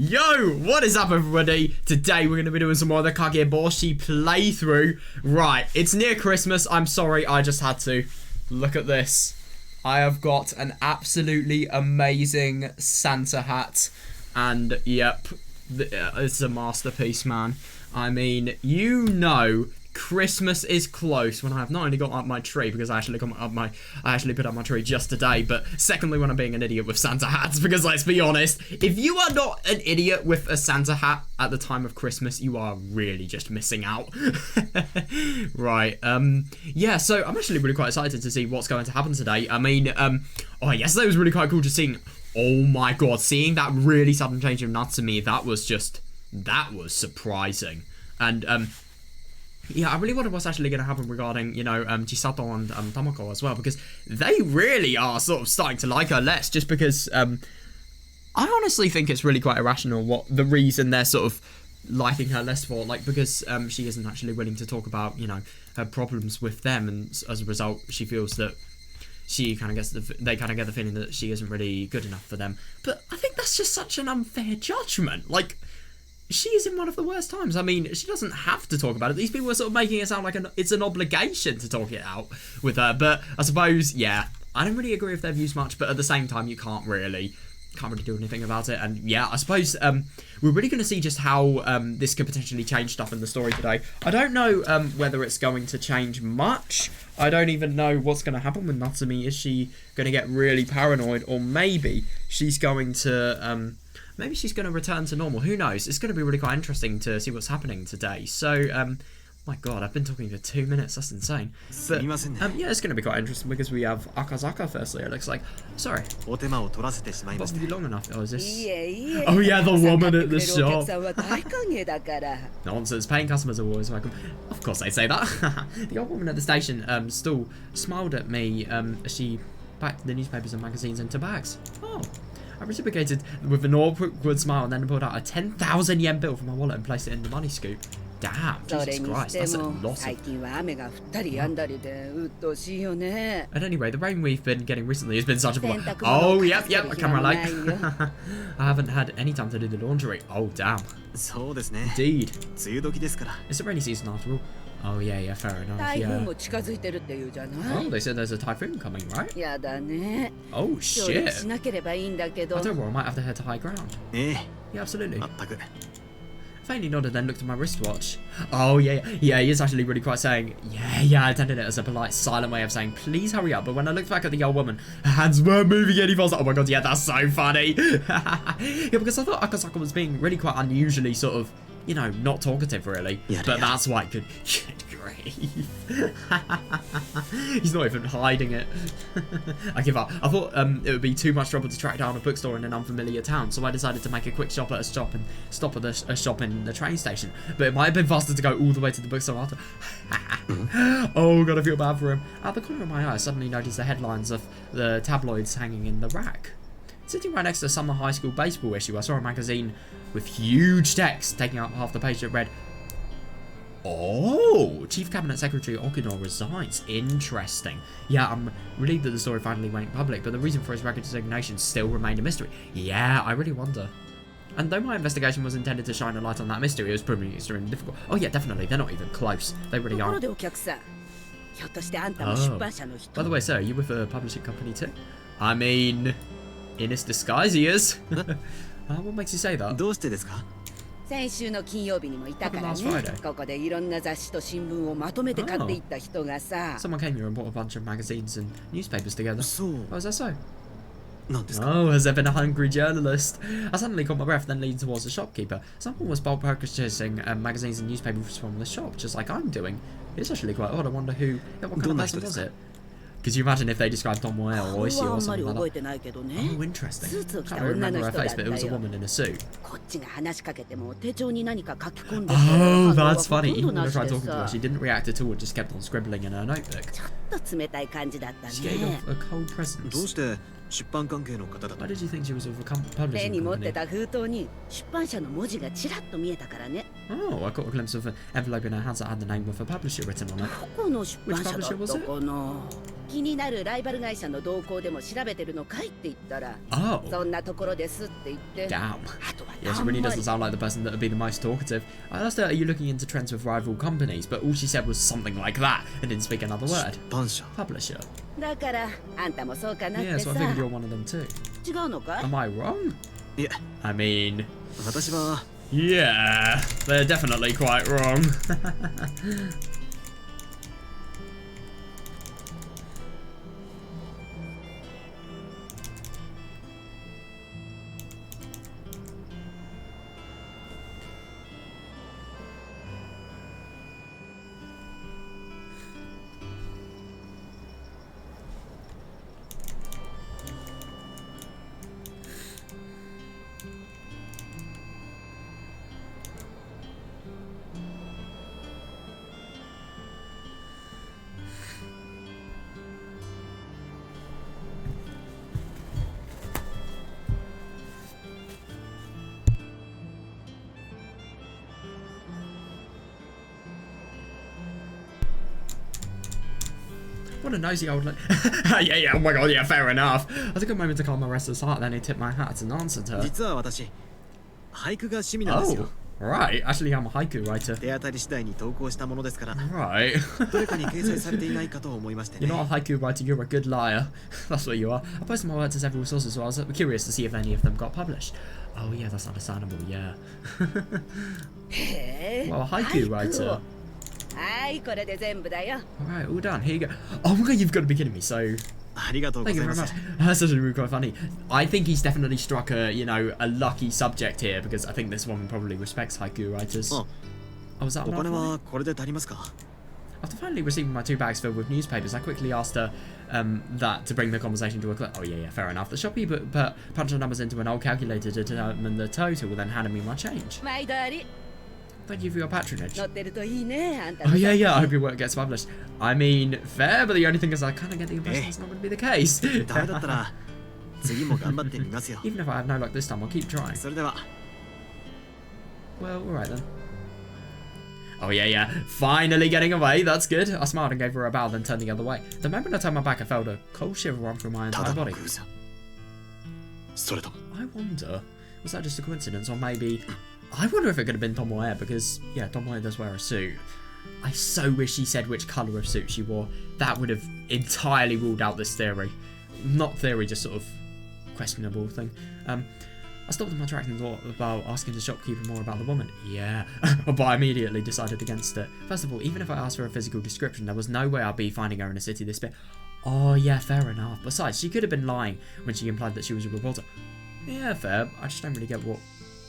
Yo, what is up everybody? Today we're going to be doing some more of the Kageboshi playthrough. Right, it's near Christmas. I'm sorry, I just had to. Look at this. I have got an absolutely amazing Santa hat. And yep, it's a masterpiece, man. I mean, you know, Christmas is close when I have not only got up my tree, because I actually put up my tree just today, but secondly when I'm being an idiot with Santa hats, because let's be honest, if you are not an idiot with a Santa hat at the time of Christmas, you are really just missing out. Right, yeah, so I'm actually really quite excited to see what's going to happen today. I mean, oh, yesterday was really quite cool just seeing, oh my god, seeing that really sudden change of Natsumi, that was surprising. And, yeah, I really wonder what's actually going to happen regarding, you know, Chisato and Tamako as well, because they really are sort of starting to like her less, just because I honestly think it's really quite irrational what the reason they're sort of liking her less for, like, because she isn't actually willing to talk about, you know, her problems with them, and as a result, she feels that they kind of get the feeling that she isn't really good enough for them. But I think that's just such an unfair judgment. Like, she is in one of the worst times. I mean, she doesn't have to talk about it. These people are sort of making it sound like it's an obligation to talk it out with her. But I suppose, yeah, I don't really agree with their views much. But at the same time, you can't really do anything about it. And yeah, I suppose we're really going to see just how this could potentially change stuff in the story today. I don't know whether it's going to change much. I don't even know what's going to happen with Natsumi. Is she going to get really paranoid? Or maybe she's going to... maybe she's going to return to normal. Who knows? It's going to be really quite interesting to see what's happening today. So, my god, I've been talking for 2 minutes. That's insane. But, yeah, it's going to be quite interesting because we have Akazaka firstly, it looks like. Sorry. Wasn't long enough. Oh, is this? Oh, yeah, the woman at the shop. Nonsense. Paying customers are always welcome. Of course they say that. The old woman at the station still smiled at me as she packed the newspapers and magazines into bags. Oh. I reciprocated with an awkward smile and then pulled out a 10,000 yen bill from my wallet and placed it in the money scoop. Damn, Jesus Christ, that's a lot of... At any rate, the rain we've been getting recently has been such a bore. Oh, yep, a camera light. I haven't had any time to do the laundry. Oh, damn. Indeed. It's a rainy season after all. Oh, yeah, fair enough, yeah. Oh, they said there's a typhoon coming, right? Oh, shit. I don't worry, I might have to head to high ground. Yeah, absolutely. Faintly nodded, then looked at my wristwatch. Oh, yeah, he is actually really quite saying, yeah, I intended it as a polite, silent way of saying, please hurry up. But when I looked back at the old woman, her hands weren't moving any faster. Oh my god, yeah, that's so funny. Yeah, because I thought Akasaka was being really quite unusually sort of, you know, not talkative really. Yeah, but that's why it could... He's not even hiding it. I give up. I thought it would be too much trouble to track down a bookstore in an unfamiliar town, so I decided to make a quick stop at a shop and stop at a shop in the train station. But it might have been faster to go all the way to the bookstore after. Oh god, I feel bad for him. Out the corner of my eye, I suddenly noticed the headlines of the tabloids hanging in the rack. Sitting right next to the summer high school baseball issue, I saw a magazine with huge text taking up half the page that read, oh, Chief Cabinet Secretary Okino resigns. Interesting. Yeah, I'm relieved that the story finally went public, but the reason for his resignation still remained a mystery. Yeah, I really wonder. And though my investigation was intended to shine a light on that mystery, it was proving extremely difficult. Oh yeah, definitely. They're not even close. They really aren't. Oh. By the way, sir, are you with a publishing company too? I mean, in its disguise he is. What makes you say that? Someone came here and bought a bunch of magazines and newspapers together. Oh, is that so? Oh, has there been a hungry journalist? I suddenly caught my breath, then leaned towards the shopkeeper. Someone was bulk purchasing magazines and newspapers from the shop, just like I'm doing. It's actually quite odd. I wonder what kind of person was it? Could you imagine if they described Tomoe or Oishi or something like that? Oh, interesting. Can't really remember her face, but it was a woman in a suit. Oh, that's funny. Even when I tried talking to her, she didn't react at all, just kept on scribbling in her notebook. She gave off a cold presence. Why did you think she was with a publishing company? 出版社の文字がちらっと見えたからね。 Oh, I caught a glimpse of an envelope in her hands that had the name of a publisher written on it. どこの出版社だったかな。気になるライバル会社の動向でも調べてるのかいって言ったら、 Oh. そんなところですって言って。 Damn. あとは Yeah, she really doesn't sound like the person that would be the most talkative. I asked her, are you looking into trends with rival companies? But all she said was something like that and didn't speak another word. 出版社 Publisher. だからあんたもそうかなって Yeah, さ。 so I figured you're one of them too. 違うのかい？ Am I wrong? いえ I mean, 私は yeah, they're definitely quite wrong. What a nosy old yeah, oh my god, yeah, fair enough. I took a moment to calm my restless heart, then I tipped my hat and answered her. 実は私俳句が趣味なんですよ。 Oh, right. Actually, I'm a haiku writer. 手当たり次第に投稿したものですから。 Right. どれかに掲載されていないかと思いましてね。 You're not a haiku writer, you're a good liar. That's what you are. I posted my work to several sources, so I was curious to see if any of them got published. Oh yeah, that's understandable, yeah. へえ。 Well, a haiku writer. はい、これで全部だよ。 Alright, all done. Here you go. Oh my god, you've got to be kidding me. So, ありがとうご thank ざ you い very ま much. す。 That's actually really quite funny. I think he's definitely struck a, a lucky subject here because I think this one probably respects haiku writers. Oh. Oh, was that お enough? 金はこれで足りますか？ After finally receiving my 2 bags filled with newspapers, I quickly asked her that to bring the conversation to a close. Oh yeah, fair enough. The shopkeeper punched the numbers into an old calculator to determine the total, then handed me my change. 毎度あり。 Thank you for your patronage. 乗ってるといいね、あんた。 Oh yeah, I hope your work gets published. I mean, fair, but the only thing is I kind of get the impression it's not going to be the case. ダメだったら次も頑張ってみますよ。 Even if I have no luck this time, I'll keep trying. それでは。 Well, alright then. Oh yeah, finally getting away, that's good. I smiled and gave her a bow, then turned the other way. The moment I turned my back, I felt a cold shiver run through my た entire だの body. 偶然。それとも I wonder, was that just a coincidence, or maybe... I wonder if it could have been Tomoe, because, yeah, Tomoe does wear a suit. I so wish she said which colour of suit she wore. That would have entirely ruled out this theory. Not theory, just sort of questionable thing. I stopped in my tracks and thought about asking the shopkeeper more about the woman. Yeah, but I immediately decided against it. First of all, even if I asked for a physical description, there was no way I'd be finding her in a city this big. Oh yeah, fair enough. Besides, she could have been lying when she implied that she was a reporter. Yeah, fair. I just don't really get what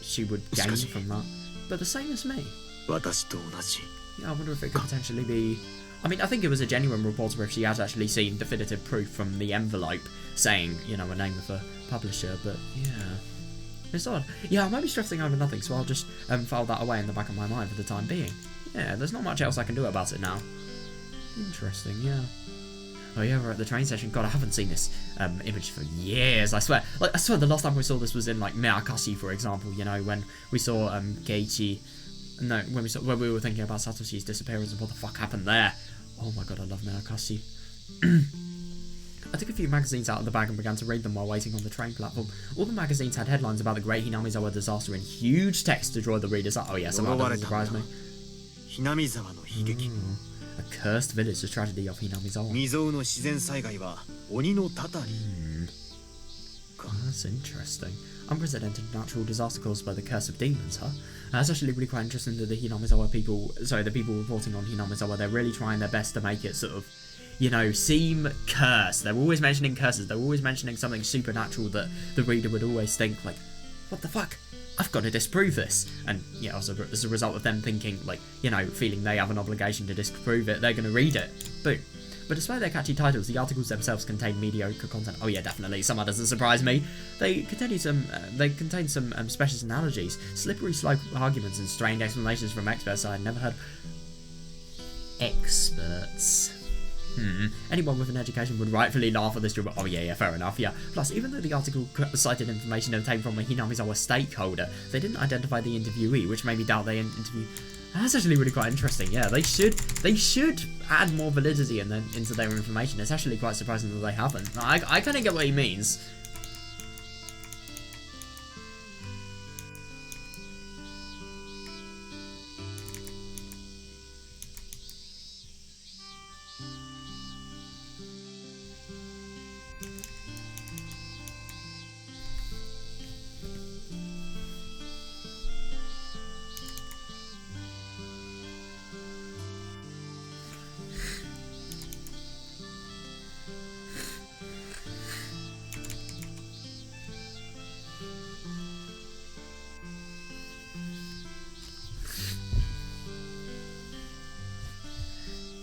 she would gain from that. But the same as me. 私と同じ。 Yeah, I wonder if it could potentially be... I mean, I think it was a genuine reporter if she has actually seen definitive proof from the envelope saying, a name of a publisher, but yeah. It's odd. Yeah, I might be stressing over nothing, so I'll just file that away in the back of my mind for the time being. Yeah, there's not much else I can do about it now. Interesting, yeah. Oh yeah, we're at the train station. God, I haven't seen this image for years, I swear. I swear the last time we saw this was in, Miyakashi, for example, when we saw Geichi... No, when we were thinking about Satoshi's disappearance and what the fuck happened there. Oh my god, I love Miyakashi. I took a few magazines out of the bag and began to read them while waiting on the train platform. All the magazines had headlines about the Great Hinamizawa disaster in huge text to draw the readers up. Oh yeah, so that doesn't surprise me. ひなみ沢の悲劇。 A cursed village, the tragedy of Hinamizawa. 未曾有の自然災害は鬼のたたり。 That's interesting. Unprecedented natural disaster caused by the curse of demons, huh? That's actually really quite interesting that the Hinamizawa people, sorry, the people reporting on Hinamizawa, they're really trying their best to make it sort of, seem cursed. They're always mentioning curses. They're always mentioning something supernatural that the reader would always think, what the fuck? I've got to disprove this. And, as a result of them thinking, feeling they have an obligation to disprove it, they're going to read it. Boom. But despite their catchy titles, the articles themselves contain mediocre content. Oh yeah, definitely. Somehow doesn't surprise me. They contain some specialist analogies, slippery slope arguments, and strained explanations from experts I had never heard. Experts. Anyone with an education would rightfully laugh at this joke. Oh yeah, fair enough, yeah. Plus, even though the article cited information obtained from a Hinamizawa stakeholder, they didn't identify the interviewee, which made me doubt they interviewed. That's actually really quite interesting. Yeah, they should add more validity into their information. It's actually quite surprising that they haven't. I kind of get what he means.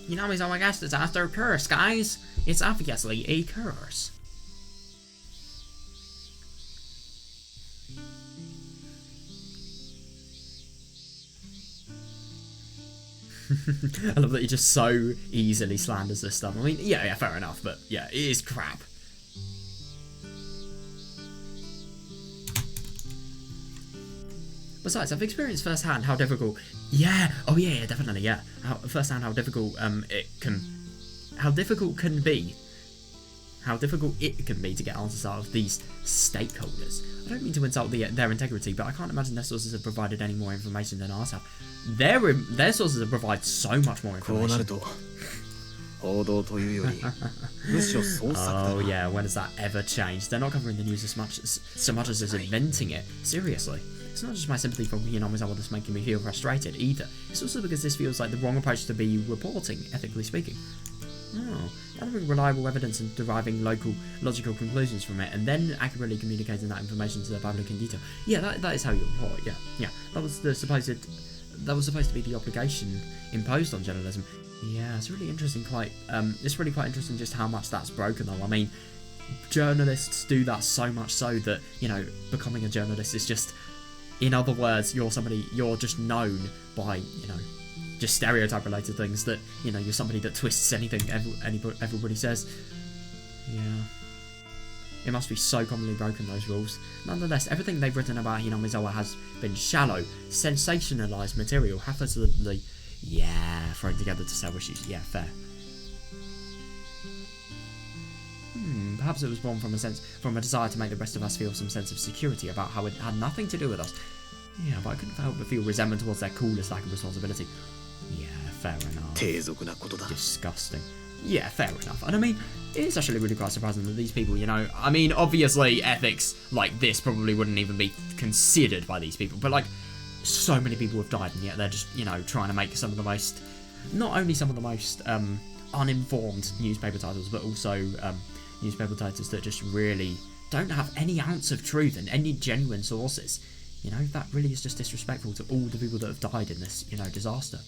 Hinamizawa gas disaster occurs, guys. It's obviously a curse. I love that he just so easily slanders this stuff. I mean, yeah, fair enough, but yeah, it is crap. Besides, I've experienced firsthand how difficult. Yeah, oh yeah, definitely, yeah. Firsthand how difficult how difficult it can be to get answers out of these stakeholders. I don't mean to insult their integrity, but I can't imagine their sources have provided any more information than ours have. Their sources have provided so much more information. Oh yeah, when has that ever changed? They're not covering the news so much as inventing it. Seriously. It's not just my sympathy for Hinamizawa that's making me feel frustrated either. It's also because this feels like the wrong approach to be reporting, ethically speaking. Oh, gathering reliable evidence and deriving logical conclusions from it, and then accurately communicating that information to the public in detail. Yeah, that is how you report. Yeah. That was supposed to be the obligation imposed on journalism. Yeah, it's really interesting. It's really quite interesting just how much that's broken, though. I mean, journalists do that so much so that becoming a journalist is just. In other words, you're just known by, just stereotype related things that, you're somebody that twists anything everybody says. Yeah. It must be so commonly broken, those rules. Nonetheless, everything they've written about Hinamizawa has been shallow, sensationalised material, haphazardly, thrown together to sell issues. Yeah, fair. Perhaps it was born from a desire to make the rest of us feel some sense of security about how it had nothing to do with us. Yeah, but I couldn't help but feel resentment towards their coolest lack of responsibility. Yeah, fair enough. Disgusting. Yeah, fair enough. And I mean, it's actually really quite surprising that these people, I mean, obviously ethics like this probably wouldn't even be considered by these people, but so many people have died, and yet they're just, trying to make some of the most, not only some of the most uninformed newspaper titles, but also newspaper titles that just really don't have any ounce of truth and any genuine sources. That really is just disrespectful to all the people that have died in this, disaster.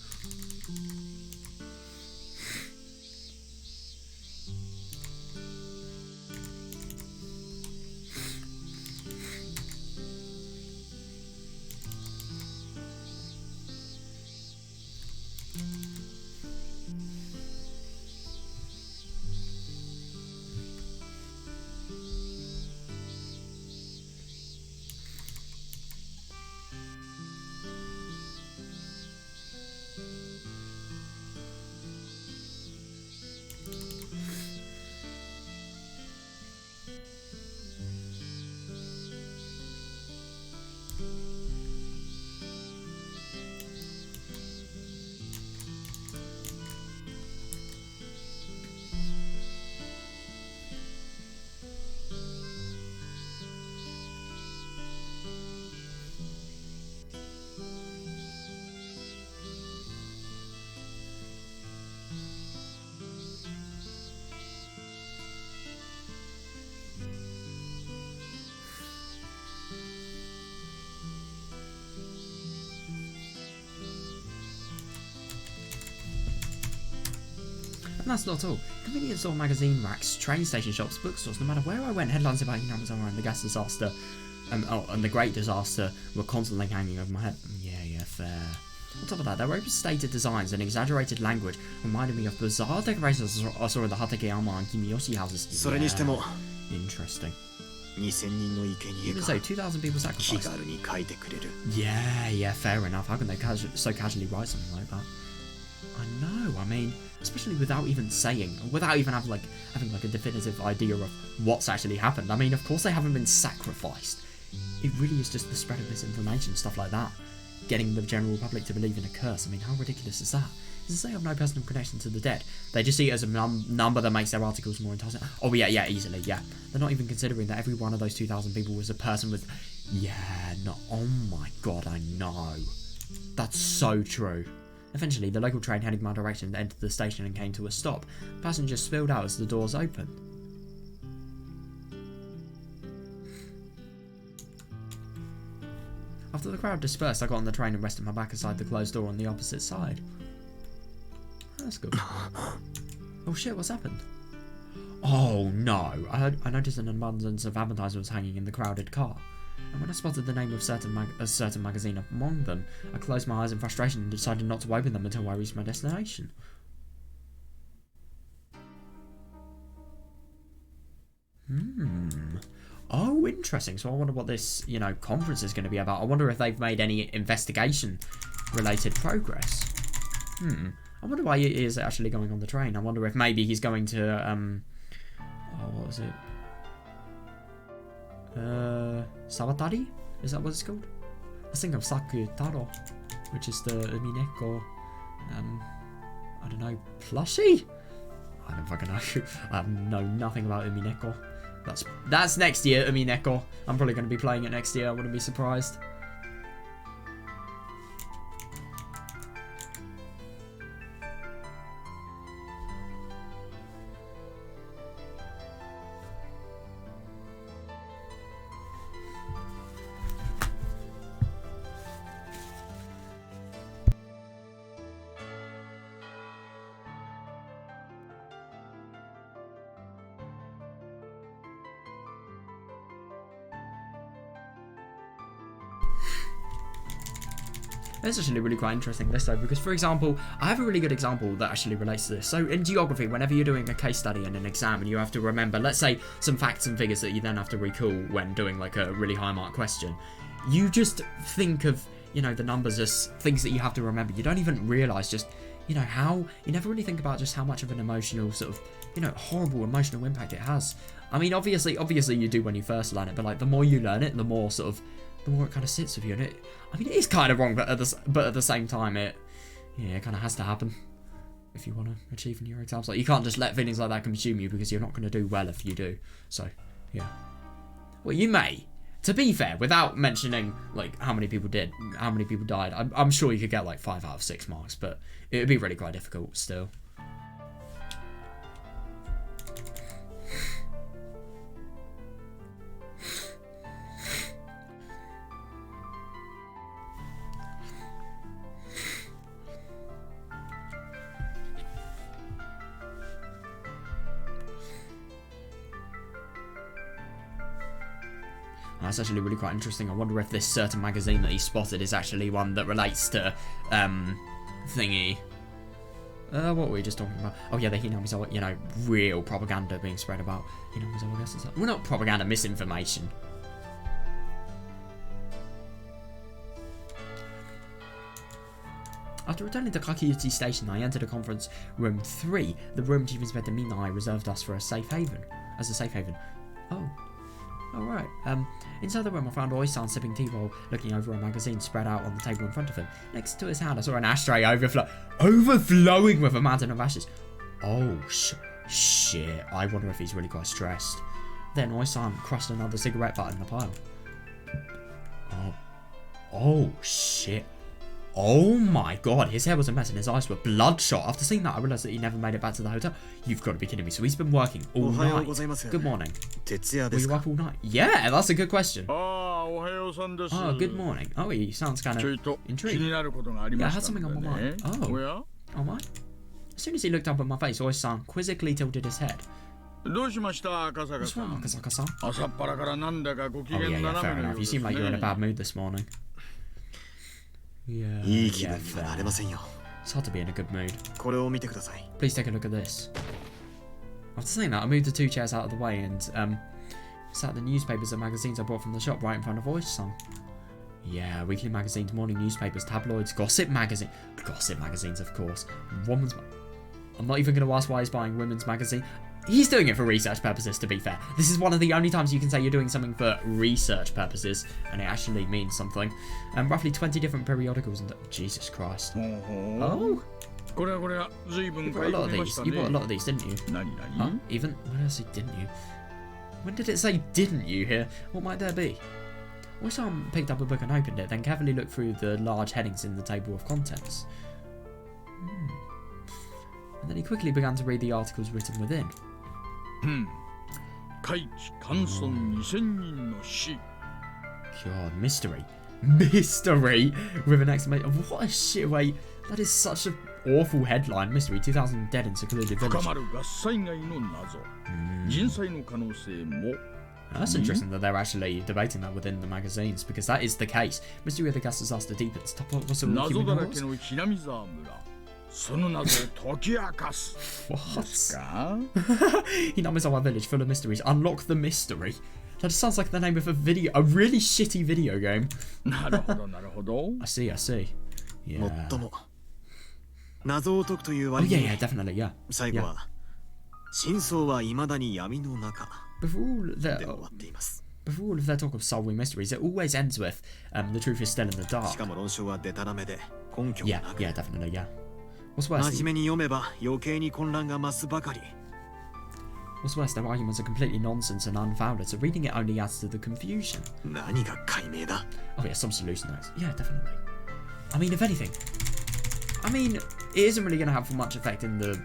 And that's not all. Convenience store magazine racks, train station shops, bookstores, no matter where I went, headlines about Hinamizawa and the gas disaster and the great disaster were constantly hanging over my head. Yeah, fair. On top of that, their overstated designs and exaggerated language reminded me of bizarre decorations I saw in the Hatakeyama and Kimiyoshi houses. Yeah. Interesting. Even so, 2,000 people sacrificed. Yeah, fair enough. How can they so casually write something like that? I know, I mean, especially without even saying, without even having like a definitive idea of what's actually happened. I mean, of course they haven't been sacrificed. It really is just the spread of misinformation, stuff like that. Getting the general public to believe in a curse. I mean, how ridiculous is that? Since they have no personal connection to the dead, they just see it as a number that makes their articles more enticing. Oh yeah, easily, yeah. They're not even considering that every one of those 2,000 people was a person with... Yeah, no, oh my god, I know. That's so true. Eventually, the local train heading my direction entered the station and came to a stop. Passengers spilled out as the doors opened. After the crowd dispersed, I got on the train and rested my back aside the closed door on the opposite side. That's good. Oh shit, what's happened? Oh no, I noticed an abundance of advertisements hanging in the crowded car. And when I spotted the name of a certain magazine among them, I closed my eyes in frustration and decided not to open them until I reached my destination. Oh, interesting. So I wonder what this, conference is going to be about. I wonder if they've made any investigation-related progress. I wonder why he is actually going on the train. I wonder if maybe he's going to, what was it? Sawatari? Is that what it's called? I think of Sakutaro, which is the Umineko, I don't know, plushie? I don't fucking know. I know nothing about Umineko. That's next year, Umineko. I'm probably going to be playing it next year, I wouldn't be surprised. It's actually really quite interesting this though, because for example, I have a really good example that actually relates to this. So in geography, whenever you're doing a case study in an exam and you have to remember, let's say, some facts and figures that you then have to recall when doing like a really high mark question, you just think of, the numbers as things that you have to remember. You don't even realise just, how, you never really think about just how much of an emotional sort of, horrible emotional impact it has. I mean, obviously you do when you first learn it, but like the more you learn it, the more it kind of sits with you, and it is kind of wrong, but at the same time, it kind of has to happen if you want to achieve in your exams. Like, you can't just let feelings like that consume you, because you're not going to do well if you do. So, yeah. Well, you may, to be fair, without mentioning like how many people died. I'm sure you could get like 5 out of 6 marks, but it would be really quite difficult still. That's actually really quite interesting. I wonder if this certain magazine that he spotted is actually one that relates to, thingy. What were we just talking about? Oh yeah, the Hinamizawa, real propaganda being spread about Hinamizawa, I guess it's like, well, not propaganda, misinformation. After returning to Kakiyuchi Station, I entered a conference room 3, the room Chief Inspector Minai reserved us for a safe haven. Oh, right. Inside the room, I found Oi-san sipping tea while looking over a magazine spread out on the table in front of him. Next to his hand, I saw an ashtray overflowing with a mountain of ashes. Oh, shit. I wonder if he's really quite stressed. Then Oi-san crushed another cigarette butt in the pile. Oh, shit. Oh my god, his hair was a mess and his eyes were bloodshot. After seeing that, I realised that he never made it back to the hotel. You've got to be kidding me. So he's been working all night. Good morning. Were you up all night? Yeah, that's a good question. Oh, good morning. Oh, he sounds kind of intrigued. Yeah, I had something on my mind. Oh my? As soon as he looked up at my face, Oi-san quizzically tilted his head. What's wrong, Akasaka-san? Oh yeah, fair enough. You seem like you're in a bad mood this morning. Yeah. いい気分にはなれませんよ。 It's hard to be in a good mood. これを見てください。 Please take a look at this. After saying that, I moved the 2 chairs out of the way and sat the newspapers and magazines I bought from the shop right in front of Voice-sung. Yeah, weekly magazines, morning newspapers, tabloids, gossip magazines, of course. Woman's. I'm not even going to ask why he's buying women's magazine. He's doing it for research purposes, to be fair. This is one of the only times you can say you're doing something for research purposes, and it actually means something. Roughly 20 different periodicals and... Jesus Christ. Oh? You bought a lot of these. You bought a lot of these, didn't you? Huh? Even? Why did I say didn't you? When did it say didn't you here? What might there be? Wissam picked up a book and opened it, then carefully looked through the large headings in the table of contents. And then he quickly began to read the articles written within. God, mystery. Mystery! With an exclamation. What a shit way. That is such an awful headline. Mystery, 2,000 dead in secluded village. That's interesting that they're actually debating that within the magazines, because that is the case. Mystery of the gas disaster deepens. Top of what's a what? Hinamizawa village full of mysteries. Unlock the mystery. That sounds like the name of a really shitty video game. I see. Yeah. Oh yeah, definitely, yeah. Before all of their talk of solving mysteries, it always ends with the truth is still in the dark. Yeah, definitely, yeah. What's worse, their arguments are completely nonsense and unfounded, so reading it only adds to the confusion. Oh yeah, some solution there is. Yeah, definitely. I mean, if anything, it isn't really going to have much effect in the,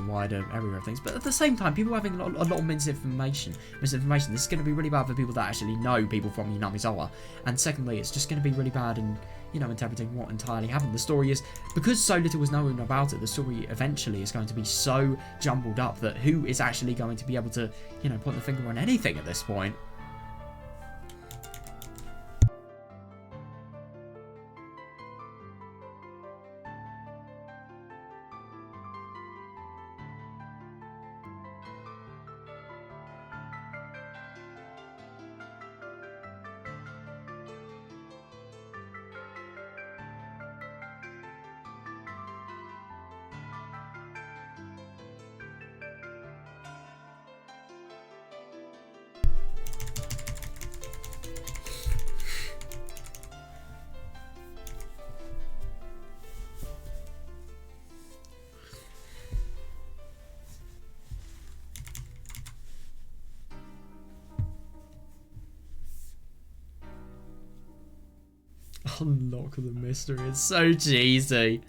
wider area of things. But at the same time, people having a lot of misinformation. This is going to be really bad for people that actually know people from Hinamizawa. And secondly, it's just going to be really bad in, interpreting what entirely happened. The story is, because so little was known about it, the story eventually is going to be so jumbled up that who is actually going to be able to, point the finger on anything at this point? Unlock the mystery. It's so cheesy.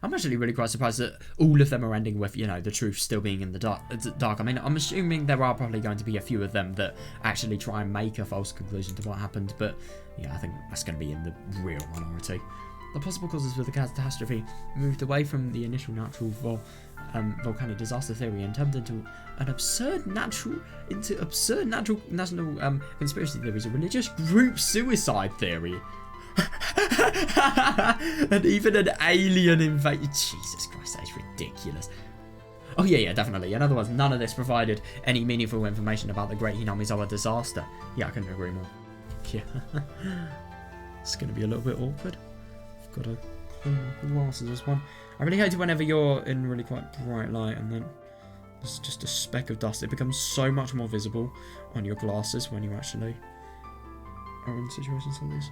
I'm actually really quite surprised that all of them are ending with, the truth still being in the dark. I mean, I'm assuming there are probably going to be a few of them that actually try and make a false conclusion to what happened, but yeah, I think that's going to be in the real minority. The possible causes for the catastrophe moved away from the initial natural volcanic disaster theory and turned into absurd national conspiracy theories, a religious group suicide theory, and even an alien invasion. Jesus Christ, that is ridiculous. Oh yeah, definitely. In other words, none of this provided any meaningful information about the Great Hinamizawa disaster. Yeah, I couldn't agree more. Yeah, it's going to be a little bit awkward. Got to clean my glasses as well. I really hate it whenever you're in really quite bright light and then there's just a speck of dust. It becomes so much more visible on your glasses when you actually are in situations like this.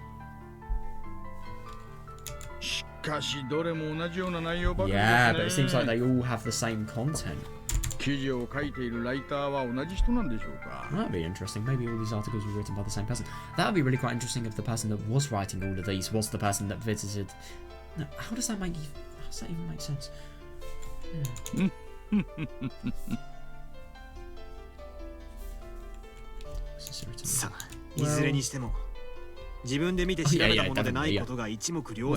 Yeah, but it seems like they all have the same content. That'd be interesting. Maybe all these articles were written by the same person. That would be really quite interesting if the person that was writing all of these was the person that visited. No, how does that even make sense? Yeah. Well,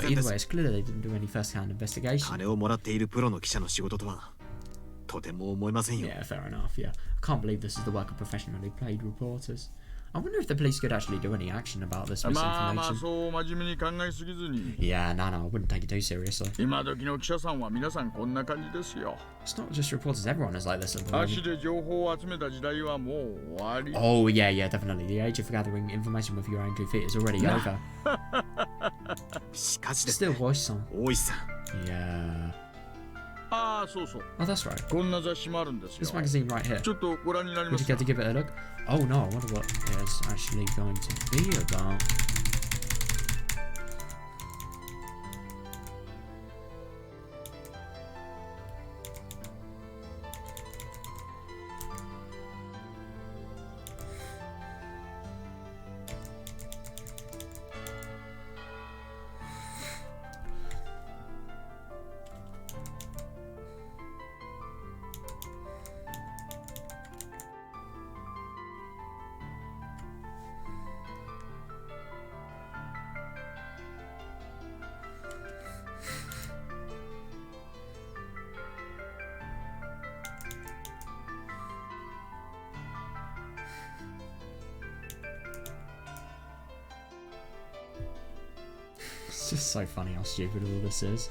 either way, it's clear that they didn't do any first-hand investigation. Yeah, fair enough, yeah. I can't believe this is the work of professionally paid reporters. I wonder if the police could actually do any action about this misinformation. Yeah, no, I wouldn't take it too seriously. It's not just reporters, everyone is like this at the moment. Oh, yeah, definitely. The age of gathering information with your own 2 feet is already over. Still voice on. Yeah. Oh, that's right. This magazine right here. Would you get to give it a look? Oh no, I wonder what it's actually going to be about. It's just so funny how stupid all this is.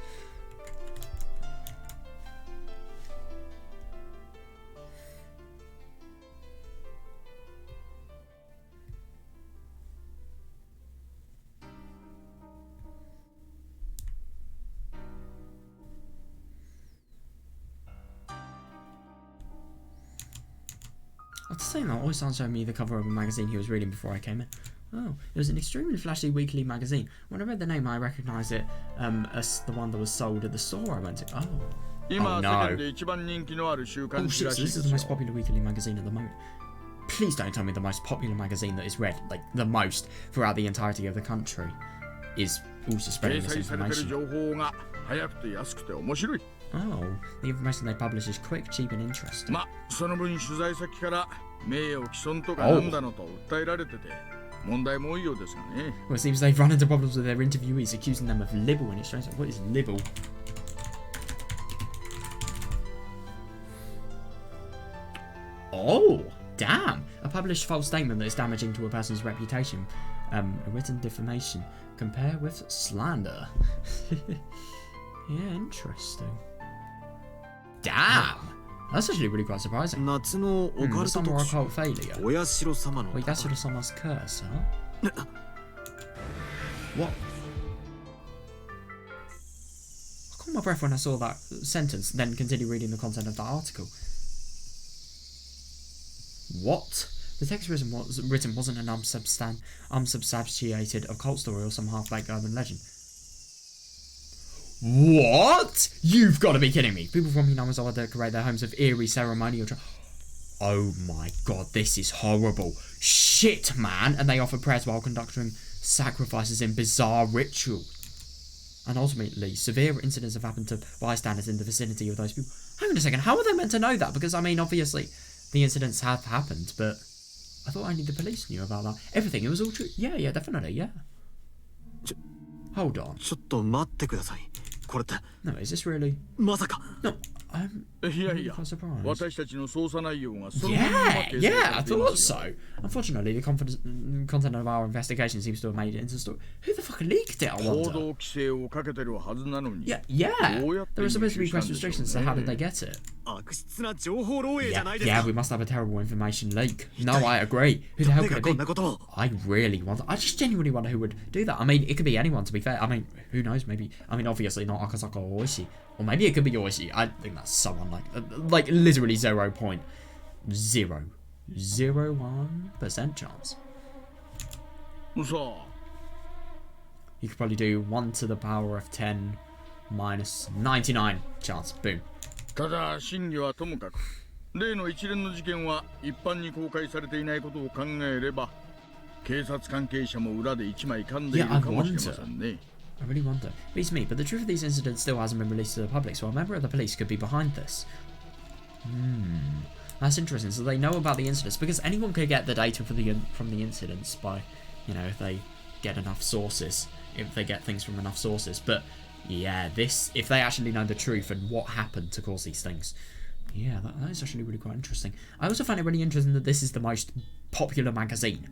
After saying that, Oisan showed me the cover of a magazine he was reading before I came in. Oh, it was an extremely flashy weekly magazine. When I read the name, I recognised it as the one that was sold at the store I went to. Oh no. Oh shit, so this is the most popular weekly magazine at the moment. Please don't tell me the most popular magazine that is read, like the most, throughout the entirety of the country, is also spreading this information. Oh, the information they publish is quick, cheap and interesting. Oh. Well, it seems they've run into problems with their interviewees, accusing them of libel in exchange. What is libel? Oh, damn! A published false statement that is damaging to a person's reputation. A written defamation. Compare with slander. Yeah, interesting. Damn! That's actually really quite surprising. The summer occult failure. Oyashiro-sama's curse, huh? What? I caught my breath when I saw that sentence, then continued reading the content of that article. What? The text written wasn't an unsubstantiated occult story or some half-baked urban legend. What? You've got to be kidding me. People from Hinamizawa decorate their homes with eerie ceremonial. Oh my god, this is horrible. Shit, man. And they offer prayers while conducting sacrifices in bizarre ritual. And ultimately, severe incidents have happened to bystanders in the vicinity of those people. Hang on a second, how are they meant to know that? Because, I mean, obviously, the incidents have happened, but I thought only the police knew about that. Everything, it was all true. Yeah, definitely, yeah. Hold on. No, is this really? No, I'm really quite surprised. Yeah, I thought so. Unfortunately, the content of our investigation seems to have made it into the story. Who the fuck leaked it, I wonder? Yeah. There were supposed to be press restrictions, so how did they get it? Yeah, we must have a terrible information leak. No, I agree. Who the hell could it be? I really wonder. I just genuinely wonder who would do that. I mean, it could be anyone, to be fair. I mean, who knows? Maybe. I mean, obviously not Akasaka or Oishi. Or maybe it could be Oishi. I think that's so unlikely. Like, literally 0.001% chance. You could probably do 1 to the power of 10 minus 99 chance. Boom. Yeah, I really wonder. Beats me, but the truth of these incidents still hasn't been released to the public, so a member of the police could be behind this. That's interesting. So they know about the incidents, because anyone could get the data from the incidents by, you know, if they get enough sources, if they get things from enough sources. But yeah, if they actually know the truth and what happened to cause these things, yeah, that is actually really quite interesting. I also find it really interesting that this is the most popular magazine.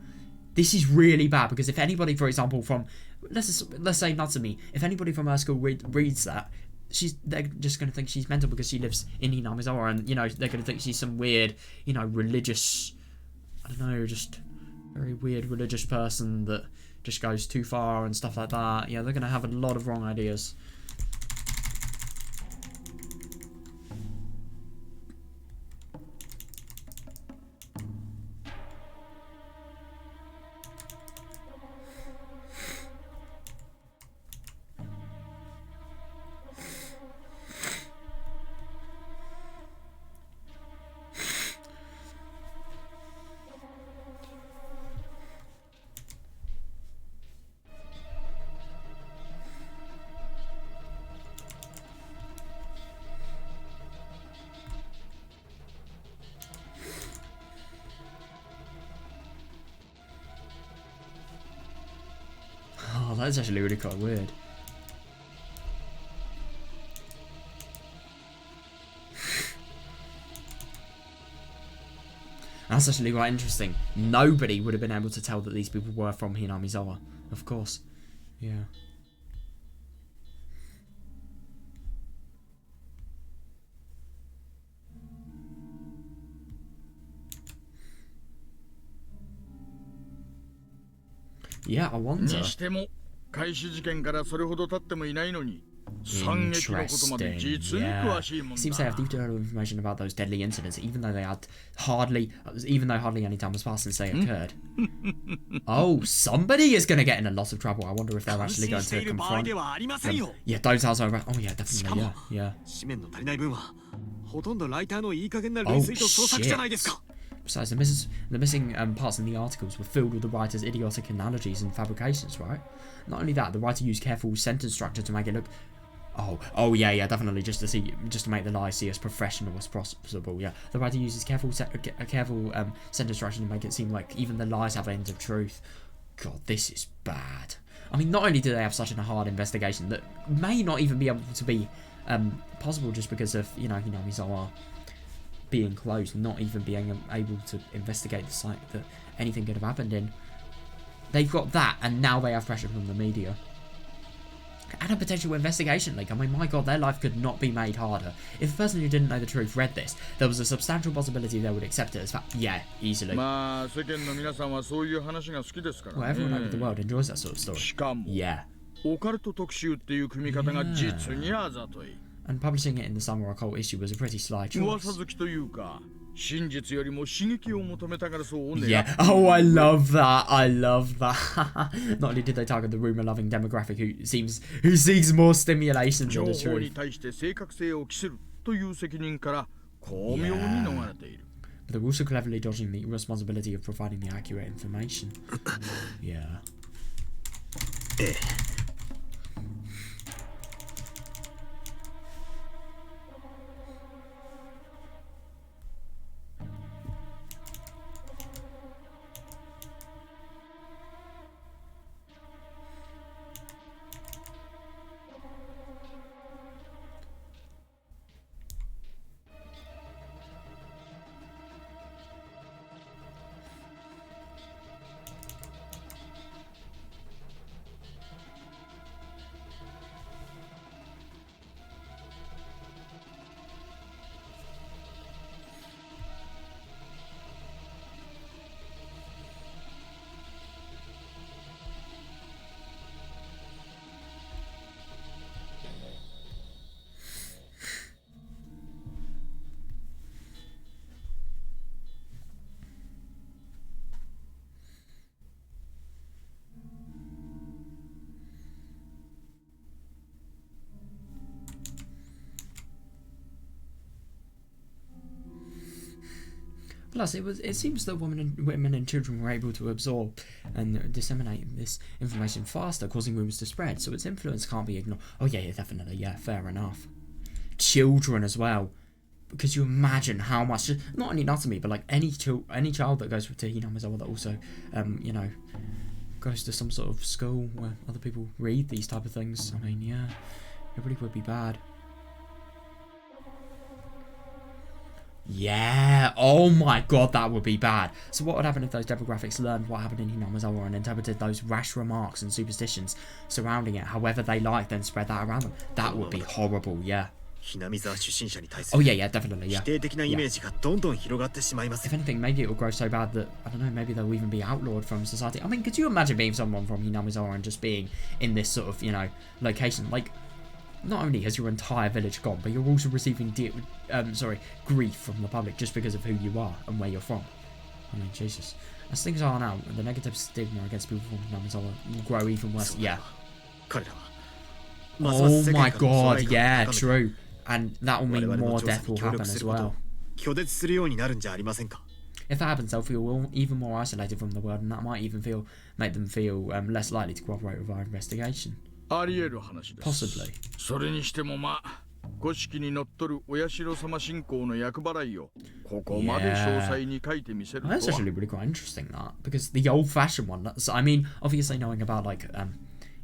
This is really bad, because if anybody, for example, from let's say Natsumi, if anybody from her school reads that, they're just going to think she's mental because she lives in Hinamizawa, and, you know, they're going to think she's some weird, you know, religious, I don't know, just very weird religious person that just goes too far and stuff like that. Yeah, they're going to have a lot of wrong ideas. Oh, that's actually really quite weird. That's actually quite interesting. Nobody would have been able to tell that these people were from Hinamizawa. Of course. Yeah. Yeah, I wonder. Interesting. Yeah. It seems they have detailed information about those deadly incidents, even though hardly any time has passed since they occurred. Oh, somebody is going to get in a lot of trouble. I wonder if they're actually going to confront them. Yeah, those are over. Oh yeah, definitely. Yeah. Oh shit. Besides, the missing parts in the articles were filled with the writer's idiotic analogies and fabrications, right? Not only that, the writer used careful sentence structure to make it look... Oh yeah, definitely, just to make the lies seem as professional as possible, yeah. The writer uses careful sentence structure to make it seem like even the lies have ends of truth. God, this is bad. I mean, not only do they have such a hard investigation that may not even be able to be possible just because of, you know, Hinamizawa being closed, not even being able to investigate the site that anything could have happened in. They've got that, and now they have pressure from the media. And a potential investigation leak. I mean, my god, their life could not be made harder. If a person who didn't know the truth read this, there was a substantial possibility they would accept it as fact. Yeah, easily. Well, everyone over the world enjoys that sort of story. Yeah. And publishing it in the Summer Occult issue was a pretty sly choice. Yeah. Oh, I love that. Not only did they target the rumor-loving demographic who seeks more stimulation than the truth. Yeah. But they're also cleverly dodging the responsibility of providing the accurate information. Yeah. Plus, it seems that women and children were able to absorb and disseminate this information faster, causing rumors to spread, so its influence can't be ignored. Oh yeah, definitely, yeah, fair enough. Children as well. Because you imagine how much, not only Natsumi, but like any child that goes to Hinamizawa that also, you know, goes to some sort of school where other people read these type of things. I mean, yeah, it really would be bad. Yeah, oh my god, that would be bad. So what would happen if those demographics learned what happened in Hinamizawa and interpreted those rash remarks and superstitions surrounding it however they like, then spread that around them? That would be horrible, yeah. Oh yeah, definitely, yeah. If anything, maybe it will grow so bad that, I don't know, maybe they'll even be outlawed from society. I mean, could you imagine being someone from Hinamizawa and just being in this sort of, you know, location? Like, not only has your entire village gone, but you're also receiving grief from the public just because of who you are and where you're from. I mean, Jesus. As things are now, the negative stigma against people from Hinamizawa will grow even worse. Yeah. Oh my god, yeah, true. And that will mean more death will happen as well. If that happens, they'll feel even more isolated from the world, and that might even make them feel less likely to cooperate with our investigation. Possibly. それにしてもまあ、古式にのっとるお社様信仰の厄払いをここまで詳細に書いてみせるとは。That's actually really quite interesting, that, because the old-fashioned one. I mean, obviously knowing about like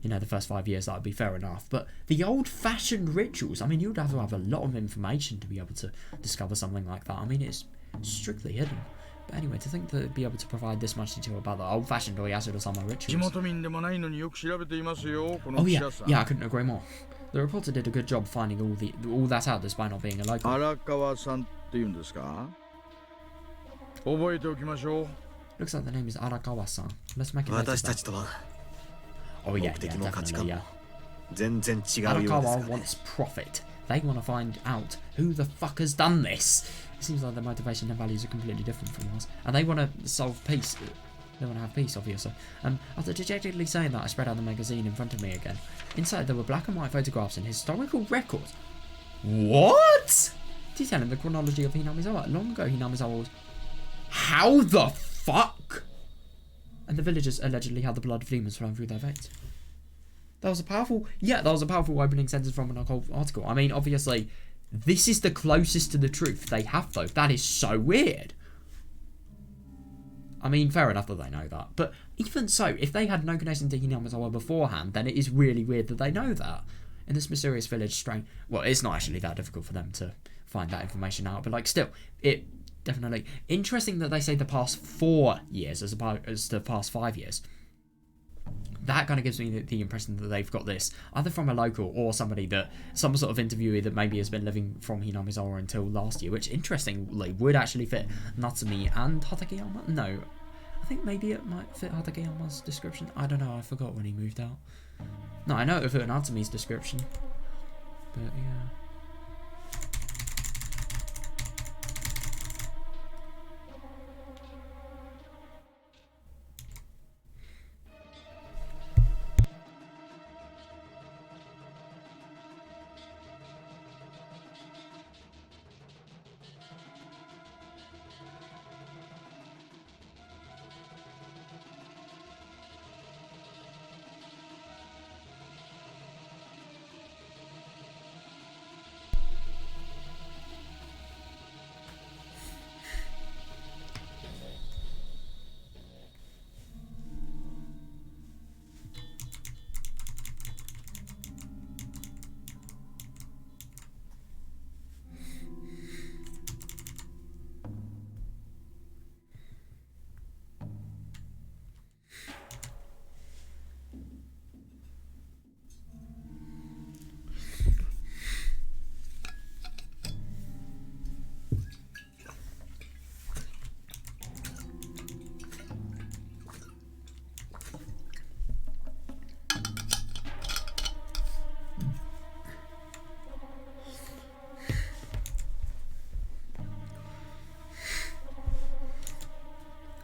you know, the first 5 years, that would be fair enough. But the old-fashioned rituals, I mean, you'd have to have a lot of information to be able to discover something like that. I mean, it's strictly hidden. But anyway, to think that they'd be able to provide this much detail about the old-fashioned Oyasuro-sama rituals. Oh yeah, I couldn't agree more. The reporter did a good job finding all that out despite not being a local. 荒川さんって言うんですか? 覚えておきましょう. Looks like the name is Arakawa-san. Let's make it note of that. Oh yeah, definitely, yeah. Arakawa wants profit. They want to find out who the fuck has done this. It seems like their motivation and values are completely different from ours. And they want to solve peace. They want to have peace, obviously. After dejectedly saying that, I spread out the magazine in front of me again. Inside, there were black and white photographs and historical records. What? Detailing the chronology of Hinamizawa. Long ago, Hinamizawa was... How the fuck? And the villagers allegedly had the blood of demons flowing through their veins. That was a powerful... Yeah, that was a powerful opening sentence from an occult article. I mean, obviously, this is the closest to the truth they have, though. That is so weird. I mean, fair enough that they know that. But even so, if they had no connection to Hinamizawa beforehand, then it is really weird that they know that. In this mysterious village, well, it's not actually that difficult for them to find that information out. But, like, still, it... Definitely. Interesting that they say the past 4 years as opposed to the past 5 years. That kind of gives me the impression that they've got this either from a local or some sort of interviewee that maybe has been living from Hinamizawa until last year, which interestingly would actually fit Natsumi and Hatakeyama. No, I think maybe it might fit Hatakeyama's description. I don't know, I forgot when he moved out. No, I know it would fit Natsumi's description. But yeah.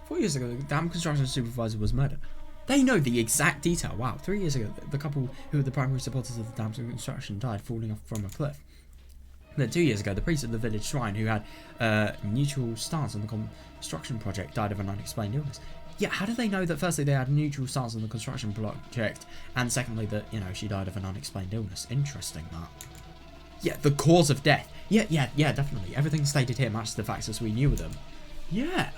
4 years ago, the dam construction supervisor was murdered. They know the exact detail. Wow, 3 years ago, the couple who were the primary supporters of the dam's construction died falling off from a cliff. Then 2 years ago, the priest of the village shrine who had a neutral stance on the construction project died of an unexplained illness. Yeah, how do they know that firstly they had a neutral stance on the construction project, and secondly that, you know, she died of an unexplained illness? Interesting, that. Yeah, the cause of death. Yeah, definitely. Everything stated here matches the facts as we knew them. Yeah.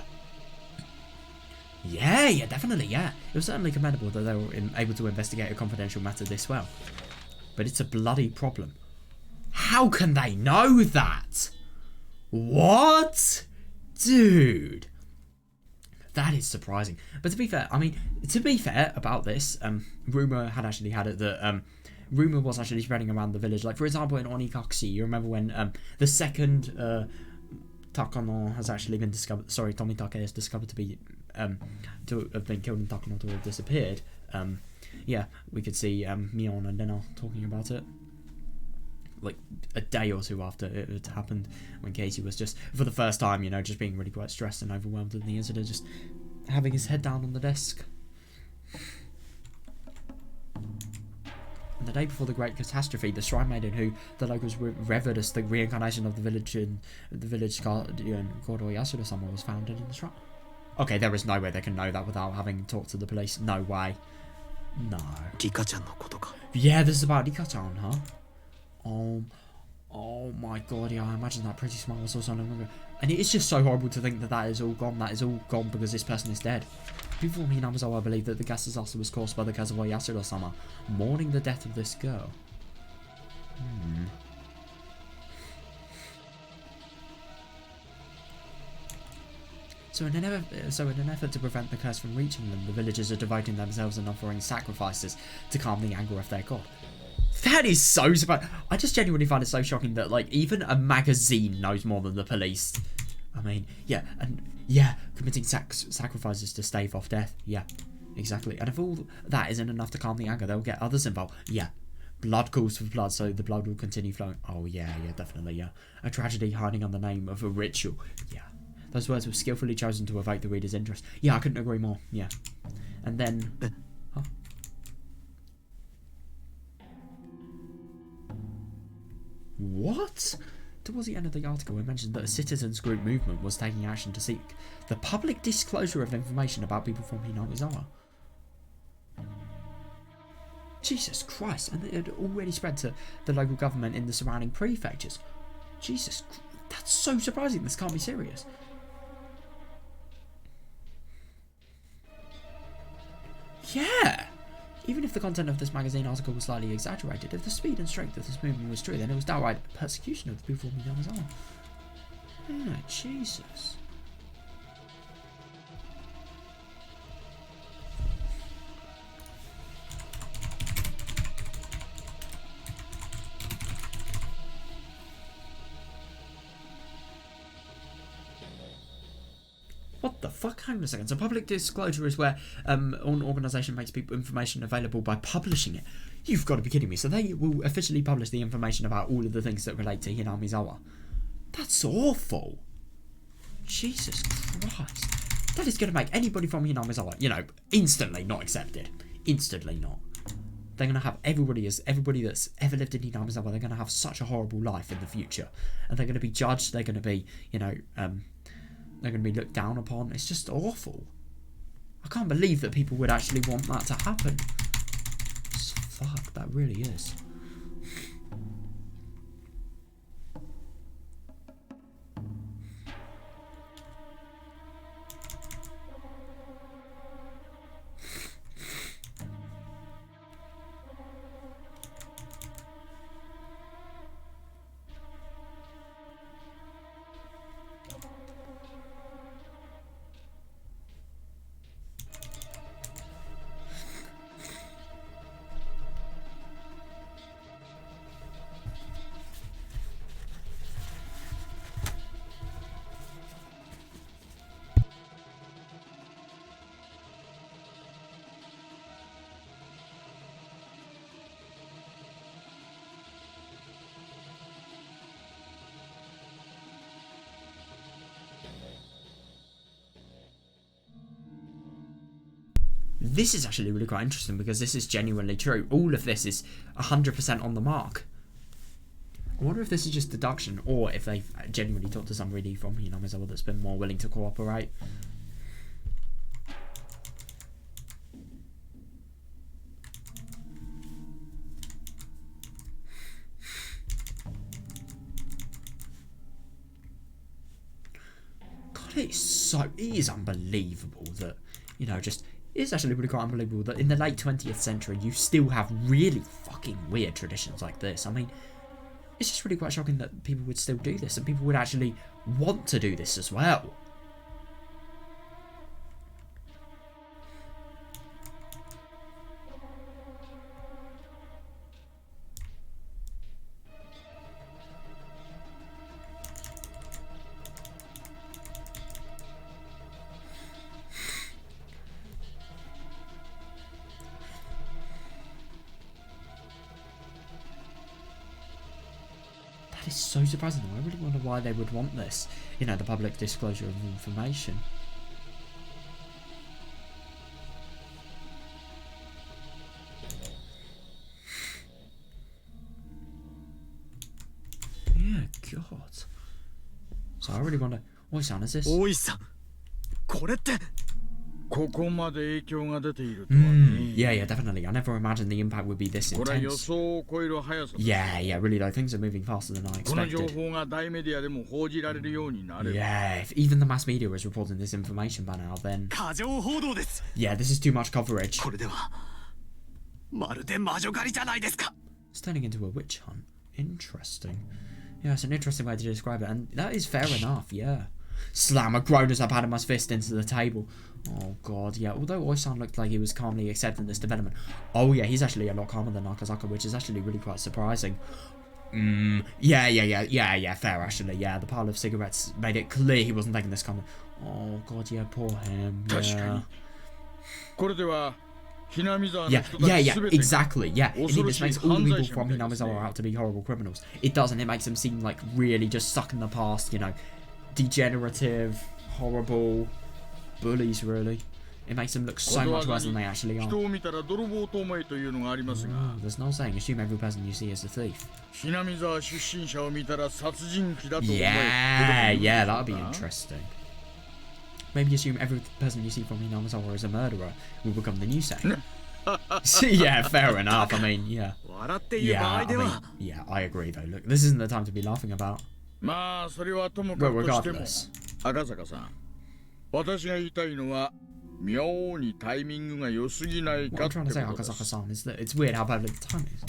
Yeah, definitely, yeah. It was certainly commendable that they were able to investigate a confidential matter this well. But it's a bloody problem. How can they know that? What? Dude. That is surprising. But to be fair, I mean, about this, rumour had actually had it that, rumour was actually spreading around the village. Like, for example, in Onikakushi, you remember when, the second, Takano has actually been discovered, sorry, Tomitake is discovered to be, to have been killed and Takano to have disappeared. Yeah, we could see, Mion and Nena talking about it. Like a day or two after it had happened, when Casey was just, for the first time, you know, just being really quite stressed and overwhelmed in the incident, just having his head down on the desk. And the day before the great catastrophe, the shrine maiden, who the locals revered as the reincarnation of the village and the village guardian Goro Yasuda-sama, was founded in the shrine. Okay, there is no way they can know that without having talked to the police. No way. No. Rika-chan no koto ka. Yeah, this is about Rika-chan, huh? Oh my god, yeah, I imagine that pretty smile was also no longer. And it is just so horrible to think that that is all gone. That is all gone because this person is dead. People from Hinamizawa believe that the gas disaster was caused by the Kazuo Yasuda-sama mourning the death of this girl. So in an effort to prevent the curse from reaching them, the villagers are devoting themselves and offering sacrifices to calm the anger of their god. That is so surprising. I just genuinely find it so shocking that, like, even a magazine knows more than the police. I mean, yeah, and yeah, committing sacrifices to stave off death. Yeah, exactly. And if all that isn't enough to calm the anger, they'll get others involved. Yeah, blood calls for blood, so the blood will continue flowing. Oh yeah, definitely, yeah. A tragedy hiding on the name of a ritual. Yeah, those words were skillfully chosen to evoke the reader's interest. Yeah, I couldn't agree more. Yeah, and then. Huh? What? Towards the end of the article, it mentioned that a citizens group movement was taking action to seek the public disclosure of information about people from Hinamizawa. Jesus Christ, and it had already spread to the local government in the surrounding prefectures. Jesus, that's so surprising. This can't be serious. Yeah! Even if the content of this magazine article was slightly exaggerated, if the speed and strength of this movement was true, then it was downright persecution of the people from Hinamizawa. Yeah, Jesus. What the fuck? Hang on a second. So public disclosure is where an organisation makes people information available by publishing it. You've got to be kidding me. So they will officially publish the information about all of the things that relate to Hinamizawa. That's awful. Jesus Christ. That is going to make anybody from Hinamizawa, you know, instantly not accepted. Instantly not. They're going to have everybody that's ever lived in Hinamizawa, they're going to have such a horrible life in the future. And they're going to be judged. They're going to be, you know, they're going to be looked down upon. It's just awful. I can't believe that people would actually want that to happen. Fuck, that really is. This is actually really quite interesting because this is genuinely true. All of this is 100% on the mark. I wonder if this is just deduction or if they've genuinely talked to somebody from Hinamizawa that's been more willing to cooperate. God, it is unbelievable that, you know, just... It's actually really quite unbelievable that in the late 20th century you still have really fucking weird traditions like this. I mean, it's just really quite shocking that people would still do this and people would actually want to do this as well. That is so surprising though. I really wonder why they would want this. You know, the public disclosure of information. Yeah, God. So I really wonder, what sound is this? 大石さん、これって。ここまで影響が出ているとはね。Yeah, definitely. I never imagined the impact would be this これは予 intense. 想を超える速さ。Yeah, really though, things are moving faster than I この情 expected. 報が大メディアでも報じられるようになれば。Yeah, if even the mass media is reporting this information by now, then 過剰報道です。 yeah, this is too much coverage. これではまるで魔女狩りじゃないですか。 It's turning into a witch hunt. Interesting. Yeah, it's an interesting way to describe it, and that is fair enough, yeah. Slam a groan as I patted my fist into the table. Oh god, yeah. Although Oisan looked like he was calmly accepting this development. Oh yeah, he's actually a lot calmer than Nakazaka, which is actually really quite surprising. Yeah, fair actually. Yeah, the pile of cigarettes made it clear he wasn't taking this comment. Oh god, yeah, poor him. Yeah. これでは Yeah, exactly. Yeah, indeed, this makes all the people from Hinamizawa out to be horrible criminals. It doesn't. It makes them seem like really just stuck in the past, you know, degenerative, horrible bullies, really. It makes them look so much worse than they actually are. There's no saying, assume every person you see is a thief. Yeah, that would be interesting. Maybe assume every person you see from Hinamizawa is a murderer will become the new saying. Yeah, fair enough. I mean, yeah. Yeah, I agree though. Look, this isn't the time to be laughing about. Well, regardless. 私が言いたいのは妙にタイミングが良すぎないかってことです。What I'm trying to say, Akazaka-san, is that it's weird how bad the time is.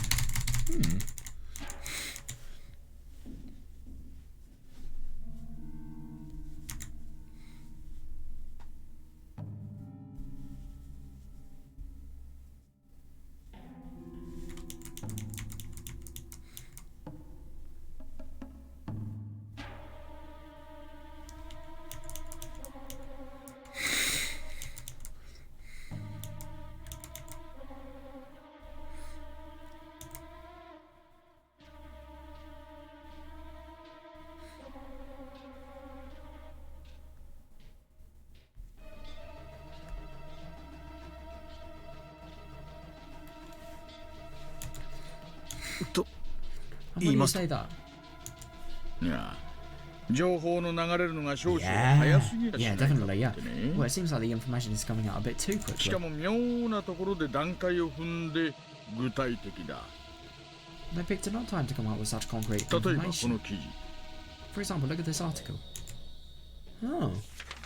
How do you say that? Yeah. 情報の流れるのが少々早すぎやしないかってね。 Yeah, definitely, yeah. Well, it seems like the information is coming out a bit too し quickly. かも妙なところで段階を踏んで具体的だ。 They picked enough time to come up with such concrete 例えばこ information. の記事。 For example, look at this article. Oh,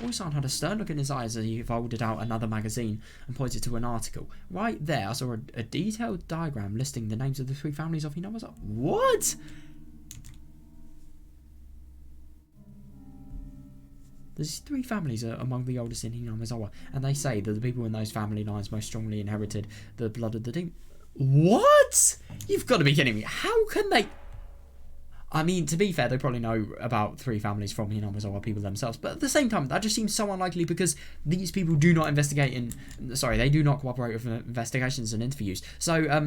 Oisan had a stern look in his eyes as he folded out another magazine and pointed to an article. Right there, I saw a detailed diagram listing the names of the three families of Hinamizawa. What? These three families are among the oldest in Hinamizawa, and they say that the people in those family lines most strongly inherited the blood of the demon. What? You've got to be kidding me. How can they... I mean, to be fair, they probably know about three families from Hinamizawa people themselves, but at the same time, that just seems so unlikely because these people do not they do not cooperate with investigations and interviews. So, I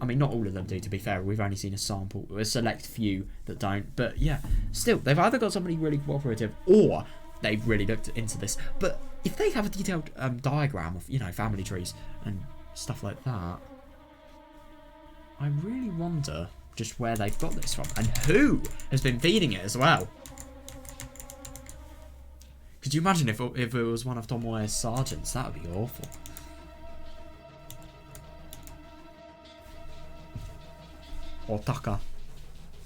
mean, not all of them do, to be fair. We've only seen a select few that don't, but yeah, still, they've either got somebody really cooperative or they've really looked into this. But if they have a detailed diagram of, you know, family trees and stuff like that, I really wonder just where they've got this from and who has been feeding it as well. Could you imagine if it was one of Tomoe's sergeants? That would be awful. Or Taka.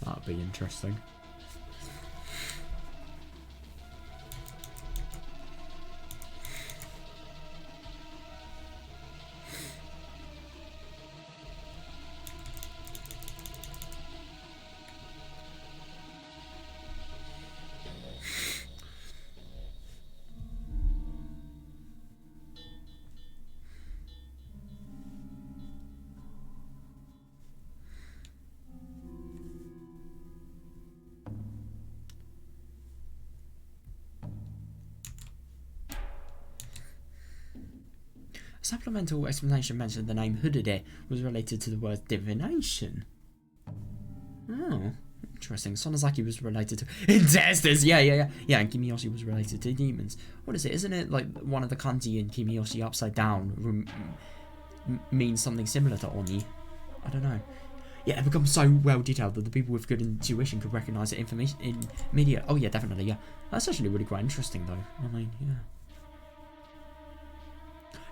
That would be interesting. Supplemental explanation mentioned the name Hudade was related to the word divination. Oh, interesting. Sonozaki was related to intestines. Yeah, and Kimiyoshi was related to demons. What is it? Isn't it like one of the kanji in Kimiyoshi upside down means something similar to Oni? I don't know. Yeah, it becomes so well detailed that the people with good intuition could recognize it information in media. Oh yeah, definitely. Yeah, that's actually really quite interesting though. I mean, yeah.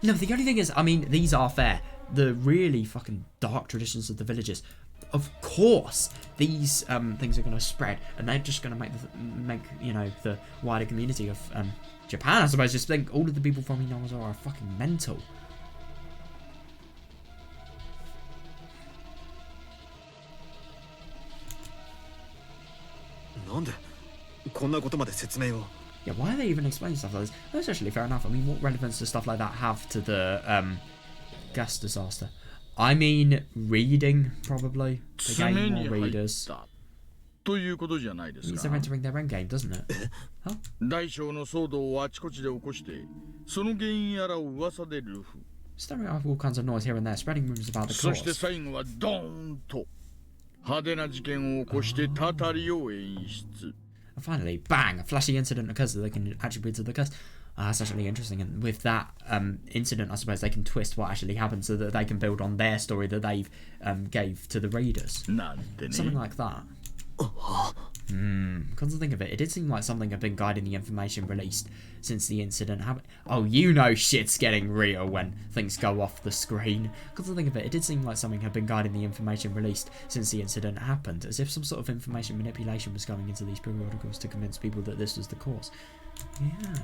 No, the only thing is, I mean, these are fair. The really fucking dark traditions of the villages, of course, these things are going to spread, and they're just going to make you know the wider community of Japan, I suppose, just think all of the people from Inawaza are fucking mental. Yeah, why are they even explaining stuff like this? That's actually fair enough. I mean, what relevance does stuff like that have to the gas disaster? I mean, reading, probably. To gain more readers. Means they're entering their endgame, doesn't it? Huh? Stirring up all kinds of noise here and there, spreading rumors about the cause. And finally, bang! A flashy incident occurs that they can attribute to the curse. That's actually interesting. And with that incident, I suppose they can twist what actually happened so that they can build on their story that they've gave to the readers. Something like that. Come to think of it, it did seem like something had been guiding the information released since the incident happened. Oh, you know shit's getting real when things go off the screen. Come to think of it, it did seem like something had been guiding the information released since the incident happened, as if some sort of information manipulation was going into these periodicals to convince people that this was the cause. Yeah.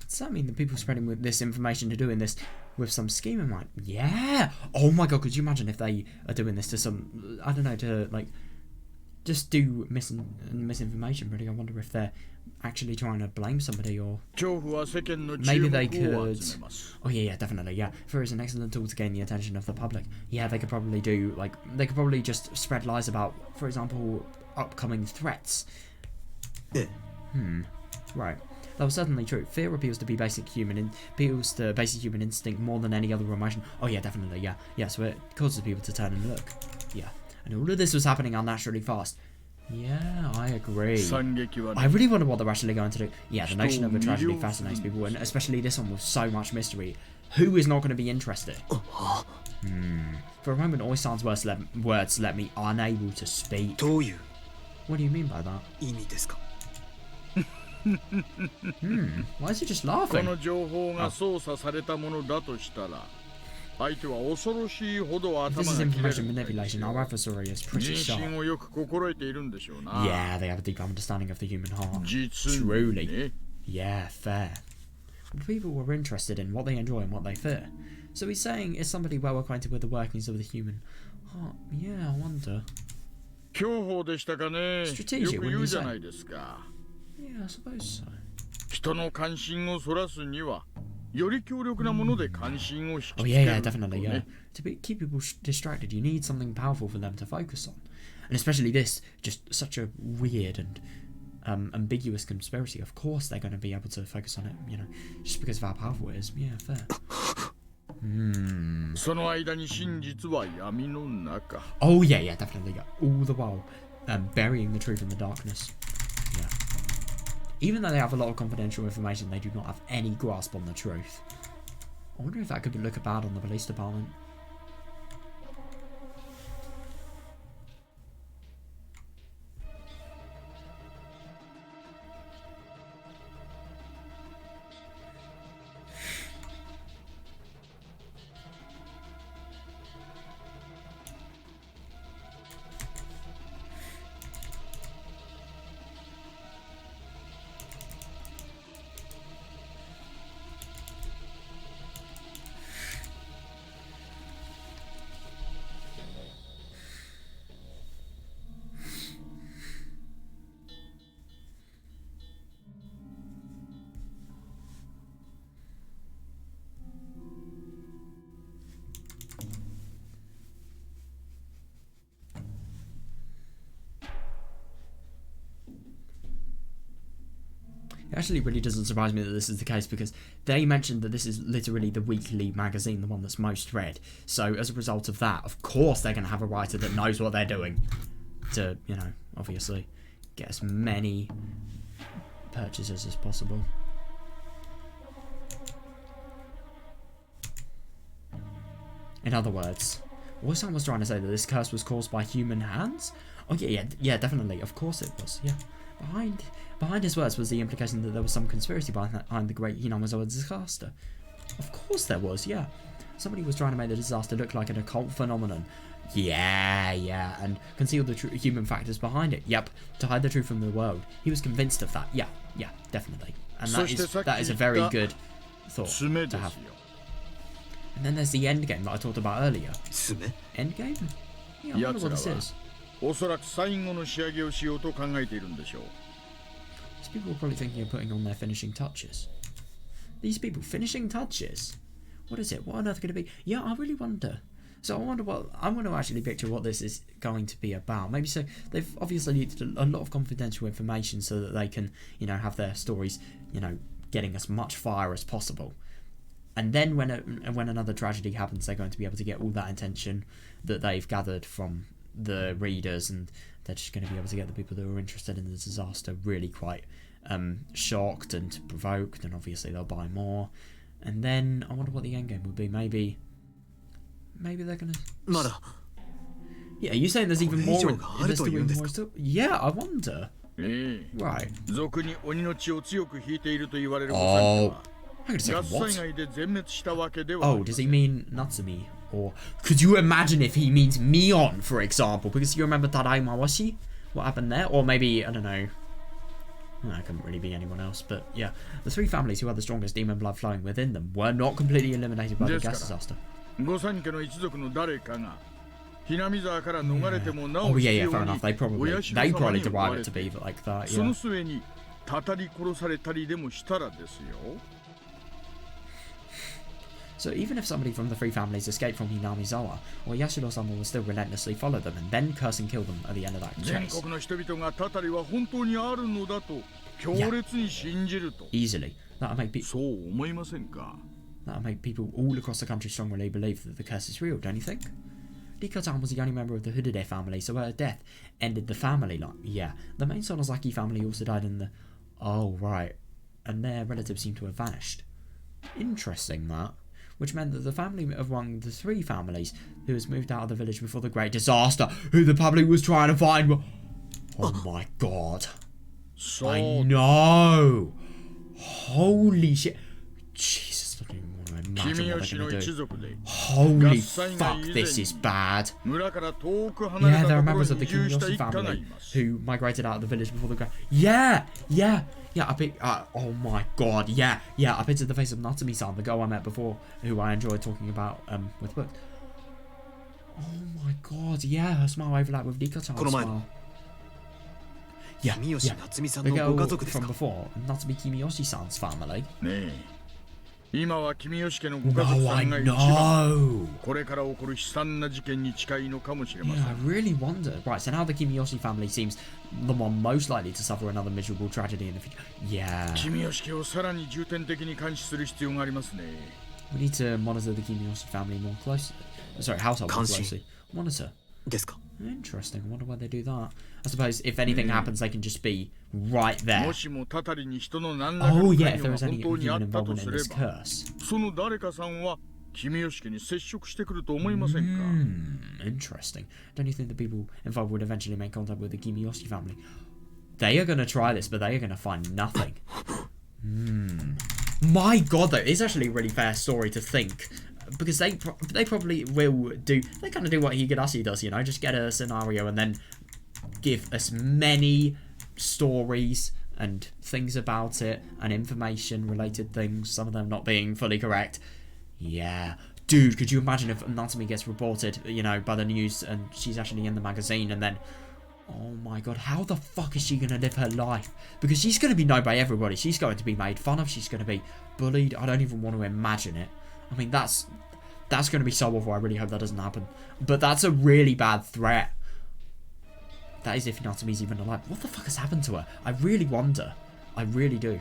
Does that mean the people spreading with this information are doing this with some scheme in mind? Yeah! Oh my god, could you imagine if they are doing this to some, I don't know, to like, just do misinformation, really? I wonder if they're actually trying to blame somebody, or maybe they could. Oh yeah, definitely, yeah. Fear is an excellent tool to gain the attention of the public. Yeah, they could probably do, like, they could probably just spread lies about, for example, upcoming threats. Right. That was certainly true. Fear appeals to basic human instinct more than any other emotion. Oh yeah, definitely, yeah. Yeah, so it causes people to turn and look. Yeah. And all of this was happening unnaturally fast. Yeah, I agree. I really wonder what they're actually going to do. Yeah, the notion of a tragedy fascinates people, and especially this one with so much mystery. Who is not going to be interested? For a moment, Oisan's words let me unable to speak. What do you mean by that? Why is he just laughing? If this is information manipulation, our adversary is pretty sharp. Yeah, they have a deep understanding of the human heart. Truly. Yeah, fair. People were interested in what they enjoy and what they fear. So he's saying, is somebody well acquainted with the workings of the human heart? Yeah, I wonder. Strategic, wouldn't you say? Yeah, I suppose so. Oh yeah, definitely, yeah. To keep people distracted, you need something powerful for them to focus on. And especially this, just such a weird and ambiguous conspiracy. Of course they're going to be able to focus on it, you know, just because of how powerful it is. Yeah, fair. Oh yeah, definitely, yeah. All the while burying the truth in the darkness. Yeah. Even though they have a lot of confidential information, they do not have any grasp on the truth. I wonder if that could look bad on the police department. actually really doesn't surprise me that this is the case, because they mentioned that this is literally the weekly magazine, the one that's most read. So as a result of that, of course they're going to have a writer that knows what they're doing to, you know, obviously get as many purchases as possible. In other words, Wolfson was trying to say that this curse was caused by human hands? Oh yeah, definitely. Of course it was. Yeah, behind his words was the implication that there was some conspiracy behind the Great Hinamizawa disaster. Of course there was. Yeah, somebody was trying to make the disaster look like an occult phenomenon. Yeah, and conceal the true human factors behind it. Yep, to hide the truth from the world. He was convinced of that. Yeah, definitely. And that is a very good thought to have. And then there's the end game that I talked about earlier. End game? Yeah, I wonder what this is. These people are probably thinking of putting on their finishing touches. These people, finishing touches? What is it? What on earth could it be? Yeah, I really wonder. So I wonder what... I want to actually picture what this is going to be about. Maybe so... They've obviously needed a lot of confidential information so that they can, you know, have their stories, you know, getting as much fire as possible. And then when another tragedy happens, they're going to be able to get all that attention that they've gathered from the readers, and they're just going to be able to get the people that are interested in the disaster really quite shocked and provoked, and obviously they'll buy more. And then I wonder what the end game would be. Maybe they're going to... Yeah, are you saying there's even more? Yeah, I wonder. Right. Oh. Hang on a second, what? Oh, does he mean Natsumi? Or could you imagine if he means Mion, for example? Because you remember Tadaimawashi? What happened there? Or maybe, I don't know. Well, that couldn't really be anyone else, but yeah. The three families who had the strongest demon blood flowing within them were not completely eliminated by the gas disaster. Yeah. Oh yeah, fair enough. They probably derive it to be like that, yeah. So even if somebody from the three families escaped from Hinamizawa, or Yashiro-sama will still relentlessly follow them and then curse and kill them at the end of that chase. Yeah. Easily. That'll make people all across the country strongly believe that the curse is real, don't you think? Rika-chan was the only member of the Hudide family, so her death ended the family line. Yeah. The main Sonozaki family also died in the... Oh, right. And their relatives seem to have vanished. Interesting, that. Which meant that the family among the three families who has moved out of the village before the great disaster, who the public was trying to find were... Oh my god. I know. Holy shit. Jesus, I don't even want to imagine what they're going to do. Holy fuck, this is bad. Yeah, there are members of the Kimiyoshi family who migrated out of the village before the great... Yeah, oh my god, yeah, I pictured the face of Natsumi-san, the girl I met before, who I enjoyed talking about with books. Oh my god, yeah, her smile overlapped with Rika-chan's smile. Yeah, the girl from before, Natsumi Kimiyoshi-san's family. No, I know. Yeah, I really wonder. Right, so now the Kimiyoshi family seems the one most likely to suffer another miserable tragedy in the future. Yeah. We need to monitor the Kimiyoshi family more closely. Sorry, household more closely. Monitor. Interesting. I wonder why they do that. I suppose if anything happens, they can just be right there. Oh yeah, if there was any human involvement in this curse. Interesting. Don't you think the people involved would eventually make contact with the Kimiyoshi family? They are going to try this, but they are going to find nothing. My god, though, it's actually a really fair story to think. Because they probably will do... They kind of do what Higurashi does, you know? Just get a scenario and then give us many stories and things about it and information-related things, some of them not being fully correct. Yeah. Dude, could you imagine if Natsumi gets reported, you know, by the news and she's actually in the magazine and then... Oh my god, how the fuck is she going to live her life? Because she's going to be known by everybody. She's going to be made fun of. She's going to be bullied. I don't even want to imagine it. I mean, that's going to be so awful. I really hope that doesn't happen. But that's a really bad threat. That is if Natsumi's even alive. What the fuck has happened to her? I really wonder. I really do.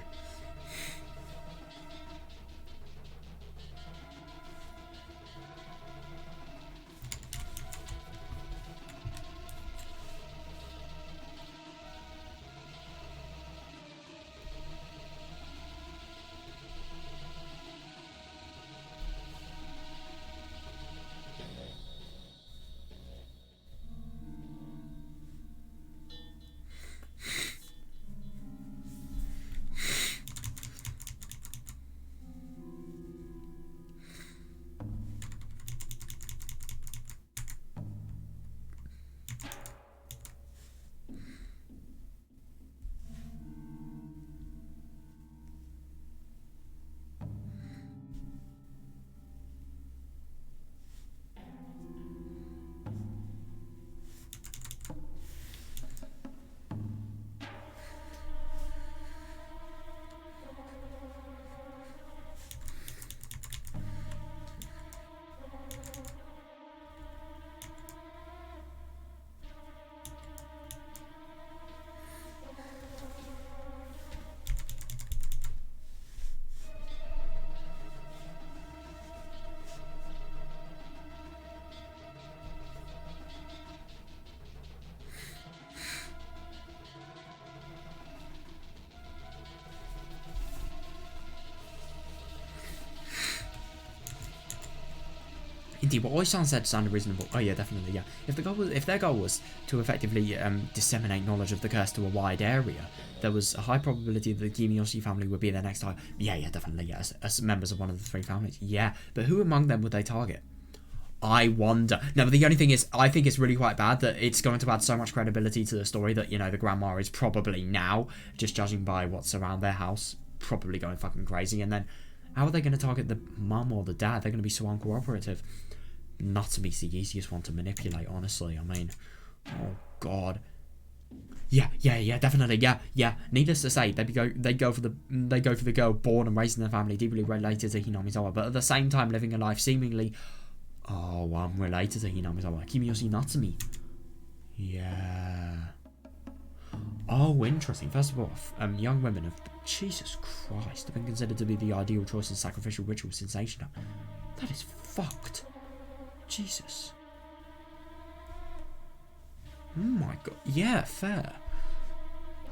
Indeed, what Oisan said sounded reasonable. Oh yeah, definitely, yeah. If their goal was to effectively disseminate knowledge of the curse to a wide area, there was a high probability that the Kimiyoshi family would be their next target. Yeah, definitely, yeah. As members of one of the three families, yeah. But who among them would they target? I wonder. No, but the only thing is, I think it's really quite bad that it's going to add so much credibility to the story that, the grandma is probably now, just judging by what's around their house, probably going fucking crazy. And then, how are they going to target the mum or the dad? They're going to be so uncooperative. Natsumi's the easiest one to manipulate, honestly. I mean, oh god. Yeah, definitely, yeah. Needless to say, they go for the girl born and raised in their family, deeply related to Hinamizawa, but at the same time living a life seemingly unrelated to Hinamizawa. Kimiyoshi Natsumi. Yeah. Oh, interesting. First of all, young women of Jesus Christ have been considered to be the ideal choice in sacrificial ritual sensation. That is fucked. Jesus. Oh my god. Yeah, fair.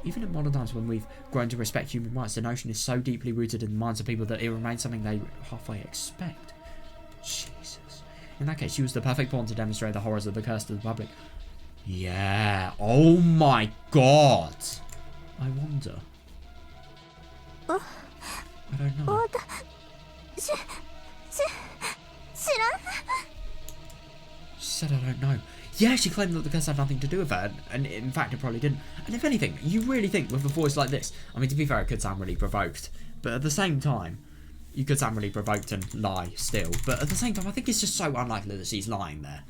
Even in modern times when we've grown to respect human rights, the notion is so deeply rooted in the minds of people that it remains something they halfway expect. Jesus. In that case, she was the perfect pawn to demonstrate the horrors of the curse to the public. Yeah. Oh my god. I wonder. I don't know. She said I don't know. Yeah, she claimed that the curse had nothing to do with her, and in fact it probably didn't. And if anything, you really think with a voice like this, I mean, to be fair, it could sound really provoked, but at the same time, you could sound really provoked and lie still, but at the same time, I think it's just so unlikely that she's lying there.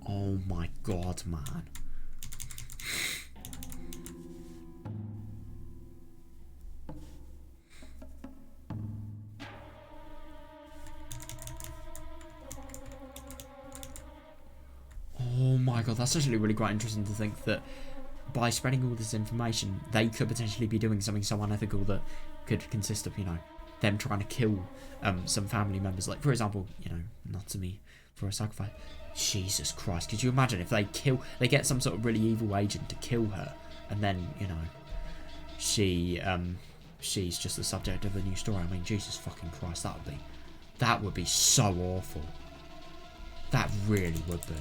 Oh my god, man. Oh my god, that's actually really quite interesting to think that by spreading all this information, they could potentially be doing something so unethical that could consist of, them trying to kill some family members. Like, for example, Natsumi for a sacrifice. Jesus Christ, could you imagine if they get some sort of really evil agent to kill her, and then, she's just the subject of a new story. I mean, Jesus fucking Christ, that would be so awful. That really would be.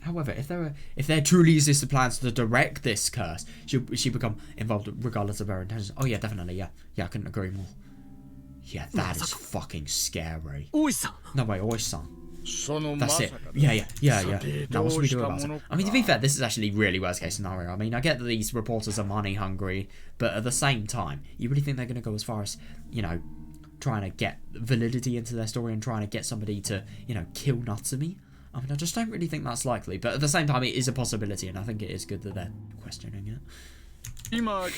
However, if there truly existed plans to direct this curse, she become involved regardless of her intentions. Oh yeah, definitely, yeah, I couldn't agree more. Yeah, that is fucking scary. No way, Oisan. That's it. Yeah. Now what should we do about it? I mean, to be fair, this is actually really worst case scenario. I mean, I get that these reporters are money hungry, but at the same time, you really think they're going to go as far as, trying to get validity into their story and trying to get somebody to, kill Natsumi? I mean, I just don't really think that's likely, but at the same time, it is a possibility, and I think it is good that they're questioning it. Oh,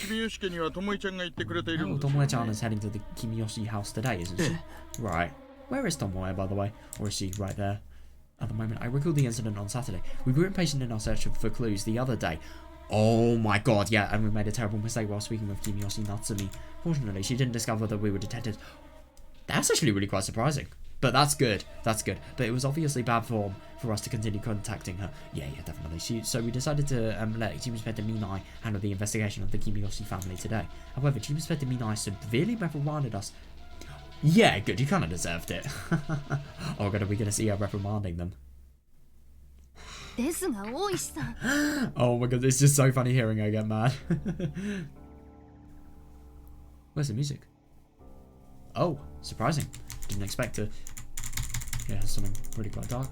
Tomoe-chan is heading to the Kimiyoshi house today, isn't she? Right. Where is Tomoe, by the way? Or is she right there? At the moment, I recall the incident on Saturday. We were impatient in our search for clues the other day. Oh my god, yeah, and we made a terrible mistake while speaking with Kimiyoshi Natsumi. Fortunately, she didn't discover that we were detectives. That's actually really quite surprising. But that's good. But it was obviously bad form for us to continue contacting her. Yeah, definitely. So we decided to let Chief Inspector Minai handle the investigation of the Kimiyoshi family today. However, Chief Inspector Minai severely reprimanded us. Yeah, good. You kind of deserved it. Oh god, are we going to see her reprimanding them? Oh my god, it's just so funny hearing her get mad. Where's the music? Oh, surprising. Didn't expect to. Yeah, something really quite dark.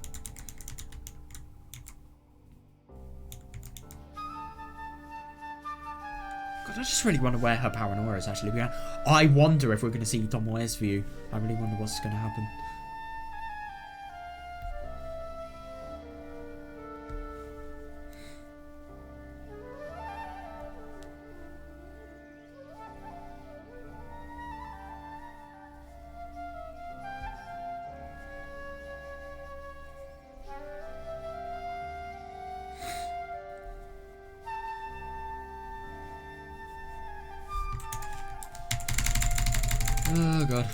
God, I just really wonder where her paranoia is actually began. I wonder if we're going to see Tomoe's view. I really wonder what's going to happen. Oh god.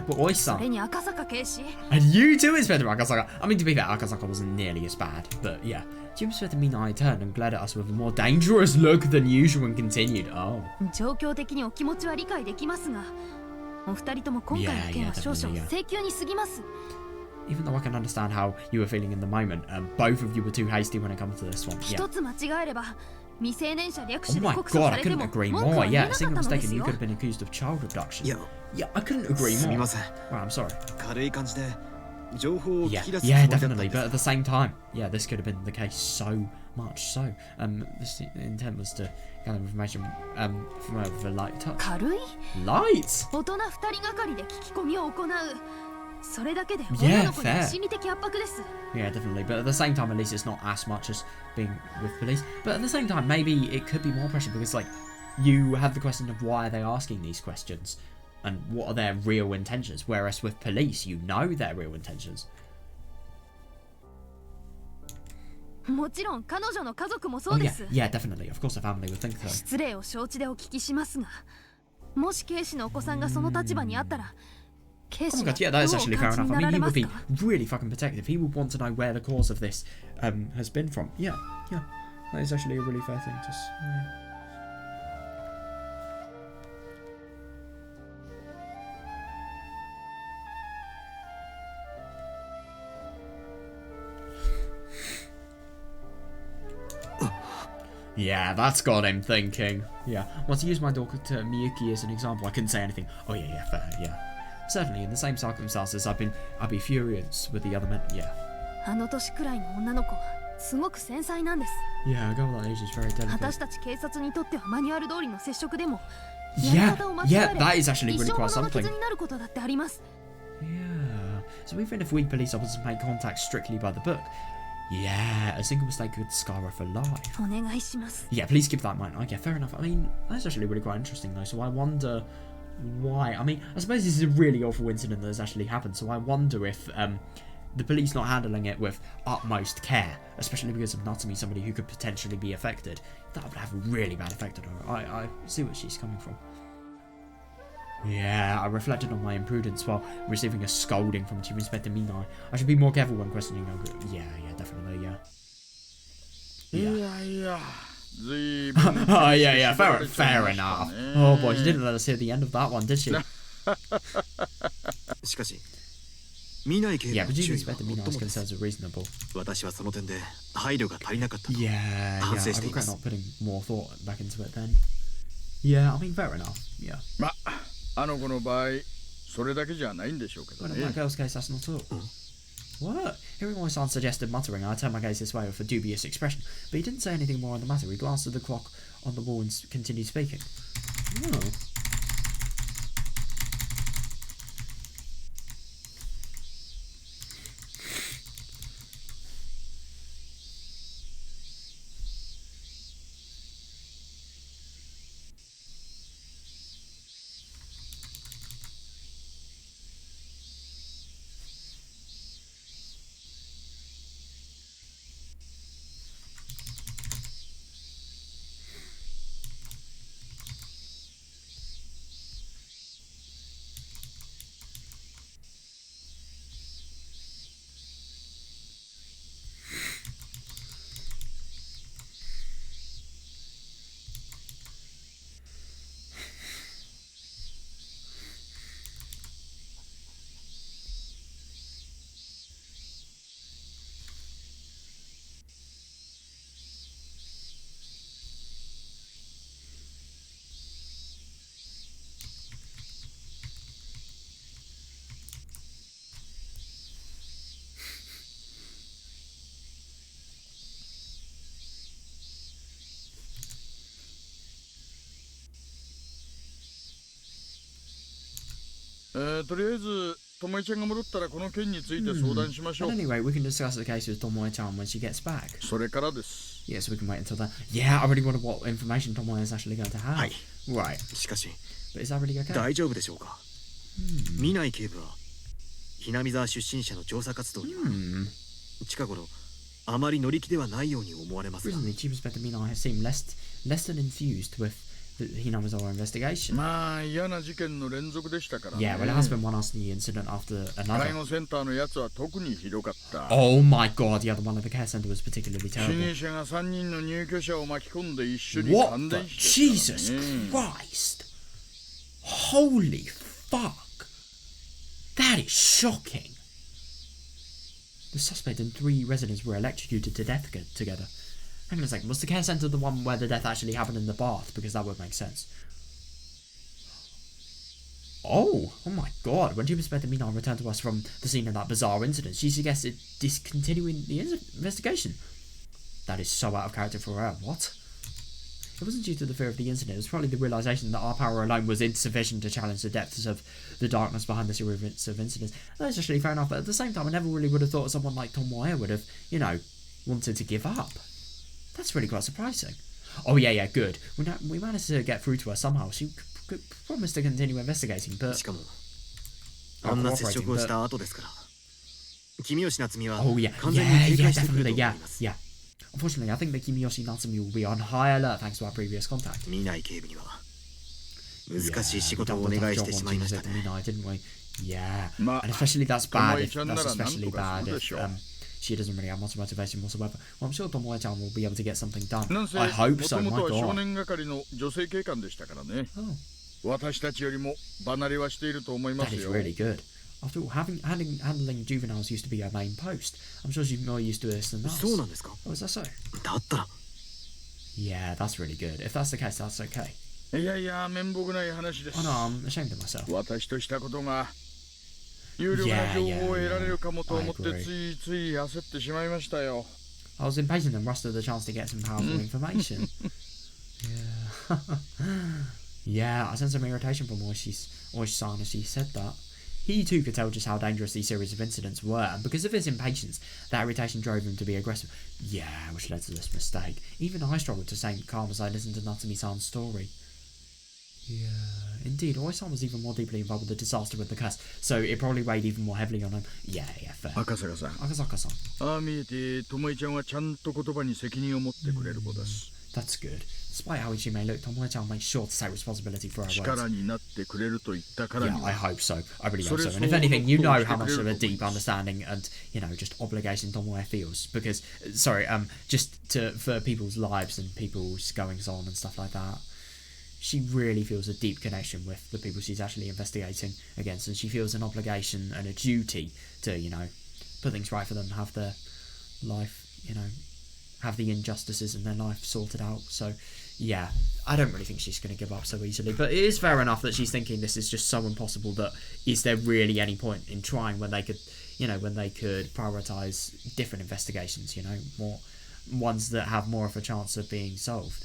But Oi-san. And you too, Inspector Akasaka. I mean, to be fair, Akasaka wasn't nearly as bad, but yeah. Jim Inspector Minai turned and glared at us with a more dangerous look than usual and continued. Oh. Yeah, definitely, yeah. Even though I can understand how you were feeling in the moment, both of you were too hasty when it comes to this one. Yeah. Oh my god, I couldn't agree more. Yeah, a single mistake and you could have been accused of child abduction. Yeah, I couldn't agree more. Well, I'm sorry. Yeah, definitely. But at the same time, yeah, this could have been the case so much so. This intent was to gather information from over the light touch. Light? Yeah, fair. Yeah, definitely. But at the same time, at least it's not as much as being with police. But at the same time, maybe it could be more pressure because, like, you have the question of why are they asking these questions and what are their real intentions. Whereas with police, you know their real intentions. Oh, yeah, definitely. Of course, the family would think so. Oh my god, yeah, that is actually fair enough. I mean, he would be really fucking protective. He would want to know where the cause of this has been from. Yeah, yeah. That is actually a really fair thing to say. Yeah, that's got him thinking. Yeah, well, to use my daughter Miyuki as an example, I couldn't say anything. Oh yeah, fair, yeah. Certainly, in the same circumstances, I'd be furious with the other men. Yeah. Yeah, a girl that age is very delicate. Yeah, that is actually really quite something. Yeah. So even if we police officers make contact strictly by the book, yeah, a single mistake could scar her for life. Yeah, please keep that in mind. Okay, fair enough. I mean, that's actually really quite interesting though, so I wonder why. I mean, I suppose this is a really awful incident that has actually happened, so I wonder if the police not handling it with utmost care, especially because of Natsumi, somebody who could potentially be affected, that would have a really bad effect on her. I see where she's coming from. Yeah, I reflected on my imprudence while receiving a scolding from Chief Inspector Minai. I should be more careful when questioning her. Yeah, definitely, yeah. Oh, yeah, fair enough. Oh boy, she didn't let us hear the end of that one, did she? Yeah, but Chief Inspector Minai's concerns are reasonable. Yeah, I regret not putting more thought back into it then. Yeah, I mean, fair enough, yeah. Well, in that girl's case, that's not all. What? Hearing my son suggested muttering, I turned my gaze this way with a dubious expression, but he didn't say anything more on the matter. He glanced at the clock on the wall and continued speaking. Oh. とりあえず、ともえちゃんが戻ったらこの件について相談しましょ At う。 any rate, we can discuss the case with Tomoe-chan when she gets back. それからです。 Yeah, so we can wait until then. Yeah, I really wonder what information Tomoe is actually going to have. はい。 Right. しかし But is that really okay? 大丈夫でしょうか。南警部はひなみ沢出身者の調査活動には近頃あまり乗り気ではないように思われますが。 Recently, Chief Inspector Mina has seemed less than enthused with the Hinamizawa investigation. まあ嫌な事件の連続でしたからね。 Yeah, well, it has been one after the incident after 介 another. 護センターのやつは特にひどかった。 Oh my god, yeah, the one at the care center was particularly 被 terrible. 疑者が3人の入居者を巻き込んで一緒に What 感 the 電死です Jesus からね。 Christ? Holy fuck! That is shocking. The suspect and 3 residents were electrocuted to death together. Hang on a second, was the care center the one where the death actually happened in the bath? Because that would make sense. Oh my god, when Chief Inspector Mina returned to us from the scene of that bizarre incident, she suggested discontinuing the investigation. That is so out of character for her. What? It wasn't due to the fear of the incident, it was probably the realisation that our power alone was insufficient to challenge the depths of the darkness behind the series of incidents. That's actually fair enough, but at the same time, I never really would have thought someone like Tomoe would have, you know, wanted to give up. That's really quite surprising. Oh yeah, good. We managed to get through to her somehow. She promised to continue investigating, but... しかもあんな接触をした後ですから君吉夏美は Oh yeah, 完全に警戒してくると definitely, 思い yeah, ます。 yeah. Unfortunately, I think that Kimiyoshi Natsumi will be on high alert thanks to our previous contact. 南警部には難しい仕事をお願いしてしまいましたね。 didn't we? Yeah, Ma- and especially that's bad. If, Tomoe-chan that's nara especially nantoka bad suru if desho. she doesn't really have much motivation whatsoever. Well, I'm sure Tomoe-chan will be able to get something done. なんせ I も hope と so. も My とは少 God. 年係の女性警官でしたからね。 Oh, 私たちよりも離れはしていると思いま that す is よ。 really good. After all, handling juveniles used to be her main post. I'm sure she's more used to this than us. そうなんですか。 Oh, is that so? だったら Yeah, that's really good. If that's the case, that's okay. いやいや、面目ない話です Oh。no, I'm ashamed of myself. 私としたことが有力な情報を得られるかもと思ってついつい焦ってしまいましたよ。 I was impatient and rushed at the chance to get some powerful information. Yeah. Yeah, I sensed some irritation from Oishi-san as she said that. He too could tell just how dangerous these series of incidents were, and because of his impatience, that irritation drove him to be aggressive. Yeah, which led to this mistake. Even I struggled to stay calm as I listened to Natsumi-san's story. Yeah, indeed, Oishi-san was even more deeply involved with the disaster with the curse, so it probably weighed even more heavily on him. Yeah, fair. 赤坂さん、 Akasaka-san. ああ見えて、ともえちゃんはちゃんと言葉に責任を持ってくれる子です。 That's good. Despite how she may look, Tomoe-chan makes sure to take responsibility for her 力 words. になってくれると言ったから Yeah, に I は。 hope so. I really hope so. So And if it's all anything, you know close how to much of a clear deep points. understanding and, you know, just obligation Tomoe feels. Because, sorry, for people's lives and people's goings on and stuff like that. She really feels a deep connection with the people she's actually investigating against, and she feels an obligation and a duty to, you know, put things right for them, have their life, you know, have the injustices in their life sorted out. So, yeah, I don't really think she's going to give up so easily. But it is fair enough that she's thinking this is just so impossible that is there really any point in trying when they could, you know, when they could prioritise different investigations, you know, more ones that have more of a chance of being solved.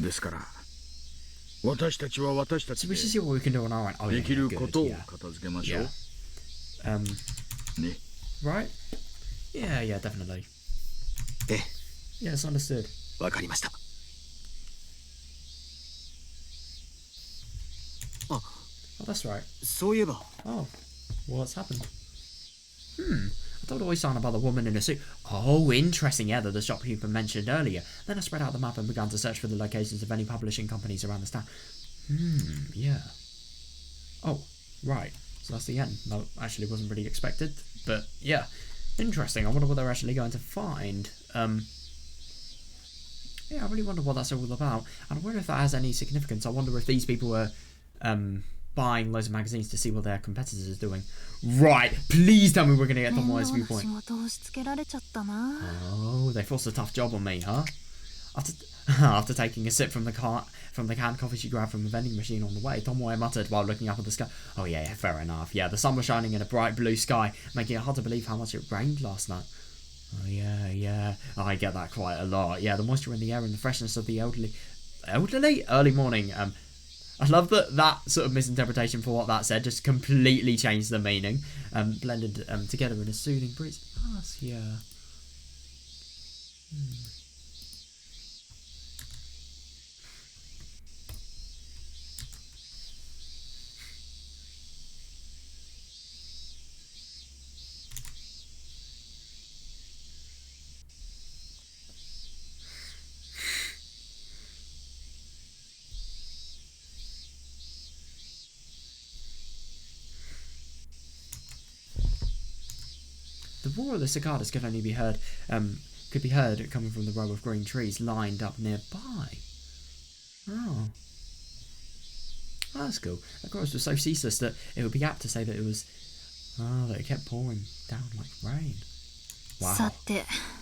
ですから私たちは私た So ち we で should see what we can do on our own. Oh, で yeah, きる good, ことを yeah. 片付けましょう Yeah. ね Right? Yeah, yeah, definitely. ええ Yes, understood. わかりました。あ、 Oh, that's right. そういえば Oh, what's happened? I told Oisan about the woman in a suit. Oh, interesting. Yeah, that the shopkeeper mentioned earlier. Then I spread out the map and began to search for the locations of any publishing companies around this town. Yeah. Oh, right. So that's the end. That actually wasn't really expected, but yeah. Interesting. I wonder what they're actually going to find. Yeah, I really wonder what that's all about. And I wonder if that has any significance. I wonder if these people were buying loads of magazines to see what their competitors are doing. Right, please tell me we're going to get Tomoe's viewpoint. Oh, they forced a tough job on me, huh? After taking a sip from the canned coffee she grabbed from a vending machine on the way, Tomoe muttered while looking up at the sky. Oh yeah, fair enough. Yeah, the sun was shining in a bright blue sky, making it hard to believe how much it rained last night. Oh yeah. Oh, I get that quite a lot. Yeah, the moisture in the air and the freshness of the early morning. I love that sort of misinterpretation for what that said just completely changed the meaning. Blended together in a soothing breeze. Yes, yeah. The roar of the cicadas could only be heard, coming from the row of green trees lined up nearby. Oh. That's cool. The chorus was so ceaseless that it would be apt to say that that it kept pouring down like rain. Wow.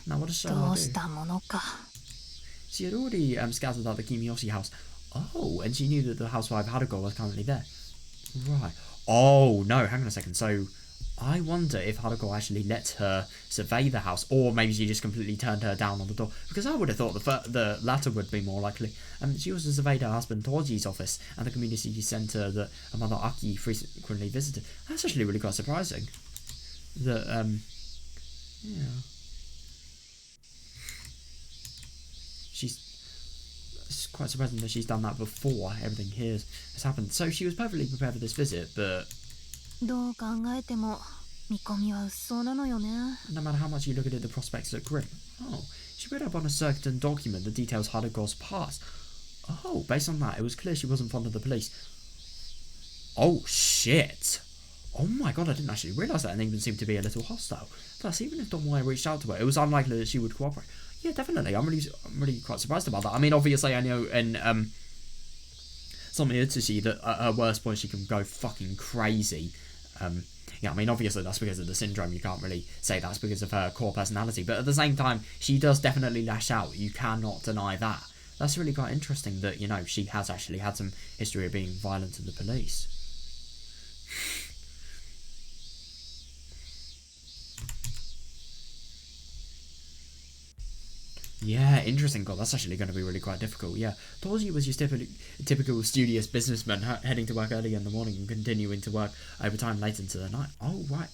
Now what does Showa do? She had already scouted out the Kimiyoshi house. Oh, and she knew that the housewife Haruko was currently there. Right. Oh, no, hang on a second. So, I wonder if Haruko actually let her survey the house, or maybe she just completely turned her down on the door. Because I would have thought the latter would be more likely. She also surveyed her husband Toji's office and the community centre that her mother Aki frequently visited. That's actually really quite surprising. That, yeah. It's quite surprising that she's done that before everything here has happened. So she was perfectly prepared for this visit, but no matter how much you look at it, the prospects look grim. Oh, she read up on a certain document that details Haruko's past. Oh, based on that, it was clear she wasn't fond of the police. Oh, shit. Oh my god, I didn't actually realise that, and even seemed to be a little hostile. Plus, even if Tomoe reached out to her, it was unlikely that she would cooperate. Yeah, definitely. I'm really quite surprised about that. I mean, obviously, I know in Sumi Utsushi that at her worst point she can go fucking crazy. Yeah, I mean, obviously that's because of the syndrome. You can't really say that's because of her core personality. But at the same time, she does definitely lash out. You cannot deny that. That's really quite interesting that, you know, she has actually had some history of being violent to the police. Yeah, interesting. God, that's actually going to be really quite difficult. Yeah, Toji was just typical studious businessman heading to work early in the morning and continuing to work overtime late into the night. Oh, right.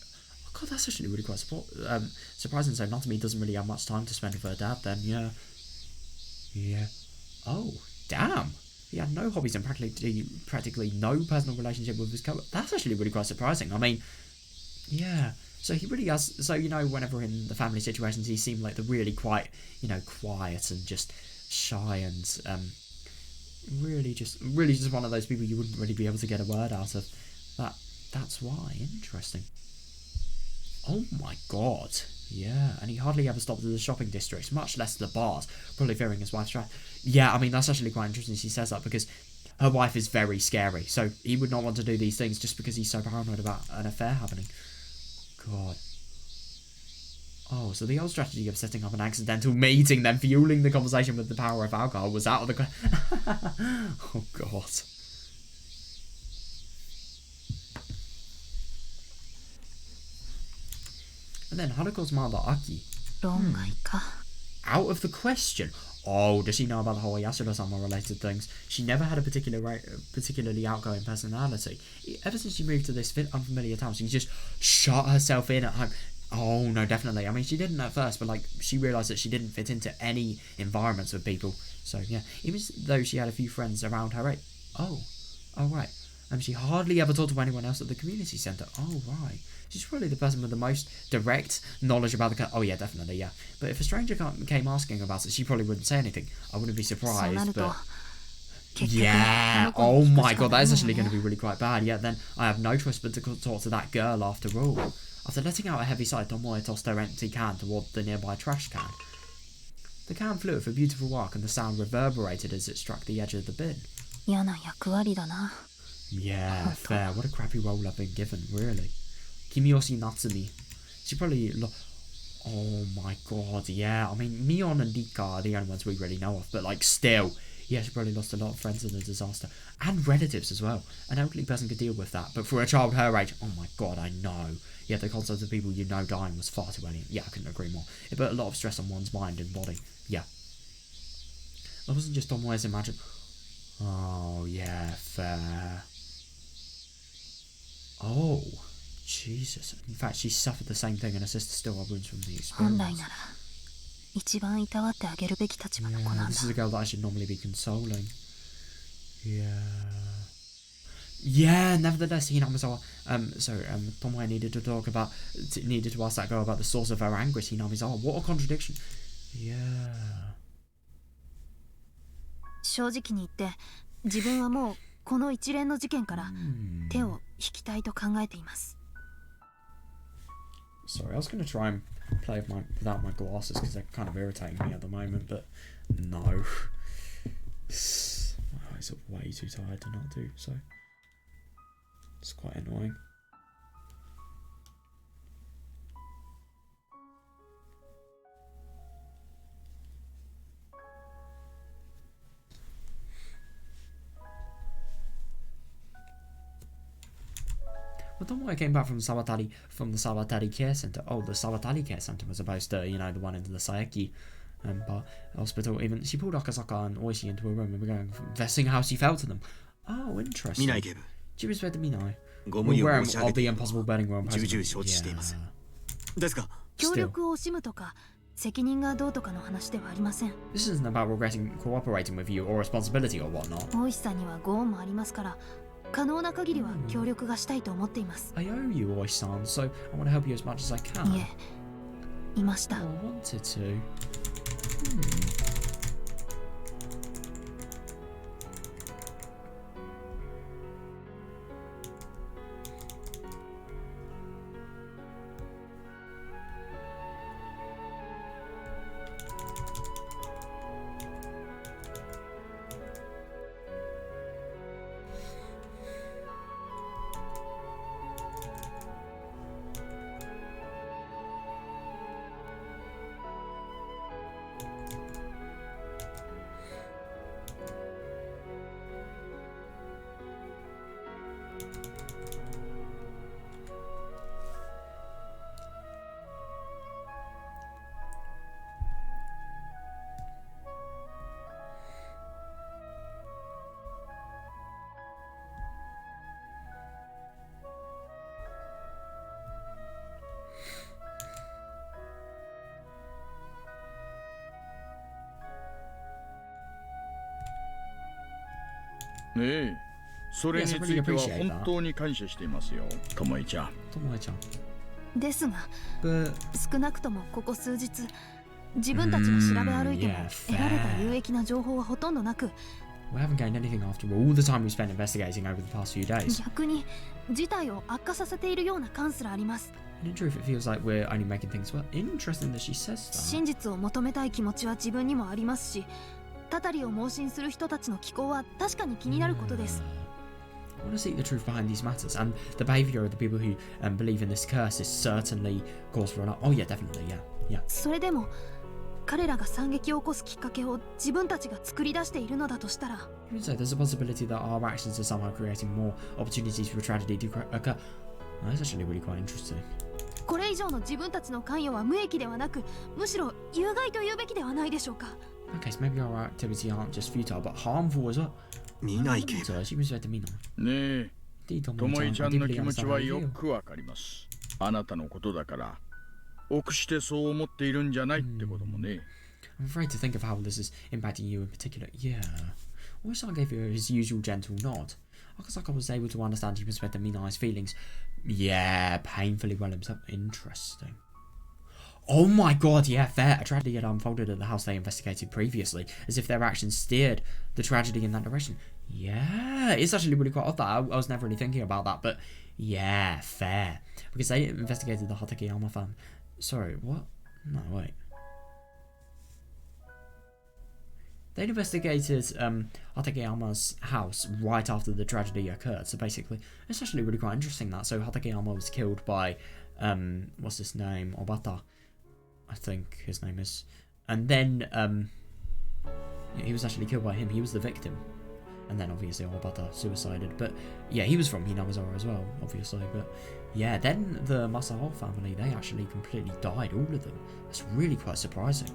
Oh, God, that's actually really quite surprising. So Natsumi doesn't really have much time to spend with her dad then. Yeah. Yeah. Oh, damn. He had no hobbies and practically no personal relationship with his co-worker. That's actually really quite surprising. I mean, yeah. So he really has. So, you know, whenever in the family situations, he seemed like the really quite, you know, quiet and just shy and really just one of those people you wouldn't really be able to get a word out of. That's why. Interesting. Oh my god. Yeah, and he hardly ever stopped at the shopping districts, much less the bars, probably fearing his wife's wrath. Yeah, I mean, that's actually quite interesting she says that, because her wife is very scary, so he would not want to do these things just because he's so paranoid about an affair happening. God. Oh, so the old strategy of setting up an accidental meeting, then fueling the conversation with the power of alcohol was out of the... Oh, God. And then Haruko's mother, Aki. Out of the question. Oh, does she know about the whole Yasuda-sama related things? She never had a particularly outgoing personality. Ever since she moved to this unfamiliar town, she just shut herself in at home. Oh, no, definitely. I mean, she didn't at first, but, like, she realised that she didn't fit into any environments with people. So, yeah, even though she had a few friends around her age. Oh, right. She hardly ever talked to anyone else at the community centre. Oh, right. She's probably the person with the most direct knowledge about the... Oh, yeah, definitely, yeah. But if a stranger came asking about it, she probably wouldn't say anything. I wouldn't be surprised, but... Yeah, oh my god, that is actually going to be really quite bad. Yeah, then I have no choice but to talk to that girl after all. After letting out a heavy sigh, Tomoe tossed her empty can toward the nearby trash can. The can flew with a beautiful arc and the sound reverberated as it struck the edge of the bin. Yeah, fair. What a crappy role I've been given, really. Kimiyoshi Natsumi. She probably... Oh my god, yeah. I mean, Mion and Nika are the only ones we really know of, but, like, still... Yeah, she probably lost a lot of friends in the disaster. And relatives as well. An elderly person could deal with that, but for a child her age, oh my god, I know. Yeah, the concept of people you know dying was far too alien. Yeah, I couldn't agree more. It put a lot of stress on one's mind and body. Yeah. That wasn't just Tomoe's imagine. Oh, yeah, fair. Oh, Jesus. In fact, she suffered the same thing and her sister still had wounds from the experience. Yeah, this is a girl that I should normally be consoling. Yeah. Yeah, nevertheless, Hinamizawa. Tomoe needed to ask that girl about the source of her anguish. Hinamizawa, what a contradiction. Yeah. 正直に言って自分はもうこの一連の事件から手を引きたいと考えています。 Sorry, I was going to try and play without my glasses because they're kind of irritating me at the moment, but no. My eyes are way too tired to not do so. It's quite annoying. Well, Tomoe came back from the Sabatari Care Center. Oh, the Sabatari Care Center as opposed to, you know, the one in the Saeki hospital. Even she pulled Akasaka and Oishi into a room and began confessing how she felt to them. Oh, interesting. Do you respect Minai? Aware of the impossible burning room. Yeah. Still. 協力を惜しむとか責任がどうとかの話ではありません。 This isn't about cooperating with you or responsibility or whatnot. 大石さんにはご恩もありますから。 可能な限りは協力がしたいと思っています。 I owe you, Oishi-san, so I want to help you as much as I can. いえ、いました。 I wanted to. Yes, それについては本当に感謝していますよ、Tomoeちゃん。ですが、少なくともここ数日、自分たちが調べ歩いても得られた有益な情報はほとんどなく、 We haven't gained anything after all the time we spent investigating over the past few days. 逆に事態を悪化させているような感すらあります。 In truth, it feels like we're only making things worse. Interesting that she says that. 真実を求めたい気持ちは自分にもありますし、たたりを盲信する人たちの気候は確かに気になることです。 I want to seek the truth behind these matters, and the behavior of the people who believe in this curse is certainly cause for an... Oh yeah, definitely, yeah. それでも彼らが惨劇を起こすきっかけを自分たちが作り出しているのだとしたら、 So there's a possibility that our actions are somehow creating more opportunities for tragedy to occur. That's actually really quite interesting. これ以上の自分たちの関与は無益ではなく、むしろ有害と言うべきではないでしょうか。Okay, so maybe our activities aren't just futile, but harmful as well. 見ない警部 So she was read to me now. ねえ、 Indeed, ともいちゃんの気持ちは I よ deeply understand how you feel. くわかります。あなたのことだから臆してそう思っているんじゃないってこともね。I'm afraid to think of how this is impacting you in particular. Yeah. Also, I gave you his usual gentle nod. I guess like I was able to understand he was read to me nice feelings. Yeah, painfully well himself. Interesting. Oh my god, yeah, fair. A tragedy had unfolded at the house they investigated previously, as if their actions steered the tragedy in that direction. Yeah, it's actually really quite odd that I was never really thinking about that, but yeah, fair. Because they investigated the Hatakeyama family. Sorry, what? No, wait. They investigated Hatakeyama's house right after the tragedy occurred, so basically, it's actually really quite interesting that. So Hatakeyama was killed by, what's his name? Obata, I think his name is. And then, he was actually killed by him. He was the victim. And then obviously Obata suicided. But yeah, he was from Hinamizawa as well, obviously. But yeah, then the Masahiro family, they actually completely died, all of them. That's really quite surprising.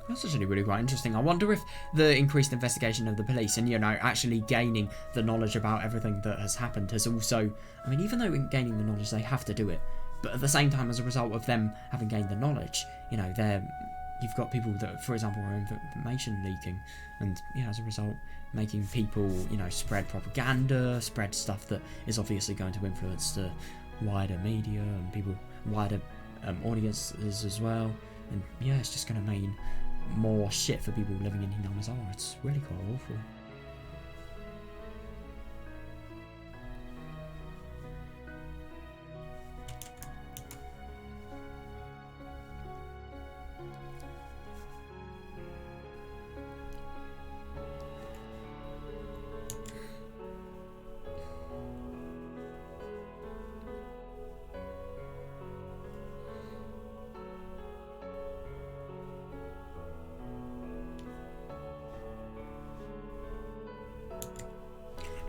That's actually really quite interesting. I wonder if the increased investigation of the police and, you know, actually gaining the knowledge about everything that has happened has also... I mean, even though in gaining the knowledge, they have to do it. But at the same time, as a result of them having gained the knowledge, you know, you've got people that, for example, are information leaking. And, you know, as a result, making people, you know, spread propaganda, spread stuff that is obviously going to influence the wider media and people, wider audiences as well. And, yeah, it's just going to mean more shit for people living in Hinamizawa. It's really quite awful.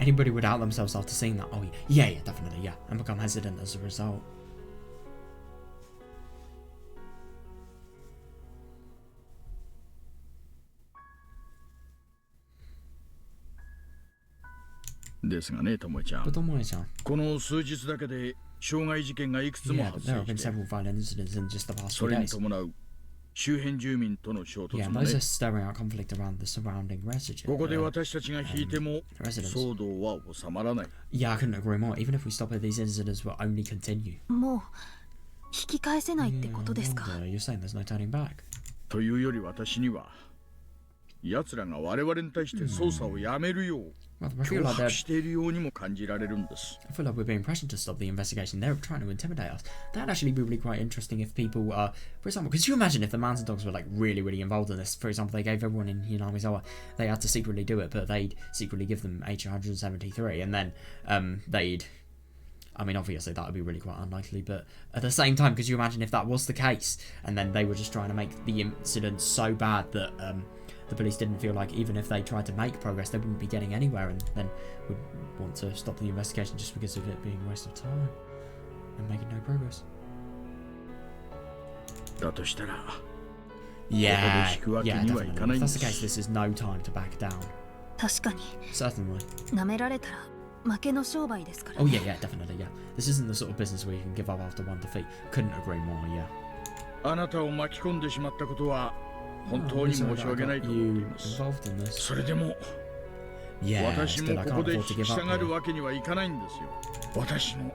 Anybody would out themselves after seeing that. Oh, yeah, definitely, yeah. And become hesitant as a result.ですがね、ともえちゃん。 But Tomoe-chan, この数日だけで傷害事件がいくつも yeah, but 発 there have 生 been して、 several violent incidents in just the past そ few れに days. 伴う周辺住民との衝 Yeah, 突も those ね are。stirring out conflict around the surrounding residue. ここで私たちが引いても residents. 騒動は収まらない。 Yeah, I couldn't agree more. Even if we stop it, these incidents will only continue. もう引き返せないって Yeah, ことですか and, you're saying there's no turning back. というより私には奴らが我々に対して捜査をやめるよう Well, I feel 脅 like 迫しているようにも感じられるんです。 I feel like we're being pressured to stop the investigation. They're trying to intimidate us. That'd actually be really quite interesting if people, for example, could you imagine if the Mountain Dogs were like really, really involved in this? For example, they gave everyone in Hinamizawa, they had to secretly do it, but they'd secretly give them H173, and then they'd... I mean, obviously that would be really quite unlikely, but at the same time, could you imagine if that was the case, and then they were just trying to make the incident so bad that the police didn't feel like even if they tried to make progress, they wouldn't be getting anywhere, and then would want to stop the investigation just because of it being a waste of time and making no progress. だとしたら Yeah, ここで引くわけ yeah, にはいか definitely. ない If んで that's the す。 case, this is no time to back down. 確かに Certainly. 舐められたら負けの商売ですから Oh ね yeah, definitely, yeah. This isn't the sort of business where you can give up after one defeat. Couldn't agree more, yeah. あなたを巻き込んでしまったことは Oh, 本当に I'm 申 sorry し that I 訳ない got と思ってい you ます。 involved in this. それでも Yeah, 私 still も I こ can't こで afford 引 to き give up 下がる here. わけにはいかないんですよ。私の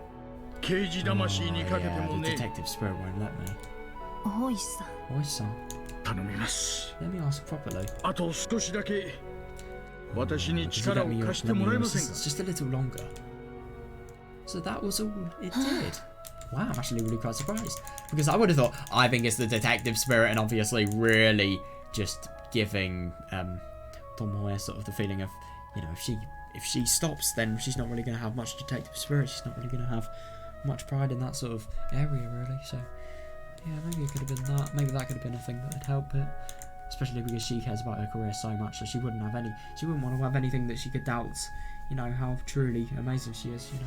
刑事魂にかけて yeah, も the ね。 detective spirit won't let me. 大石さん、 Voice son, 頼みます。 let me ask properly. あと少しだけ私に Could you 力 let を me, 貸し let て me もらえ your ませんか。 assistance just a little longer? So that was all it did. Wow, I'm actually really quite surprised. Because I would have thought, I think it's the detective spirit and obviously really just giving Tomoe sort of the feeling of, you know, if she stops, then she's not really going to have much detective spirit. She's not really going to have much pride in that sort of area, really. So, yeah, maybe it could have been that. Maybe that could have been a thing that would help it. Especially because she cares about her career so much that she wouldn't want to have anything that she could doubt, you know, how truly amazing she is, you know.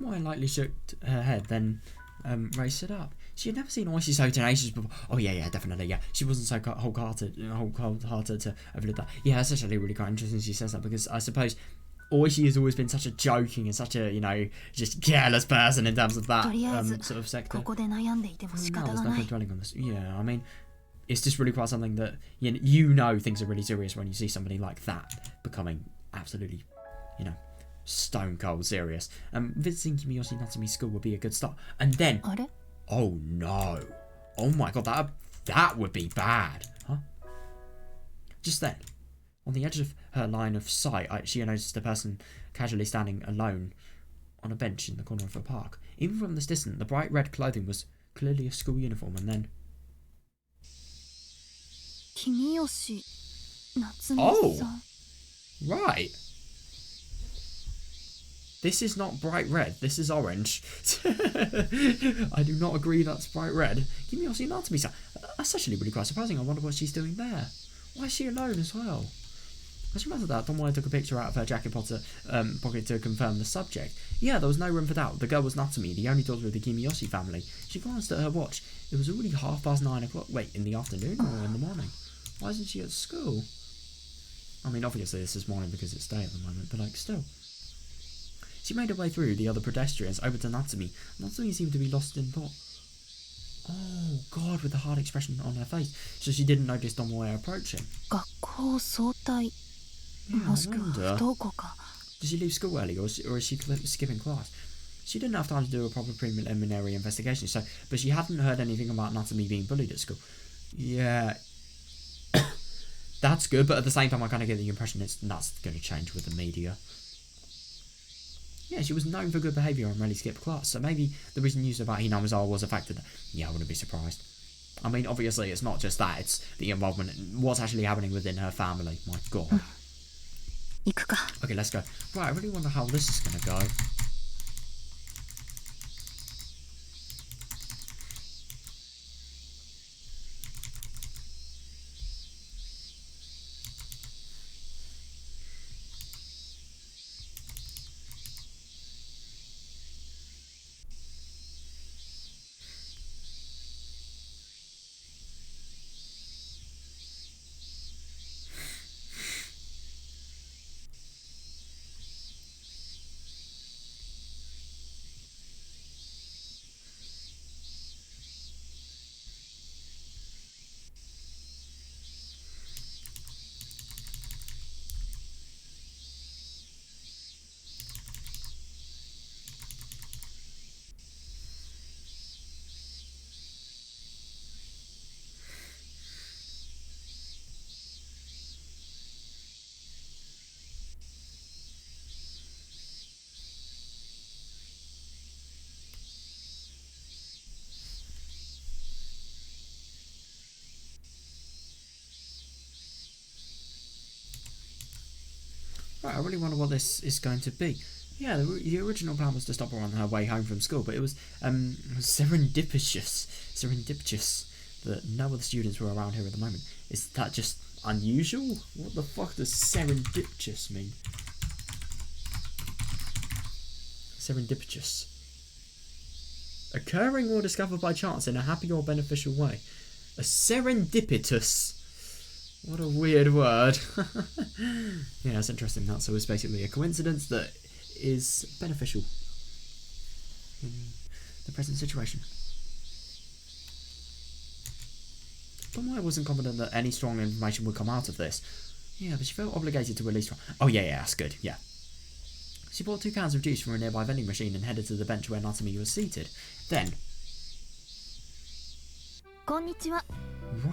Tomoe lightly shook her head, then raised it up. She had never seen Oishi so tenacious before. Oh yeah, definitely, yeah. She wasn't so cold-hearted to overlook that. Yeah, that's actually really quite interesting she says that, because I suppose Oishi has always been such a joking and such a, you know, just careless person in terms of that sort of sector. ここで悩んでいても仕方 There's が no ない point dwelling on this. Yeah, I mean, it's just really quite something that, you know things are really serious when you see somebody like that becoming absolutely, you know, stone cold serious. Visiting Kimiyoshi Natsumi's school would be a good start. And then, あれ oh no, oh my god, that would be bad, huh? Just then, on the edge of her line of sight, she noticed a person casually standing alone on a bench in the corner of a park. Even from this distance, the bright red clothing was clearly a school uniform. And then, 君吉夏美 oh, さん right. This is not bright red, this is orange. I do not agree that's bright red. Kimiyoshi Natsumi-san. That's actually really quite surprising. I wonder what she's doing there. Why is she alone as well? As you matter that, Tomoe took a picture out of her jacket pocket to confirm the subject. Yeah, there was no room for doubt. The girl was Natsumi, the only daughter of the Kimiyoshi family. She glanced at her watch. It was already 9:30 o'clock. Wait, in the afternoon or in the morning? Why isn't she at school? I mean, obviously this is morning because it's day at the moment, but like, still. She made her way through the other pedestrians over to Natsumi. Natsumi seemed to be lost in thought. Oh god, with the hard expression on her face, so she didn't notice Tomoe approaching. 学校早退 Yeah, も I しくは wonder. 不登校か Did she leave school early, or is she skipping class? She didn't have time to do a proper preliminary investigation, but she hadn't heard anything about Natsumi being bullied at school. Yeah, that's good, but at the same time, I kind of get the impression that's going to change with the media. Yeah, she was known for good behaviour and rarely skipped class, so maybe the recent news about Hinamizawa was a factor that, yeah, I wouldn't be surprised. I mean, obviously, it's not just that, it's the involvement, what's actually happening within her family, my god. 行くか Okay, let's go. Right, I really wonder how this is going to go. Right, I really wonder what this is going to be. Yeah, the original plan was to stop her on her way home from school, but it was serendipitous that no other students were around here at the moment. Is that just unusual? What the fuck does serendipitous mean? Serendipitous. Occurring or discovered by chance in a happy or beneficial way. A serendipitous. What a weird word. Yeah, it's interesting. That so it's basically a coincidence that is beneficial in the present situation. Tomoe wasn't confident that any strong information would come out of this. Yeah, but she felt obligated to release. Oh yeah, that's good. Yeah. She bought 2 cans of juice from a nearby vending machine and headed to the bench where Natsumi was seated. Then. Konnichiwa.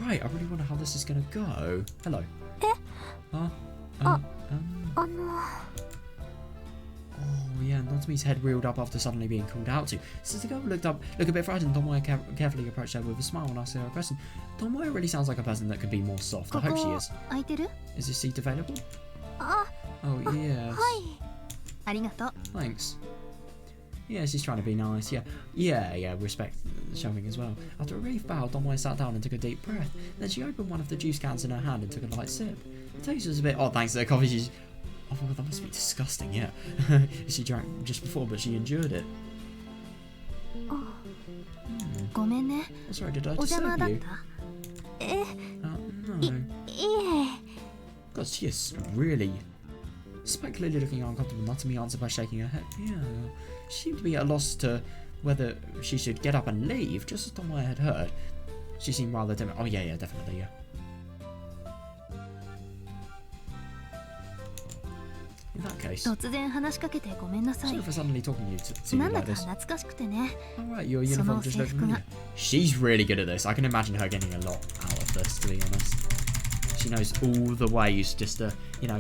Right, I really wonder how this is gonna go. Hello. Huh? Oh yeah, Natsumi's head wheeled up after suddenly being called out to. Since the girl looked a bit frightened, Tomoe carefully approached her with a smile and asked her a question. Tomoe really sounds like a person that could be more soft. I hope she is. Is this seat available? Oh yes. Thanks. Yeah, she's trying to be nice. Yeah, respect showing as well. After a brief bow, Tomoe sat down and took a deep breath. Then she opened one of the juice cans in her hand and took a light sip. The taste was a bit odd thanks to the coffee Oh, well, that must be disgusting, yeah. She drank just before, but she endured it. Oh, sorry, did I disturb you? No. God, she is really... Despite clearly looking uncomfortable, Natsumi answered by shaking her head. Yeah, she seemed to be at a loss to whether she should get up and leave, just as Tomoe had heard. She seemed rather timid. Oh, yeah, definitely, yeah. In that case, sorry for suddenly talking to you like this. Alright, your uniform just looked familiar. She's really good at this. I can imagine her getting a lot out of this, to be honest. She knows all the ways just to,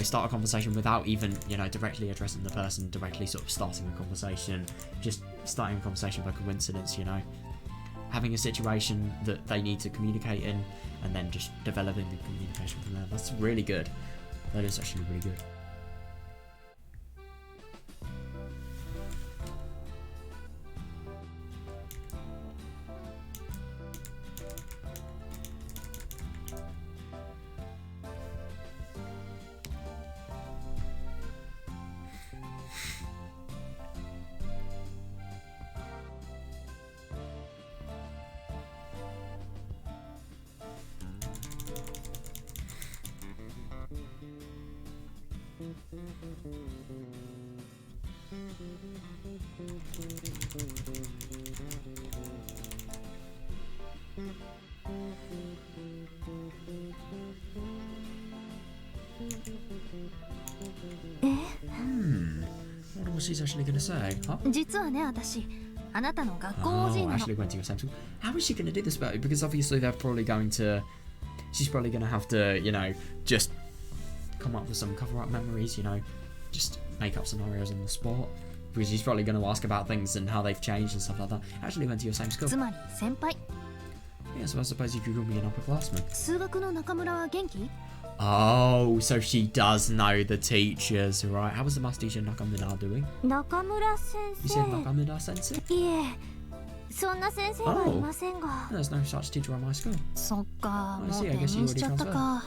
start a conversation without even, directly addressing the person, directly sort of starting a conversation, just starting a conversation by coincidence, having a situation that they need to communicate in, and then just developing the communication from there. That's really good. That is actually really good. What was she actually going to say? Huh? Ashley went to your same school. How is she going to do this? Because obviously they're probably going to... She's probably going to have to, just come up with some cover-up memories, just make up scenarios on the spot. Because she's probably going to ask about things and how they've changed and stuff like that. Ashley went to your same school. Yeah, so I suppose you could call me an upperclassman. Oh, so she does know the teachers, right? How was the maths teacher Nakamura doing? You said Nakamura sensei? Oh, there's no such teacher at my school. I see, I guess you already transferred.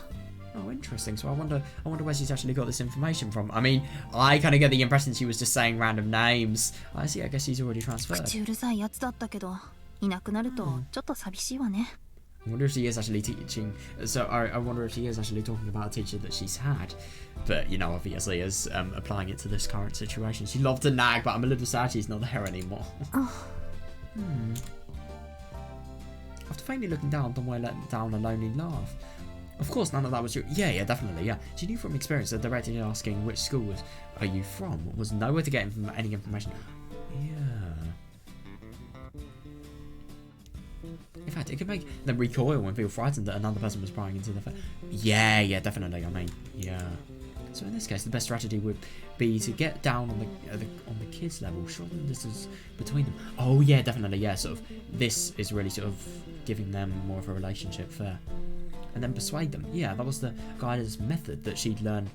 Oh, interesting. So I wonder where she's actually got this information from. I mean, I kind of get the impression she was just saying random names. I see, I guess she's already transferred. I wonder if she is actually teaching. So I wonder if she is actually talking about a teacher that she's had, but obviously is applying it to this current situation. She loved to nag, but I'm a little sad she's not there anymore. After faintly looking down, Tomoe let down a lonely laugh. Of course, none of that was true. Yeah, definitely, yeah. She knew from experience that directly asking which school are you from was nowhere to get any information. Yeah. In fact, it could make them recoil and feel frightened that another person was prying into their face. Yeah, definitely. I mean, yeah. So in this case, the best strategy would be to get down on the kids' level, shorten the distance between them. Oh yeah, definitely. Yeah, sort of. This is really sort of giving them more of a relationship there, and then persuade them. Yeah, that was the guidance method that she'd learned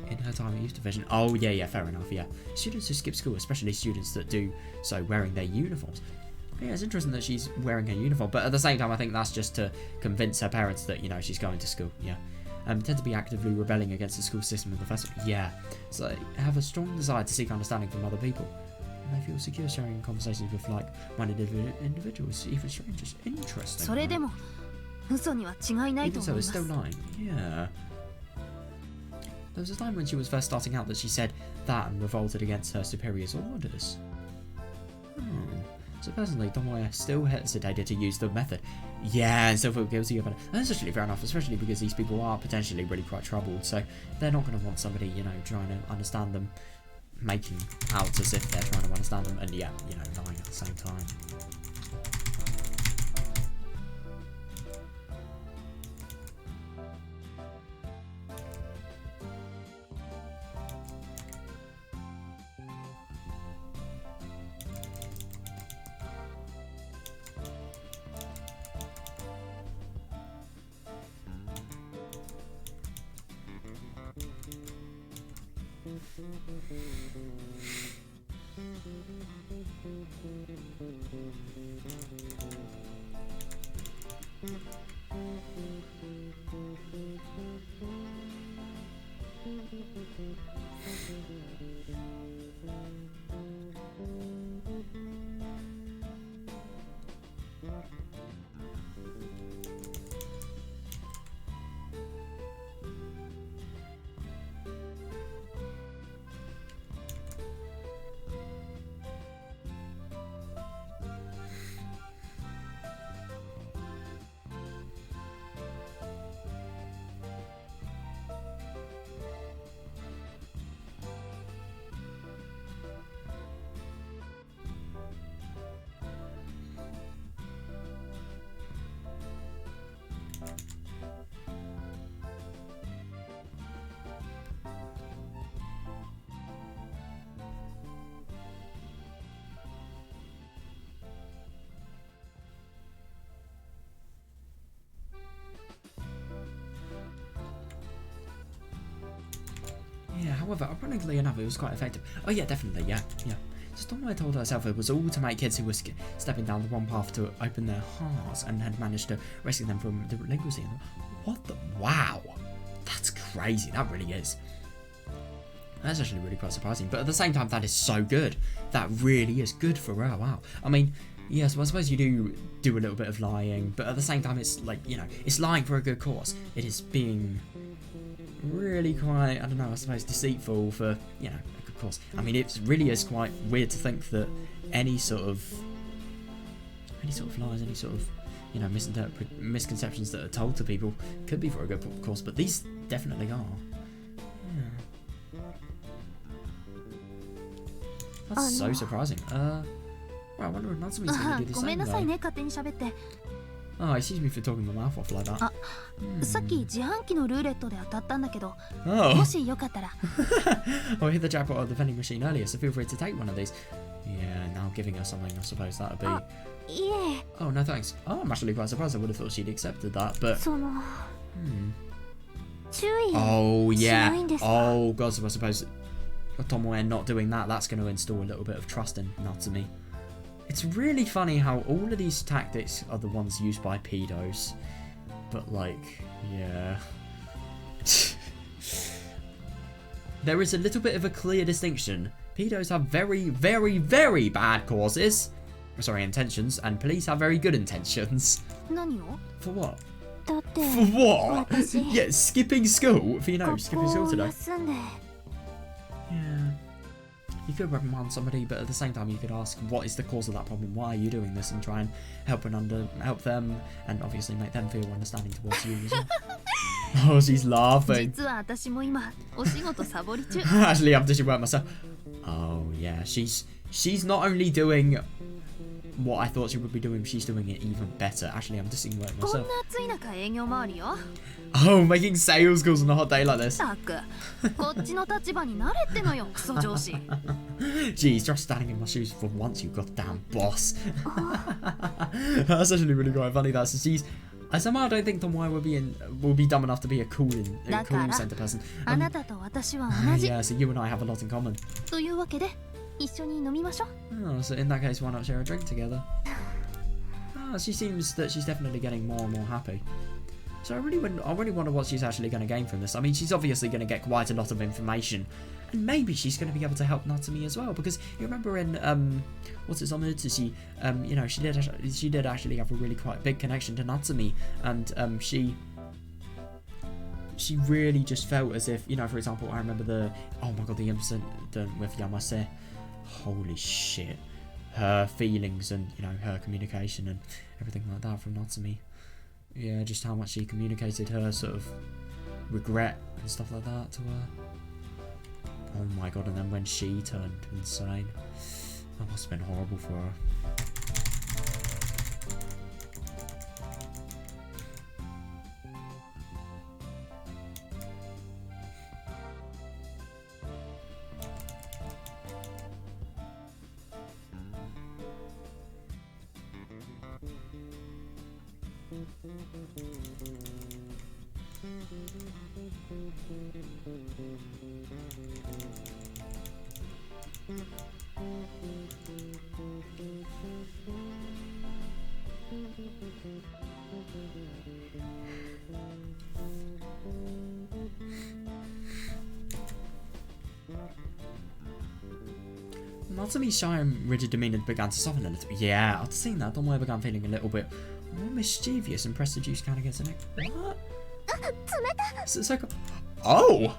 In her time at youth division. Oh, yeah, fair enough, yeah. Students who skip school, especially students that do so wearing their uniforms. Yeah, it's interesting that she's wearing her uniform, but at the same time, I think that's just to convince her parents that, you know, she's going to school, yeah. Tend to be actively rebelling against the school system and the festival. Yeah, so they have a strong desire to seek understanding from other people. And they feel secure sharing conversations with like-minded individuals, even strangers. Interesting. それでも嘘には違いないと Even 思 so, い it's ま still す lying. Yeah. There was a time when she was first starting out that she said that and revolted against her superiors' orders. So personally, Tomoe still hesitated to use the method. Yeah, and still feel guilty about it. And that's actually fair enough, especially because these people are potentially really quite troubled, so they're not going to want somebody, you know, trying to understand them, making out as if they're trying to understand them, and yeah, you know, lying at the same time. Yeah, however, ironically enough, it was quite effective. Oh yeah, definitely, yeah. So Tomoe told herself it was all to make kids who were stepping down the wrong path to open their hearts and had managed to rescue them from the delinquency. What the? Wow! That's crazy, that really is. That's actually really quite surprising, but at the same time, that is so good. That really is good for her, wow. I mean, yes, well, I suppose you do a little bit of lying, but at the same time, it's like, you know, it's lying for a good cause. It is being really quite, I don't know, I suppose deceitful for, you know, a good cause. I mean, it really is quite weird to think that any sort of lies, any sort of, you know, misconceptions that are told to people could be for a good cause, but these definitely are. Yeah. That's so surprising. Well, I wonder if Natsumi's going to do the ごめん same なさい though. ね、勝手に喋って。 Oh, excuse me for talking my mouth off like that. さっき自販機のルーレットで当たったんだけど、 Oh. もしよかったら。 Oh, I hit the jackpot of the vending machine earlier, so feel free to take one of these. Yeah, now giving her something, I suppose that would be... いえ、 Oh, no thanks. Oh, I'm actually quite surprised. I would have thought she'd accepted that, but... その、注意 Oh, し yeah. ないんですか？ Oh, God, so I suppose Tomoe not doing that, that's going to install a little bit of trust in Natsumi. It's really funny how all of these tactics are the ones used by pedos. But, like, yeah. There is a little bit of a clear distinction. Pedos have very, very, very bad causes. Sorry, intentions. And police have very good intentions. 何を？ For what? だって、 For what? 私 Yeah, skipping school. For, you know, こ skipping こ school を today. 休んで。 Yeah. You could reprimand somebody, but at the same time you could ask, what is the cause of that problem? Why are you doing this? And try and help them, and obviously make them feel understanding towards you as well. Oh, she's laughing. 実は私も今お仕事サボり中。 Actually, I'm dishing work myself. Oh yeah, she's not only doing what I thought she would be doing, she's doing it even better. Actually, I'm dishing work こんな myself. 暑い中営業回りよ。 Oh, making sales calls on a hot day like this. たく、こっちの立場に慣れってのよ、クソ上司。 Geez, just standing in my shoes for once, you goddamn boss. That's actually really quite funny. That so she's somehow don't think Tomoe will be dumb enough to be a cool center person. あなたと私は同じ Yeah, so you and I have a lot in common. というわけで一緒に飲みましょう Oh, so in that case, why not share a drink together? She seems that she's definitely getting more and more happy. So I really wonder what she's actually going to gain from this. I mean, she's obviously going to get quite a lot of information, and maybe she's going to be able to help Natsumi as well. Because you remember in what's its Omoutsushi, you know, she did actually have a really quite big connection to Natsumi, and she really just felt as if, you know, for example, I remember the incident with Yamase. Holy shit, her feelings and, you know, her communication and everything like that from Natsumi. Yeah, just how much she communicated her sort of regret and stuff like that to her. Oh my god, and then when she turned insane, that must have been horrible for her. Natsumi's shy and rigid demeanour began to soften a little. Yeah, I'd seen that. Tomoe began feeling a little bit more mischievous and pressed the juice can against her neck. What? So, oh!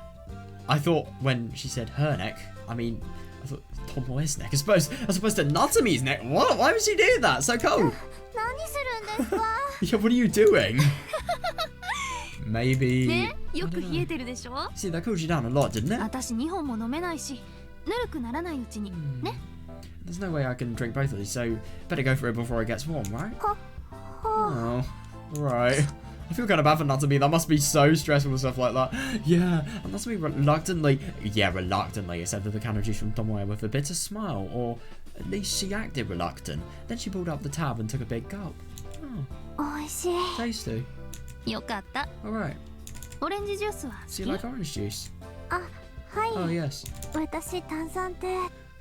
I thought when she said her neck, I mean, I thought Tomoe's neck, as opposed to Natsumi's neck. What? Why would she do that? So cold. Yeah, what are you doing? Maybe.よく冷えてるでしょ See, that cooled you down a lot, didn't it? 私2本も飲めないしぬるくならないうちにね There's no way I can drink both of these, so better go for it before it gets warm, right? Oh, right. I feel kind of bad for Natsumi. That must be so stressful and stuff like that. Yeah, and Natsumi reluctantly accepted the can of juice from Tomoe with a bitter smile, or at least she acted reluctant. Then she pulled up the tab and took a big gulp. Oh, tasty. よかった Alright. オレンジジュースは So 好 you き like orange juice? あ、はい。 Oh, yes. 私炭酸って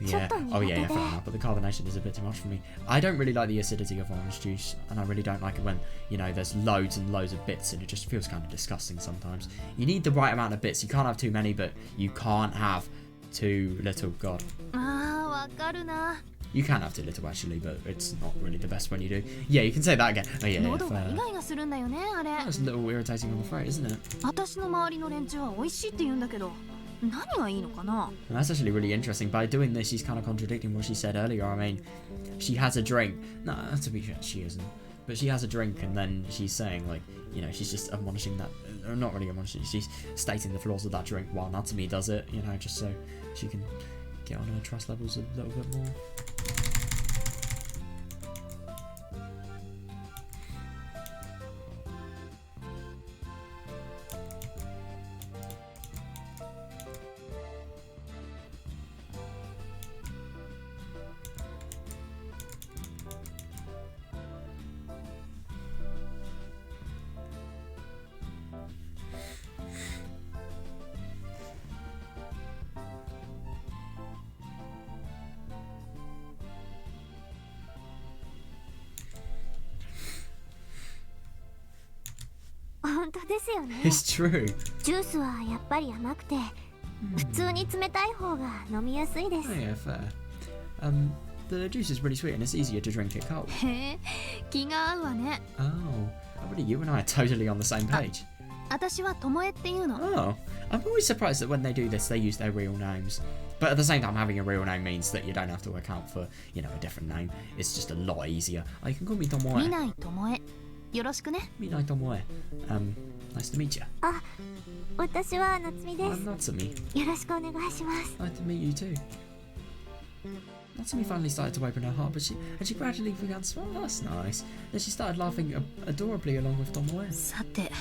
ちょ Yeah. っと苦 Oh, 手 yeah, で yeah, fair enough. But the carbonation is a bit too much for me. I don't really like the acidity of orange juice, and I really don't like it when, you know, there's loads and loads of bits, and it just feels kind of disgusting sometimes. You need the right amount of bits. You can't have too many, but you can't have too little. God. あーわかるな You can have too little, actually, but it's not really the best when you do. Yeah, you can say that again. Oh, yeah, yeah, 喉がイ fair. ガイガするんだよねあれ That's a little irritating on the throat, isn't it? 私の周りの連中は美味しいって言うんだけど何がいいのかな And that's actually really interesting. By doing this, she's kind of contradicting what she said earlier. I mean, she has a drink. No, to be fair, she isn't. But she has a drink, and then she's saying, like, you know, she's just admonishing that. Or not really admonishing, she's stating the flaws of that drink while Natsumi does it, you know, just so she can get on her trust levels a little bit more. Oh, 本当ですよね。 It's true. ジュースはやっぱり甘くて普通に冷たい方が飲みやすいです。 Oh, yeah, fair. The juice is really sweet, and it's easier to drink it cold. へえ気が合うわね Oh, already you and I are totally on the same page. 私はともえっていうの Oh, I'm always surprised that when they do this, they use their real names. But at the same time, having a real name means that you don't have to account for, you know, a different name. It's just a lot easier. Oh, you can call me 見 Tomoe. ないともえよろしくね Minai Tomoe. Nice to meet you. あ、私は夏美で I'm Natsumi. す。よろしくお願いします。 Nice to meet you too. Natsumi finally started to open her heart, but she gradually began to smile. That's nice. Then she started laughing adorably along with Tomoe. さて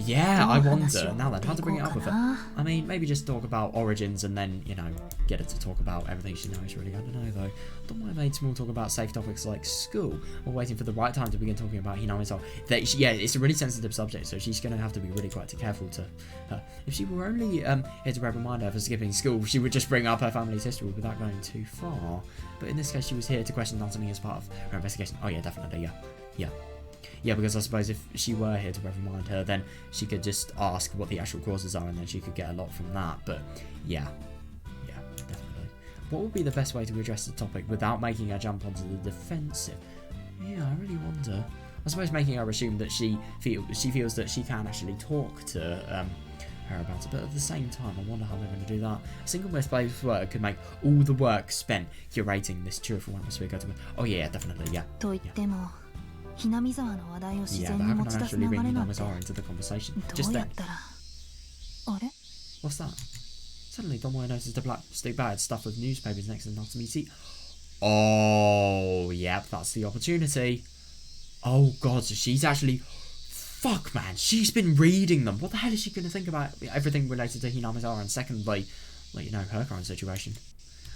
Yeah, I wonder. 話を Now then, how to bring it up with her? 持っていこうかな。 I mean, maybe just talk about origins and then, you know, get her to talk about everything she knows, really. I don't know, though. Don't want to make small talk about safe topics like school or waiting for the right time to begin talking about Hiname's whole. Yeah, it's a really sensitive subject, so she's going to have to be really quite careful to her. If she were only here to reprimand her for skipping school, she would just bring up her family's history without going too far. But in this case, she was here to question Natsumi as part of her investigation. Oh, yeah, definitely, yeah. Yeah, because I suppose if she were here to reprimand her, then she could just ask what the actual causes are and then she could get a lot from that. But yeah, definitely. What would be the best way to address the topic without making her jump onto the defensive? Yeah, I really wonder. I suppose making her assume that she feels that she can actually talk to her about it, but at the same time, I wonder how they're going to do that. A single misplaced word could make all the work spent curating this truthful atmosphere go to. Oh yeah, definitely, yeah. と言っても、ひなみ沢の話題を自 Yeah, 然 but に how 持 can ち I 出す actually 流 bring れなんて Hinamizawa into the conversation? ど Just うや then. ったら。あれ What's that? Suddenly, Tomoe noticed a black stick bag stuffed with newspapers next to Natsumi's seat. Oh, yep, that's the opportunity. Oh god, so she's actually... Fuck, man, she's been reading them. What the hell is she going to think about everything related to Hinamizawa? And secondly, like, you know, her current situation.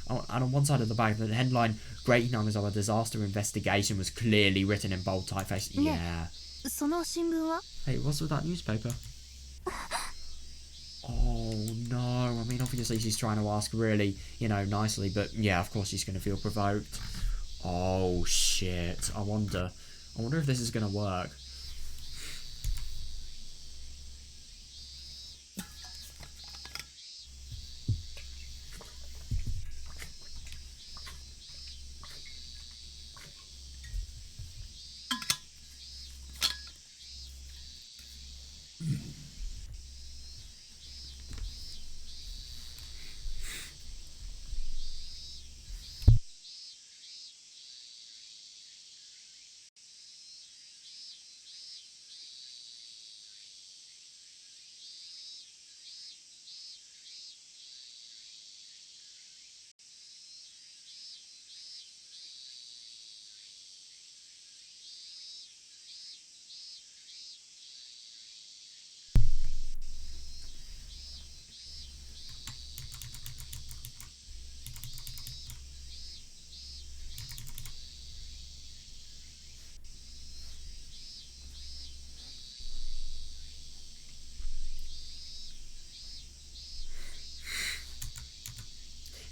Oh, and on one side of the bag, the headline, Great Hinamizawa Disaster Investigation, was clearly written in bold typeface. Yeah. その新聞は Hey, what's with that newspaper? Oh no, I mean obviously she's trying to ask really, you know, nicely, but yeah, of course she's going to feel provoked. Oh shit, I wonder if this is going to work.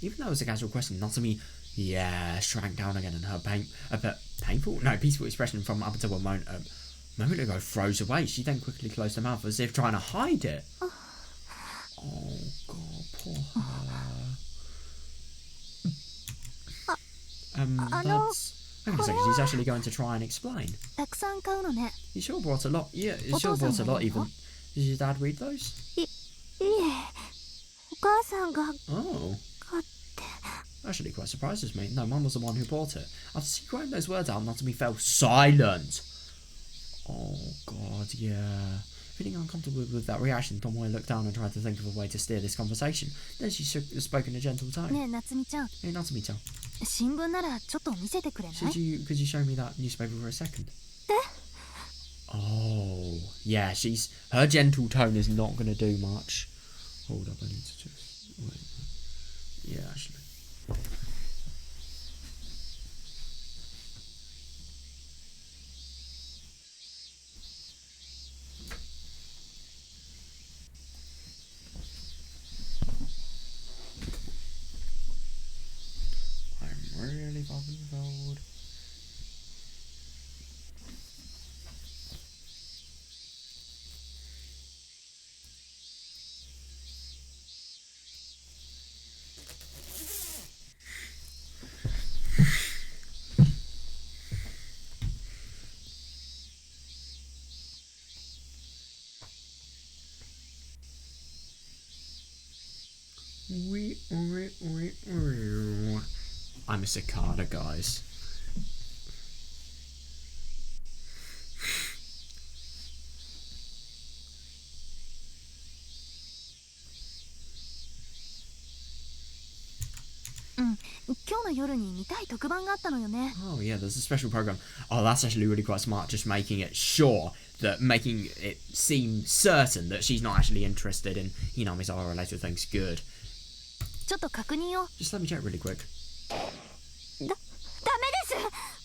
Even though it was a casual question, Natsumi, shrank down again, and her peaceful expression from up until a moment ago froze away. She then quickly closed her mouth as if trying to hide it. Oh god, poor her. That's... Hang on a second, she's actually going to try and explain. たくさん買うのね。 You sure brought a lot? Yeah, you sure brought a lot even. Did your dad read those? いえお母さんが Oh. 買って Actually quite surprises me. No, Mum was the one who bought it. After she cried those words out, Natsumi fell silent. Oh god, yeah. Feeling uncomfortable with that reaction, Tomoe looked down and tried to think of a way to steer this conversation. Then she spoke in a gentle tone. ねえ夏美ちゃん、 Hey, Natsumi-chan, 新聞ならちょっと見せてくれない could you show me that newspaper for a second? Oh, yeah, her gentle tone is not going to do much. Hold up, I need to just... Wait. Yeah, actually. I'm really fucking cold. I'm a cicada, guys. 夜に見たい特番があったのよね。 Oh yeah, there's a special program. Oh, that's actually really quite smart, just making it sure that making it seem certain that she's not actually interested in Hinamizawa related things. Good. ちょっと確認を。 Just let me check really quick. ダメです。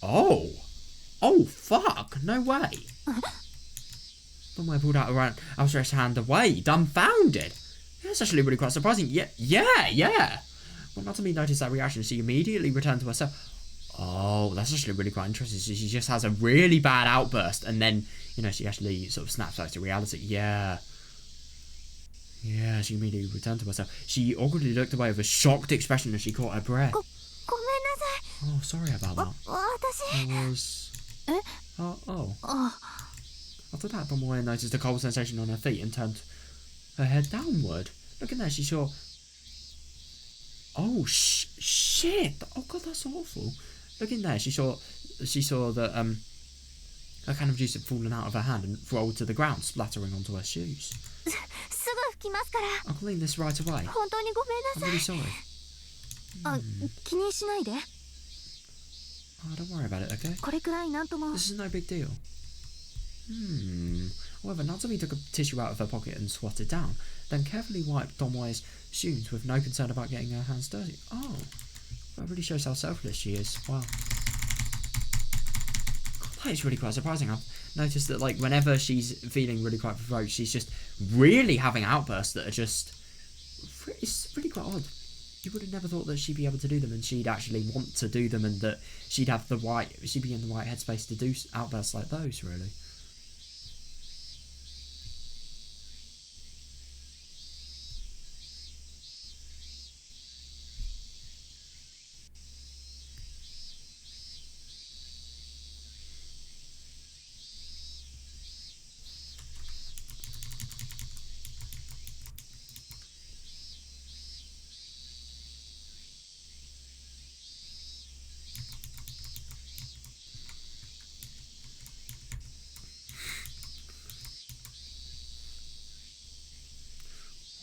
Oh! Oh, fuck! No way! Tomoe pulled out her outstretched hand away, dumbfounded. That's actually really quite surprising. Yeah! When Natsumi noticed that reaction, she immediately returned to herself. Oh, that's actually really quite interesting. So she just has a really bad outburst, and then, she actually sort of snaps back to reality. Yeah, she immediately returned to herself. She awkwardly looked away with a shocked expression as she caught her breath. ごめんなさい。 Oh, sorry about that. 私。 I was... Oh. あ、 After that, Tomoe noticed a cold sensation on her feet and turned her head downward. Looking there, she saw... Oh, shit! Oh god, that's awful. Looking there, she saw that a can of juice had fallen out of her hand and rolled to the ground, splattering onto her shoes. すぐ拭きますから。 I'll clean this right away. 本当にごめ I'm んな really さい。 sorry. あ、気にしないで。 Oh, don't worry about it, okay? これくらいなんとも。 This is no big deal. However, Natsumi took a tissue out of her pocket and swatted down, then carefully wiped Tomoe's shoes with no concern about getting her hands dirty. Oh, that really shows how selfless she is. Wow. That is really quite surprising. I've noticed that, like, whenever she's feeling really quite provoked, she's just really having outbursts that are just... It's really quite odd. You would have never thought that she'd be able to do them and she'd actually want to do them and that she'd be in the right headspace to do outbursts like those, really.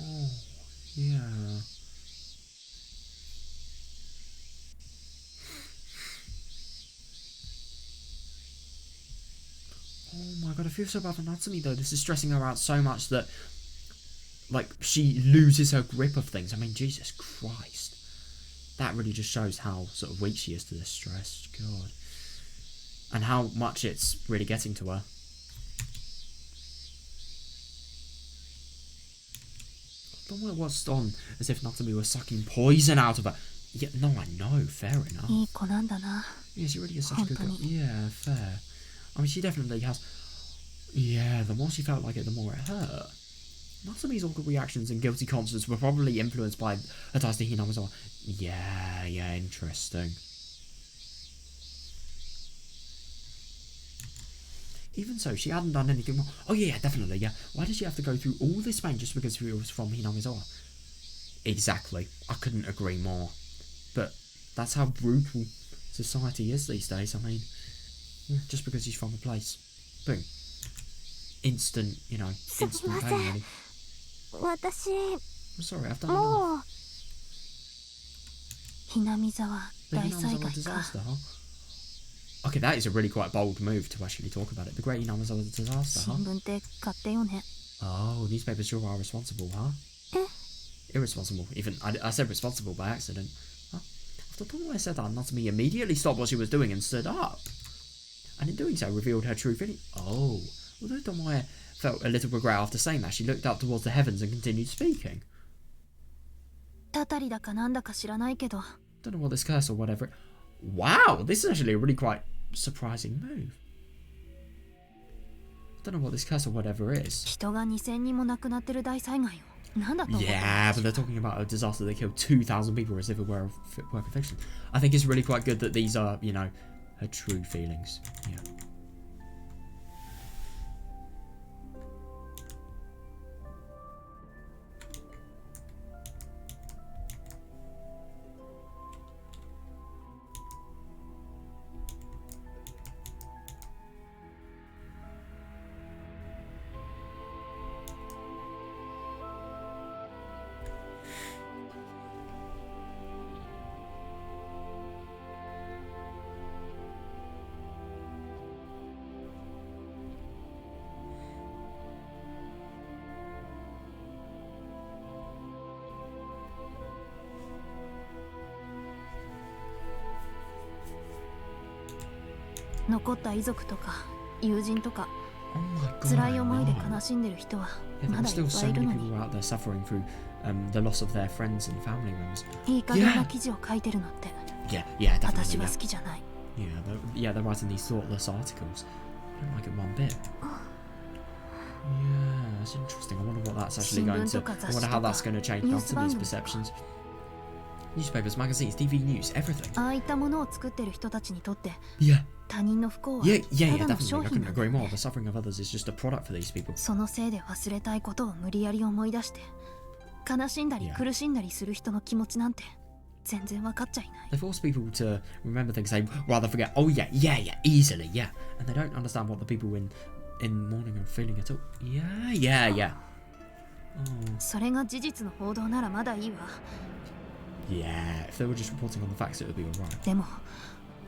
Oh, yeah. Oh my god, I feel so bad for Natsumi though. This is stressing her out so much that, like, she loses her grip of things. I mean, Jesus Christ. That really just shows how sort of weak she is to this stress. God. And how much it's really getting to her. Tomoe watched on as if Natsumi was sucking poison out of her. Yeah, no, I know, fair enough. いい子なんだな。 Yeah, she really is such a good girl. Yeah, fair. I mean, she definitely has... Yeah, the more she felt like it, the more it hurt. Natsumi's awkward reactions and guilty conscience were probably influenced by her ties to Hinamizawa. Yeah, interesting. Even so, she hadn't done anything wrong. Oh yeah, definitely, yeah. Why did she have to go through all this pain just because she was from Hinamizawa? Exactly. I couldn't agree more. But that's how brutal society is these days. I mean, yeah, just because he's from a place. Boom. Instant, instant pain, really. 私、 I'm sorry, I've done も enough. う。ひなみ沢 The 大災 Hinamizawa 害か。 disaster, huh? Okay, that is a really quite bold move to actually talk about it. The Great Hinamizawa disaster, 新 huh? 聞って勝手よね。 Oh, newspapers sure are responsible, huh? Irresponsible. Even, I said responsible by accident. Huh? After Tomoe said that, Natsumi immediately stopped what she was doing and stood up. And in doing so, revealed her true feeling. Oh. Although Tomoe felt a little regret after saying that, she looked up towards the heavens and continued speaking. たたりだかなんだか知らないけど。 Don't know what this curse or whatever. Wow, this is actually a really quite surprising move. Don't know what this curse or whatever is. 人が2000人も亡くなってる大災害よ。なんだと思う Yeah, but they're talking about a disaster that killed 2,000 people as if it were a work of fiction. I think it's really quite good that these are, her true feelings. Yeah. 残った遺族とか友人とか Oh my god. 辛い思いで I know. 悲しんでる人は Yeah, ま there だ are いっ still ぱ so いいる many のに people out there suffering through the loss of their friends and family members. いい加減な記事を書いてるのって Yeah, yeah, 私 definitely. は Yeah, 好きじゃない yeah, they're writing these thoughtless articles. I don't like it one bit. Yeah, that's interesting. I wonder what that's actually going to. I wonder how that's going to change Natsumi's perceptions. Newspapers, magazines, TV news, everything. ああいったものを作ってる人たちにとって Yeah, 他人の不幸は yeah, yeah, た yeah, だの definitely. 商 I 品 couldn't なん agree だよ more. ね The suffering of others is just a product for these people. そのせいで忘れたいことを無理やり思い出して悲しんだり Yeah. 苦しんだりする人の気持ちなんて全然分かっちゃいない They force people to remember things they rather forget. Oh yeah, yeah, yeah, easily, yeah. And they don't understand what the people in mourning are feeling at all. Yeah, yeah, yeah. Oh. それが事実の報道ならまだいいわ Yeah, if they were just reporting on the facts, it would be alright. でも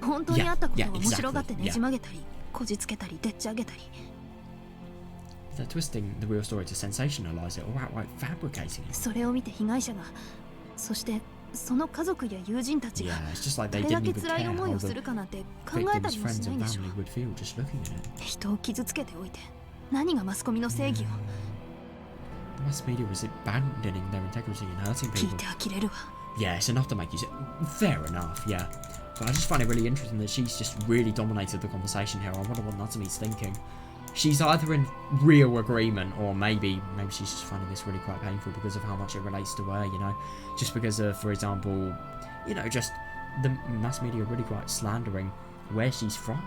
本当にあったことを Yeah, yeah, 面白がって exactly, ねじ曲げたりこじつけたりでっち上げたり They're twisting the real story to sensationalize it or outright fabricating it. それを見て被害者がそしてその家族や友人たち Yeah, が it's just like ど they れだ didn't け even 辛い care 思い how をす the るかなんて考えた victims' りもし friends ない and でしょ family would feel just looking at it. 人を傷つけておいて何がマスコミの正義を The mass media was abandoning their integrity and hurting 聞い people. て呆れるわ Yeah, it's enough to make you say, fair enough, yeah. But I just find it really interesting that she's just really dominated the conversation here. I wonder what Natsumi's thinking. She's either in real agreement or maybe she's just finding this really quite painful because of how much it relates to her, you know? Just because of, for example, you know, just the mass media are really quite slandering where she's from.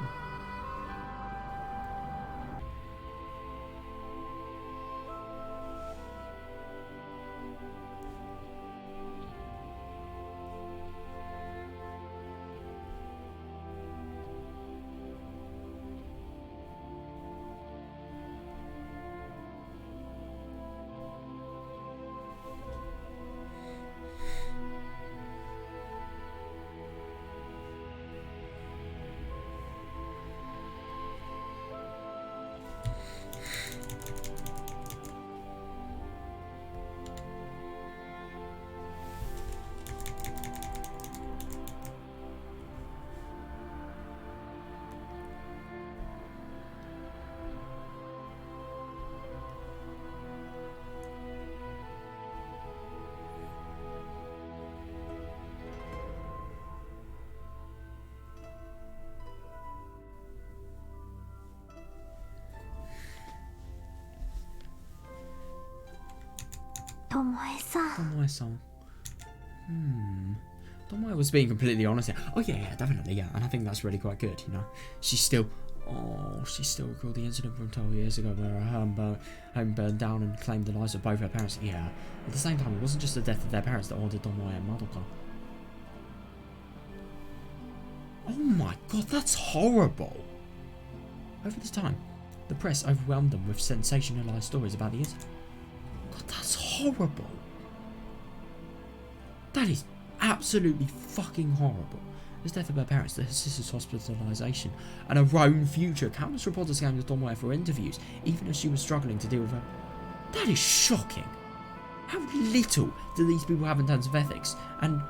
Tomoe-san. Tomoe was being completely honest here. Oh yeah, definitely, yeah. And I think that's really quite good, you know. She still recalled the incident from 12 years ago where her home burned down and claimed the lives of both her parents. Yeah. At the same time, it wasn't just the death of their parents that haunted Tomoe and Madoka. Oh my god, that's horrible. Over this time, the press overwhelmed them with sensationalized stories about the incident. God, that's horrible. That is absolutely fucking horrible. The death of her parents, her sister's hospitalisation, and her own future. Countless reporters came to Tomoe for interviews, even as she was struggling to deal with her. That is shocking. How little do these people have in terms of ethics? And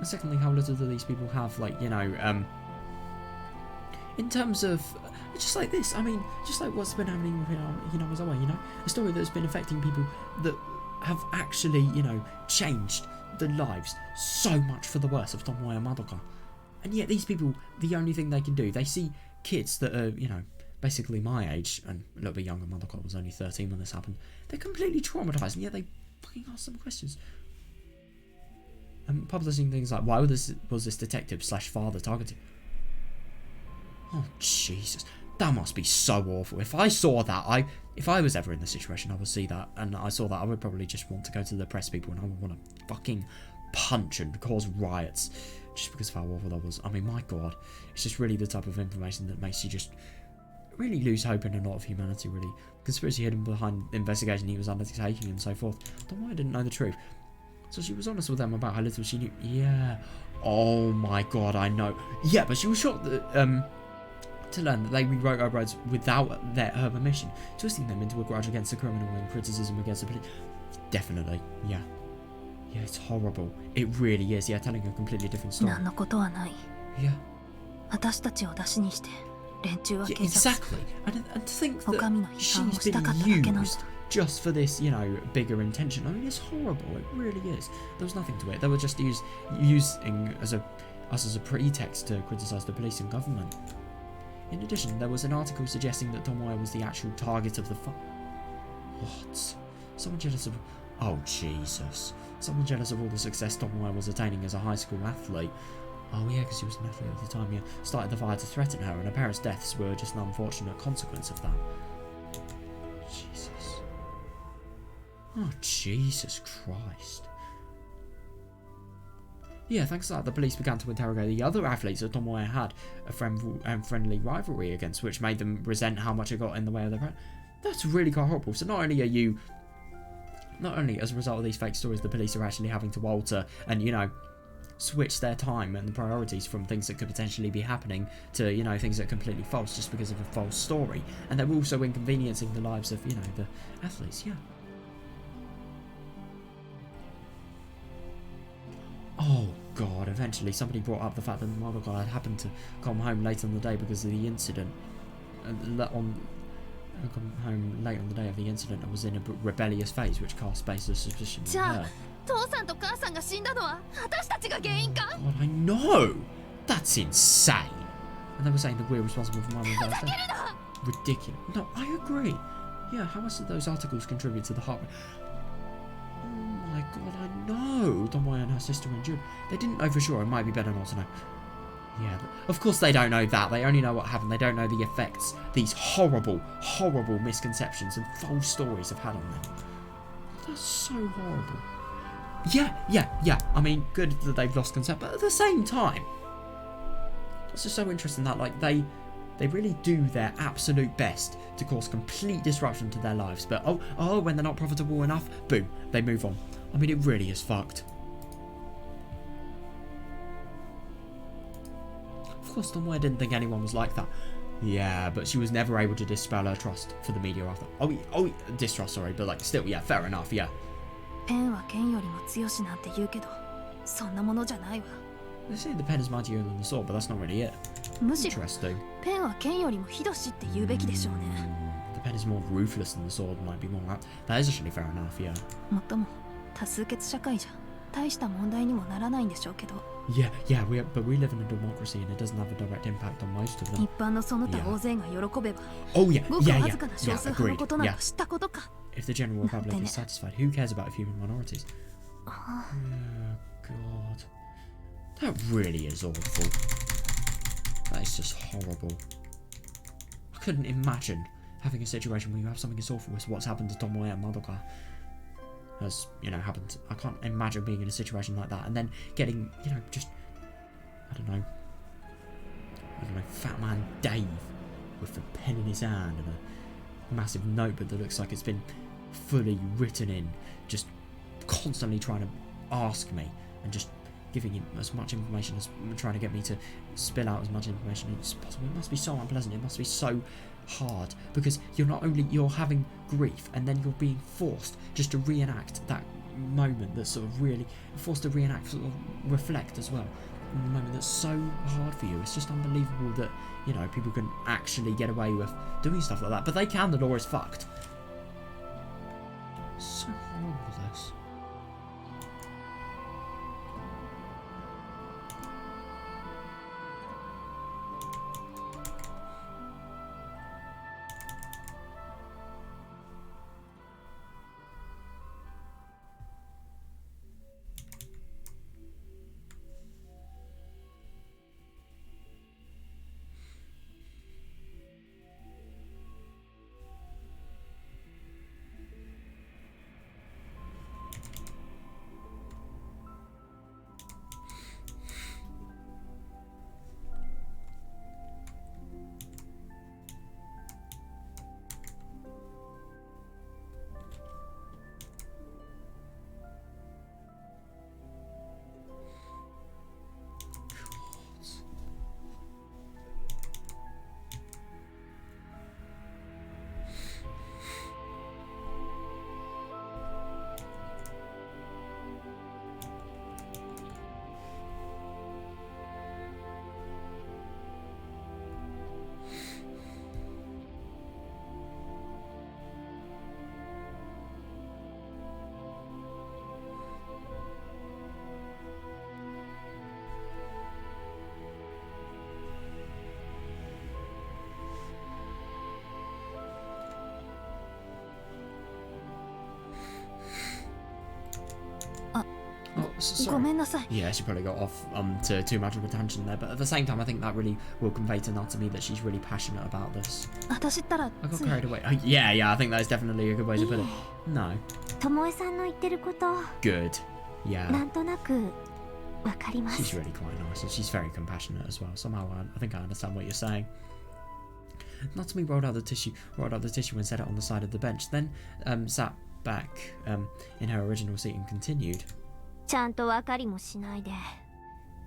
secondly, how little do these people have, like, you know, in terms of just like this. I mean, just like what's been happening with Hinazawa, you know, a story that's been affecting people that have actually, you know, changed the lives so much for the worse of Tomoe and Madoka. And yet these people, the only thing they can do, they see kids that are, you know, basically my age, and a little bit younger. Madoka was only 13 when this happened. They're completely traumatised, and yet they fucking ask them questions. And publishing things like, why was this detective / father targeted? Oh, Jesus. That must be so awful. If I saw that, if I was ever in the situation, I would see that, and I saw that, I would probably just want to go to the press people, and I would want to fucking punch and cause riots, just because of how awful that was. I mean, my god. It's just really the type of information that makes you just really lose hope in a lot of humanity, really. Conspiracy hidden behind the investigation he was undertaking and so forth. Tomoe didn't know the truth. So she was honest with them about how little she knew. Yeah. Oh my god, I know. Yeah, but she was shocked that, to learn that they rewrote her words without her permission, twisting them into a grudge against the criminal and criticism against the police. Definitely, yeah. Yeah, it's horrible. It really is, yeah, telling a completely different story. 何のことはない Yeah. 私たちを出しにして連中は Yeah, 警察 exactly. And to think お上の that 批判を she's したかっただ been けなんだ used just for this, you know, bigger intention. I mean, it's horrible. It really is. There was nothing to it. They were just using us as a pretext to criticise the police and government. In addition, there was an article suggesting that Tomoe was the actual target of the What? Someone jealous of... Oh, Jesus. Someone jealous of all the success Tomoe was attaining as a high school athlete. Oh, yeah, because she was an athlete at the time, yeah. Started the fire to threaten her, and her parents' deaths were just an unfortunate consequence of that. Jesus. Oh, Jesus Christ. Yeah, thanks to that, the police began to interrogate the other athletes that Tomoe had a friendly rivalry against, which made them resent how much it got in the way of their... That's really quite horrible. So not only as a result of these fake stories, the police are actually having to alter and, you know, switch their time and the priorities from things that could potentially be happening to, you know, things that are completely false just because of a false story. And they're also inconveniencing the lives of, you know, the athletes, yeah. Oh, God, eventually somebody brought up the fact that the mother guy had happened to come home late on the day because of the incident. Come home late on the day of the incident and was in a rebellious phase, which cast space of suspicion on her. 父さんと母さんが死んだのは私たちが原因か God, I know! That's insane! And they were saying that we're responsible for Mum and Dad's death. Ridiculous. No, I agree. Yeah, how much did those articles contribute to the heart? Oh my God, I know! Tomoe and her sister endured. They didn't know for sure. It might be better not to know. Yeah, of course they don't know that. They only know what happened. They don't know the effects these horrible, horrible misconceptions and false stories have had on them. That's so horrible. Yeah. I mean, good that they've lost concept, but at the same time, it's just so interesting that, like, they really do their absolute best to cause complete disruption to their lives. But, oh, when they're not profitable enough, boom, they move on. I mean, it really is fucked. Of course, Tomoe didn't think anyone was like that. Yeah, but she was never able to dispel her trust for the media after. Oh, distrust, sorry, but like, still, yeah, fair enough, yeah. ペンは剣よりも強しなんて言うけど、そんなものじゃないわ。They say the pen is mightier than the sword, but that's not really it. むしろ Interesting. ペンは剣よりもひどしって言うべきでしょうね。The pen is more ruthless than the sword, might be more apt. That is actually fair enough, yeah. もっとも多数決社会じゃ大した問題にもならないんでしょうけど。Yeah, but we live in a democracy and it doesn't have a direct impact on most of them. 一般のその他大勢が喜べば、 Oh yeah, ごく yeah, わ yeah, ずかな少 yeah, 数派の agreed. ことなん Yeah. か知ったことか。 If the general public is satisfied, who cares about human minorities? Oh, God. That really is awful. That is just horrible. I couldn't imagine having a situation where you have something as awful as what's happened to Tomoe and Madoka has, you know, happened. I can't imagine being in a situation like that and then getting, you know, just, I don't know, Fat Man Dave with a pen in his hand and a massive notebook that looks like it's been fully written in, just constantly trying to ask me and just giving him as much information as trying to get me to spill out as much information as possible. It must be so unpleasant. It must be so hard because you're having grief and then you're being forced just to reenact that moment that's sort of really forced to reenact, sort of reflect as well. The moment that's so hard for you. It's just unbelievable that, you know, people can actually get away with doing stuff like that. But they can. The law is fucked. So horrible, this. ごめんなさい。 Yeah, she probably got off to too much of a tangent there, but at the same time, I think that really will convey to Natsumi that she's really passionate about this. 私ったら I got つい carried away. Yeah, I think that is definitely a good way to put it. No. ともえさんの言ってること Good. Yeah. なんとなくわかりま She's す。 really quite nice, and she's very compassionate as well. Somehow, I think I understand what you're saying. Natsumi rolled out the tissue and set it on the side of the bench, then sat back in her original seat and continued. ちゃんとわかりもしないで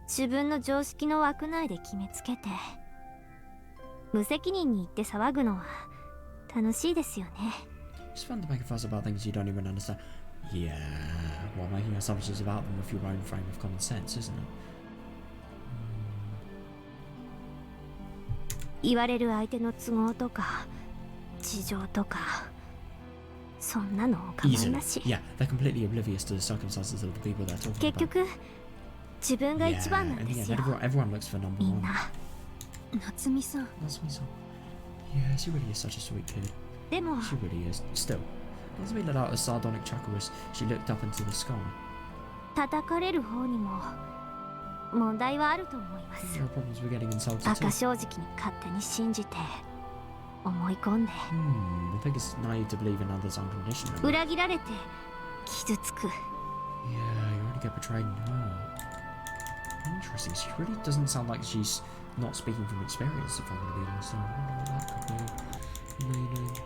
自分の常識の枠内で決めつけて無責任に言って騒ぐのは楽しいですよね。 It's fun to make a fuss about things you don't even understand. Yeah, while making assumptions about them with your own frame of common sense, isn't it? 言われる相手の都合とか事情とかそんなのお構いなし。 Yeah, they're completely oblivious to the circumstances of the people they're talking 結 about. 局自分が Yeah, 一番なん and で yeah, すよ。 everyone looks for number みん one. な。夏美さん Natsumi-san. Yeah, she really is such a sweet kid. でも She really is. Still, Natsumi let out a sardonic chuckle as she looked up into the sky. 叩かれる方にも問題はあると思いま I think す。 her problems were getting insulted 赤 too. 正直に勝手に信じて思い込んで I think it's naive to believe in others unconditionally. 裏切られて傷つく。 Yeah, you only get betrayed and hurt. Interesting. She really doesn't sound like she's not speaking from experience, if I'm going to be honest. I wonder what that could be meaning.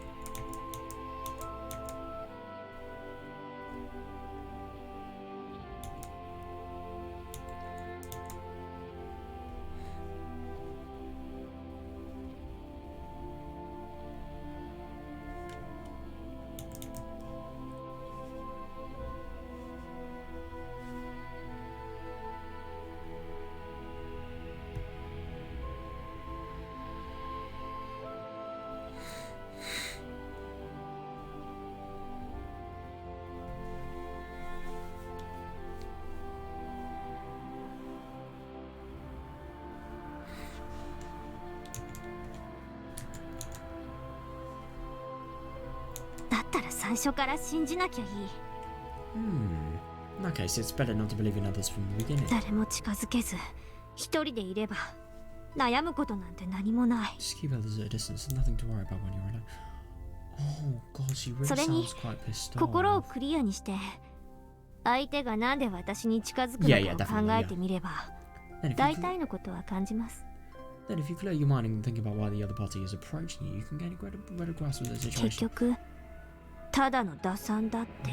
最初から信じなきゃいい。In that case, it's better not to believe in others from the beginning. 誰も近づけず一人でいれば悩むことなんて何もない。 Just keep others at a distance. There's nothing to worry about when you're alone. Oh god, she really それに sounds quite pissed off. 心をクリアにして相手がなんで私に近づく Yeah, の yeah, かを definitely, 考えてみれば Then if 大 you cl- 体のことは感じます。 then if you clear your mind and think about why the other party is approaching you, you can gain a better grasp of the 結 situation. 局ただの打算だって。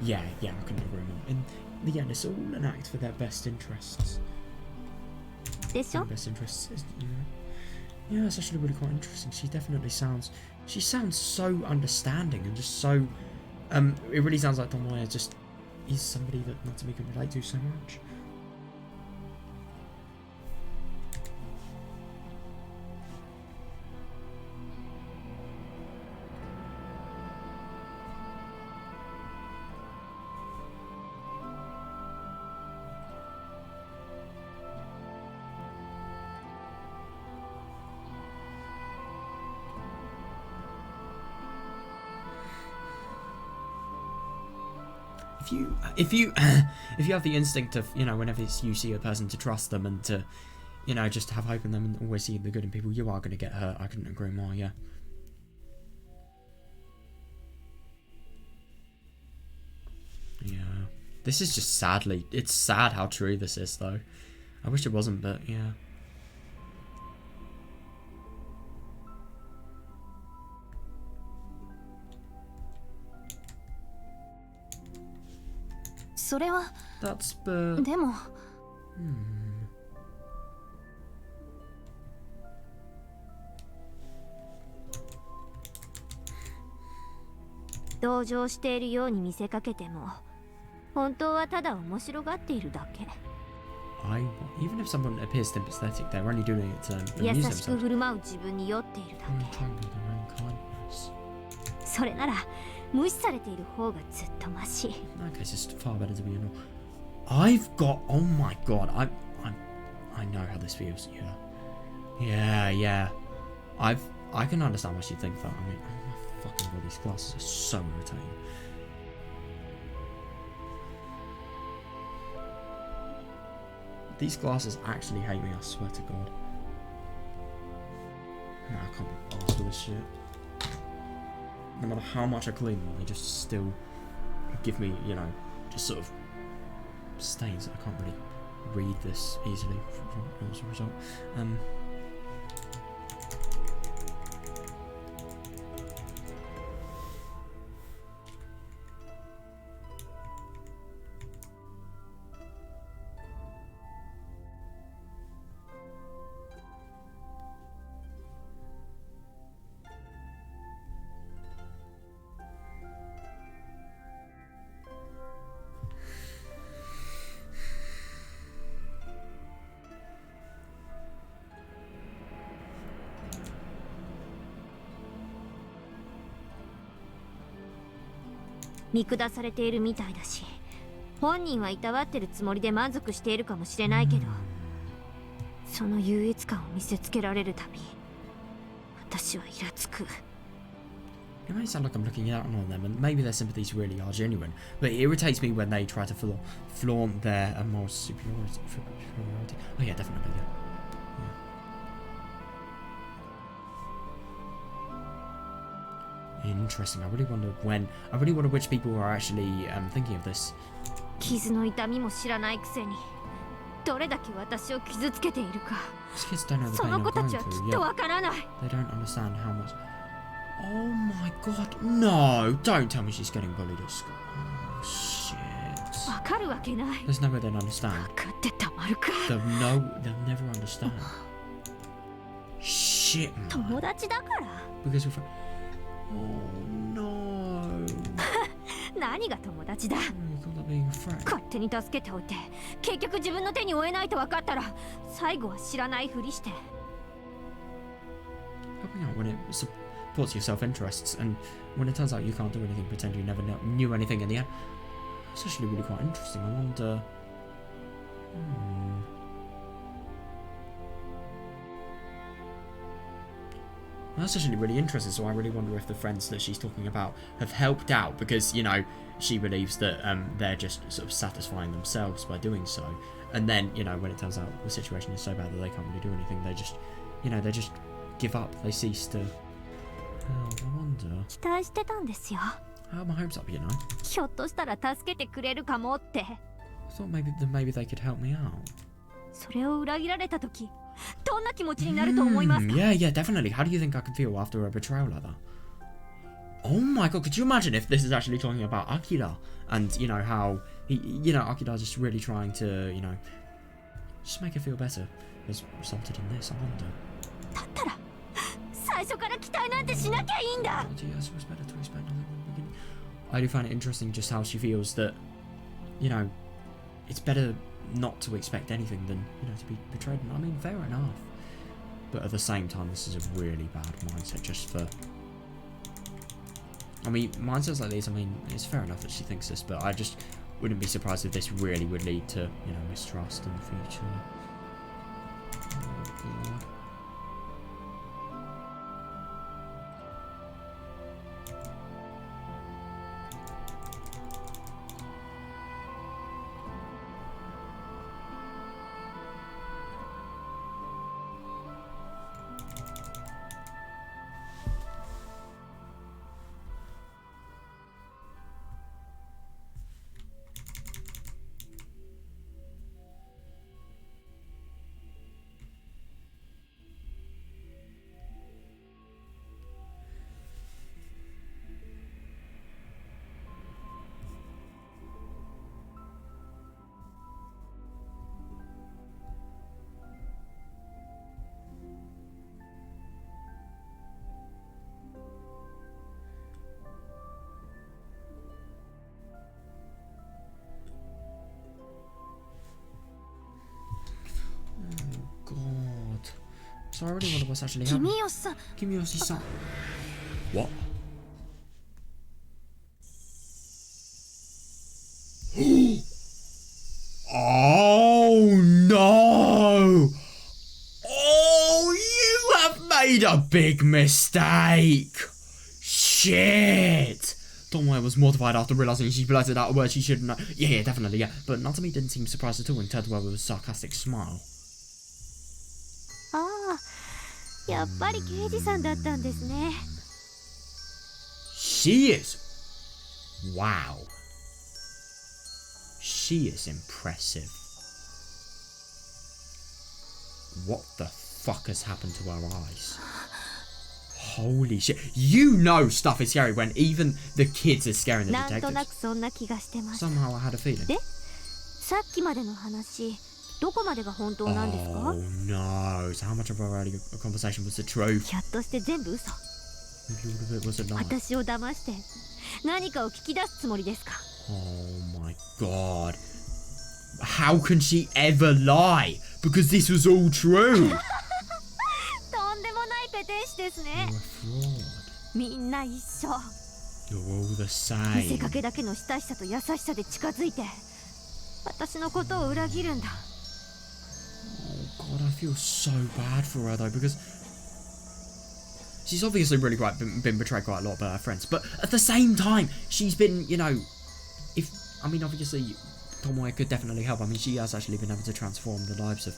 Yeah, I couldn't agree more. In the end, it's all an act for their best interests. でしょ Their best interests, you know. Yeah, it's actually really quite interesting. She definitely sounds. She sounds so understanding and just so. It really sounds like Tomoya just is somebody that Natsumi can relate to so much. If you have the instinct of, you know, whenever you see a person, to trust them and to, you know, just have hope in them and always see the good in people, you are going to get hurt. I couldn't agree more. Yeah. This is just sadly, it's sad how true this is though. I wish it wasn't, but yeah. That's but でも同情しているように見せかけても本当はただ面白がっているだけ。 even if someone appears sympathetic, they're only doing it to 優 amuse しく themselves. 振る舞う自分に酔っているだ Only け。 trying to do their own kindness. それなら無視されている方がずっとマシ。 In that case, it's far better to be annoyed. I've got. Oh my god, I know how this feels. Yeah. I can understand why she'd think that. I mean, oh my fucking god, these glasses are so irritating. These glasses actually hate me, I swear to God. Nah, I can't be arsed with this shit. No matter how much I clean them, they just still give me, you know, just sort of stains. I can't really read this easily as a result.見下されているみたいだし、本人はいたわってるつもりで満足しているかもしれないけど、その優越感を見せつけられるたび、私はイラつく。It may sound like I'm looking down on them, and maybe their sympathies really are genuine, but it irritates me when they try to flaunt their moral superiority. Oh yeah, definitely, yeah. Interesting. I really wonder which people are actually thinking of this. 傷の痛みも知らないくせに、どれだけ私を傷つけているか。These kids don't know the そ pain の I'm 子た going ちはきっ through. と Yeah, わからない。 they don't understand how much. Oh my God! No! Don't tell me she's getting bullied at school. Oh shit! わかるわけない。 There's no way they'll understand. わかってたまるか。They'll never understand. Shit, man. 友達だから。 Because we're. Oh no. 何が友達だ。 Oh, you call that being a friend? 勝手に助けておいて、結局自分の手に負えないと分かったら、最後は知らないふりして。Helping out when it supports your self-interests, and when it turns out you can't do anything, pretend you never knew anything in the end. It's actually really quite interesting. I wonder. That's actually really interesting, so I really wonder if the friends that she's talking about have helped out, because, you know, she believes that they're just sort of satisfying themselves by doing so. And then, you know, when it turns out the situation is so bad that they can't really do anything, they just, you know, they just give up. They cease to... Oh, I wonder. 期待してたんですよ。 I have my hopes up, you know. ひょっとしたら助けてくれるかもって。 I thought maybe they could help me out. それを裏切られた時、どんな気持ちになると思いますか？ Yeah, definitely. How do you think I could feel after a betrayal like that? Oh my God, could you imagine if this is actually talking about Akira and, you know, how he, you know, Akira just really trying to, you know, just make her feel better has resulted in this, I wonder. だったら最初から期待なんてしなきゃいいんだ。 I do find it interesting just how she feels that, you know, it's better not to expect anything than, you know, to be betrayed. I mean, fair enough. But at the same time, this is a really bad mindset just for... I mean, mindsets like these, I mean, it's fair enough that she thinks this, but I just wouldn't be surprised if this really would lead to, you know, mistrust in the future. Oh, God. God. So I really wonder what's actually happening. Kimiyoshi-san. What? Oh no! Oh, you have made a big mistake! Shit! Tomoe was mortified after realizing she blurted out a word she shouldn't know. Yeah, definitely, yeah. But Natsumi didn't seem surprised at all and turned to her with a sarcastic smile. ああ、やっぱり刑事さんだったんですね。She is. Wow. She is impressive. What the fuck has happened to her eyes? Holy shit. You know stuff is scary when even the kids are scaring the なんとな detectives. くそんな気がしてます。 Somehow I had a feeling. で、さっきまでの話、どこまでが本当なんですか？ Oh no. So how much of our earlier conversation was the truth? ひょっとして全部嘘。 Maybe all of it was a lie. 私を騙して何かを聞き出すつもりですか？ Oh my god. How can she ever lie? Because this was all true. とんでもないペテン師ですね。 You're a fraud. みんな一緒。 You're all the 見せ same. かけだけの親しさと優しさで近づいて私のことを裏切るんだ。 Oh god, I feel so bad for her though, because she's obviously really been betrayed quite a lot by her friends, but at the same time, she's been, you know, obviously, Tomoe could definitely help. I mean, she has actually been able to transform the lives of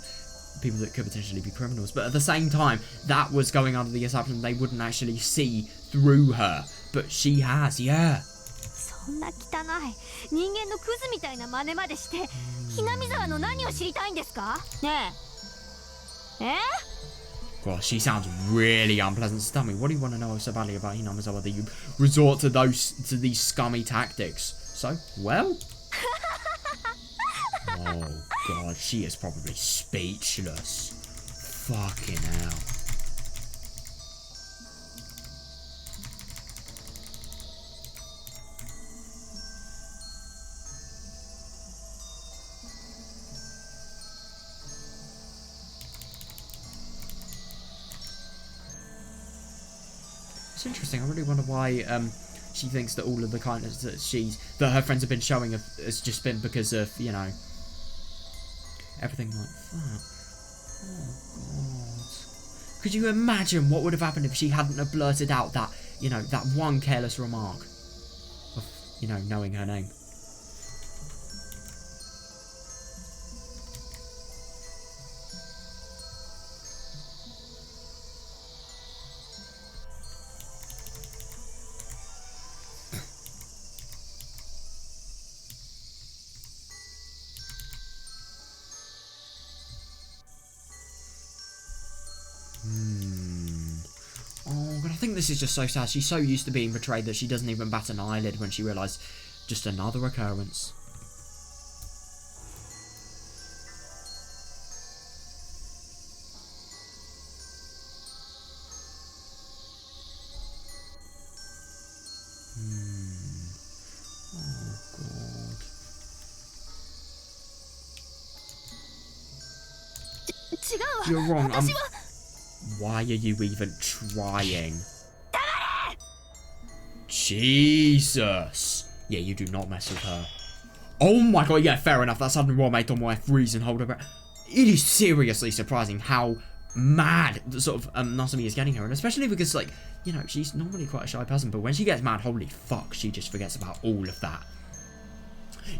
people that could potentially be criminals, but at the same time, that was going under the assumption they wouldn't actually see through her, but she has, yeah. そんな汚い人間のクズみたいな真似までしてひなみ沢の何を知りたいんですか？ねえ。Well, she sounds really unpleasant. So tell me, what do you want to know so badly about Hinamizawa that you resort to these scummy tactics? So, well? Oh god, she is probably speechless. Fucking hell. It's interesting. I really wonder why she thinks that all of the kindness that her friends have been showing has just been because of, you know, everything like that. Oh god. Could you imagine what would have happened if she hadn't have blurted out that, you know, that one careless remark of, you know, knowing her name? Oh, but I think this is just so sad. She's so used to being betrayed that she doesn't even bat an eyelid when she realised just another occurrence. Oh, God. You're wrong. Why are you even trying? Jesus! Yeah, you do not mess with her. Oh my god, yeah, fair enough. That's something what made Tomoe freeze and hold her breath. It is seriously surprising how mad the sort of Natsumi is getting her, and especially because, like, you know, she's normally quite a shy person, but when she gets mad, holy fuck, she just forgets about all of that.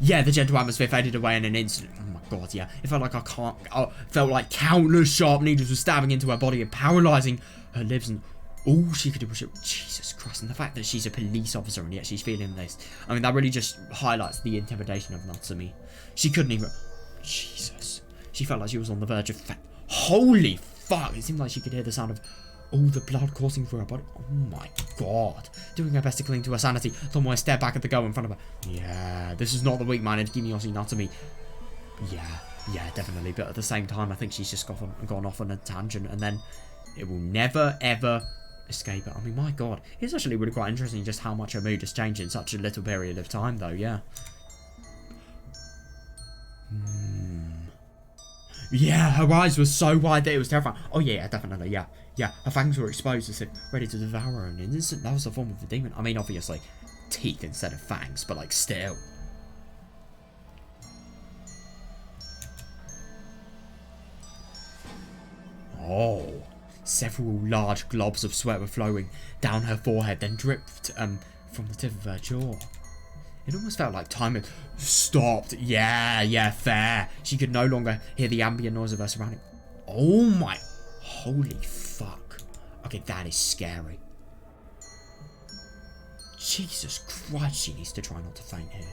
Yeah, the gentle atmosphere faded away in an instant. Oh my god, yeah. It felt like felt like countless sharp needles were stabbing into her body and paralysing her lips, and all she could do was Jesus Christ. And the fact that she's a police officer and yet she's feeling this, I mean, that really just highlights the intimidation of Natsumi. She couldn't even... Jesus. She felt like she was on the verge of... Holy fuck. It seemed like she could hear the sound of all the blood coursing through her body. Oh my god. Doing her best to cling to her sanity, Tomoe stared back at the girl in front of her. Yeah, this is not the weak-minded Kimiyoshi Natsumi. Yeah, definitely. But at the same time, I think she's just gone off on a tangent, and then it will never, ever escape it. I mean, my god. It's actually really quite interesting just how much her mood has changed in such a little period of time, though, yeah. Yeah, her eyes were so wide that it was terrifying. Oh yeah, definitely, yeah. Yeah, her fangs were exposed as if ready to devour her in an instant. That was the form of a demon. I mean, obviously, teeth instead of fangs, but like, still. Oh, several large globs of sweat were flowing down her forehead, then dripped from the tip of her jaw. It almost felt like time had stopped. Yeah, fair. She could no longer hear the ambient noise of her surroundings. Oh my... Holy fuck. Okay, that is scary. Jesus Christ, she needs to try not to faint here.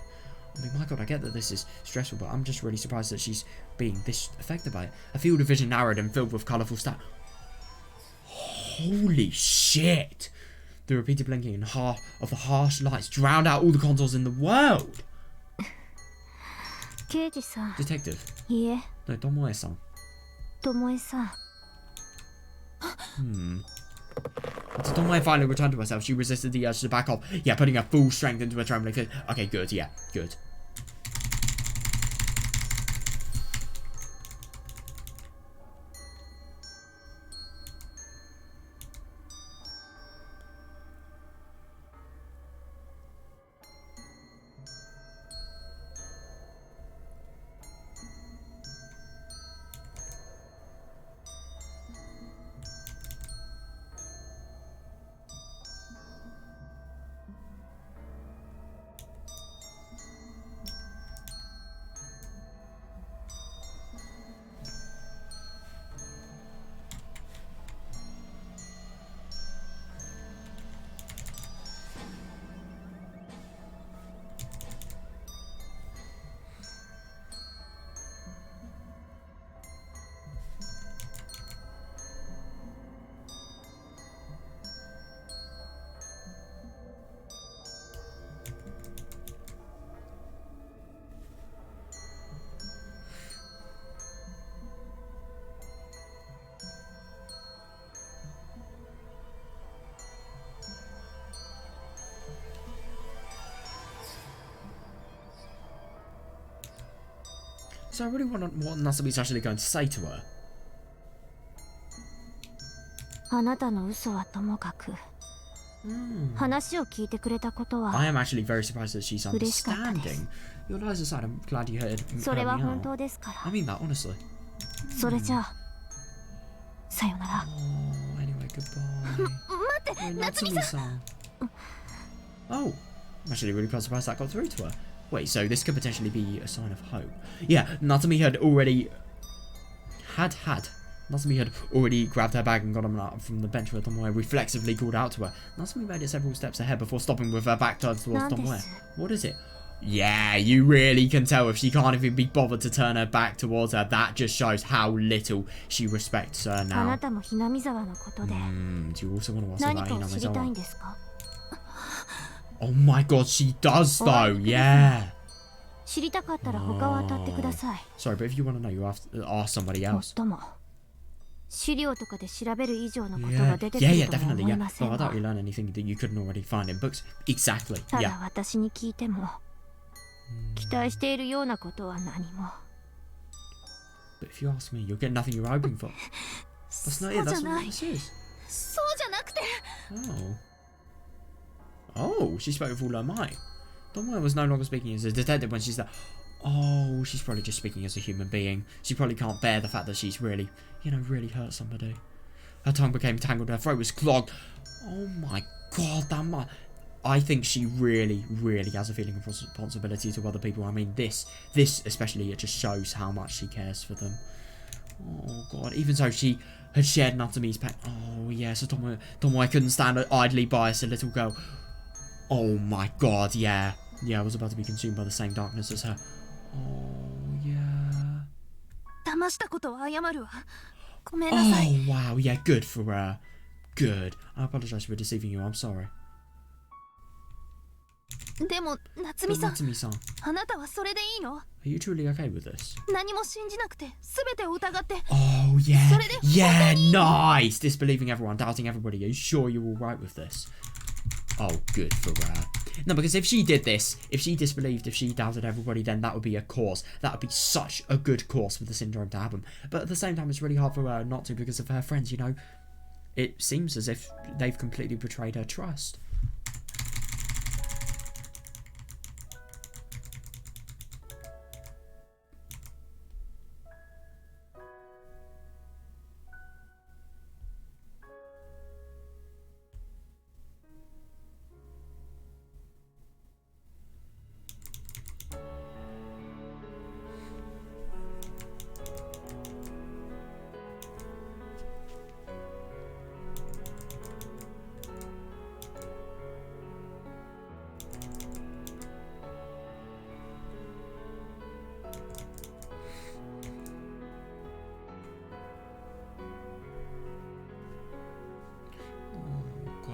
I mean, my god, I get that this is stressful, but I'm just really surprised that she's being this affected by it. A field of vision narrowed and filled with colourful stars. Holy shit! The repeated blinking and of the harsh lights drowned out all the consoles in the world! Detective. Yeah. No, Tomoe-san. Tomoe-san. Until Tomoe finally returned to herself, she resisted the urge to back off. Yeah, putting her full strength into her trembling fist. Okay, good, yeah, good. So I really wonder what Natsumi's actually going to say to her. あなたの嘘はともかく、話を聞いてくれたことは I am actually very surprised that she's 嬉しかったです understanding. Your lies aside, I'm glad you heard それは me 本 out. 当ですか I ら。 mean that honestly. それじゃあさよなら。 Oh, anyway, goodbye. 待って、夏美さん。 Natsumi-san. Oh, I'm actually really quite surprised that got through to her. Wait, so this could potentially be a sign of hope. Yeah, Natsumi had already Natsumi had already grabbed her bag and got him up from the bench where Tomoe reflexively called out to her. Natsumi made it several steps ahead before stopping with her back turned towards Tomoe. What is it? Yeah, you really can tell if she can't even be bothered to turn her back towards her. That just shows how little she respects her あ now. なたもひなみ沢のことで Do you also want to ask 何 about かを知りたい Hinamizawa? んですか？ Oh my god, she does though, yeah. 知りたかったら他を当たってください。 Sorry, but if you want to know, you have to ask somebody も else. っとも資料とかで調べる以上のこと Yeah, が出てく yeah, るとは definitely, 思い yeah. ません Well, I が doubt you learn anything that you couldn't already find in books. Exactly, た yeah. だ私に聞いても期待しているようなことは何も。 But if you ask me, you'll get nothing you're hoping for. That's そ not う it, じ that's ゃ not な what い。 this is. そうじゃなくて。 Oh, she spoke with all her might. Tomoe was no longer speaking as a detective when she's like, oh, she's probably just speaking as a human being. She probably can't bear the fact that she's really, really hurt somebody. Her tongue became tangled, her throat was clogged. Oh my god, that much. I think she really has a feeling of responsibility to other people. I mean, this especially, it just shows how much she cares for them. Oh god, even so, she had shared Natsumi's pain. Oh yeah, so Tomoe couldn't stand idly by as a little girl. Oh my god, yeah. Yeah, I was about to be consumed by the same darkness as her. Oh yeah. 騙したことは謝るわ。ごめんなさい。 Oh wow, yeah, good for her. Good. I apologize for deceiving you, I'm sorry. でも、夏 But 美さん、 Natsumi-san, あなたはそれでいいの？ are you truly okay with this? 何も信じなくて、すべてを疑って。 Oh yeah, それで yeah, nice! Disbelieving everyone, doubting everybody. Are you sure you're alright with this? Oh, good for her. No, because if she did this, if she disbelieved, if she doubted everybody, then that would be a cause. That would be such a good cause for the syndrome to happen. But at the same time, it's really hard for her not to because of her friends, you know. It seems as if they've completely betrayed her trust.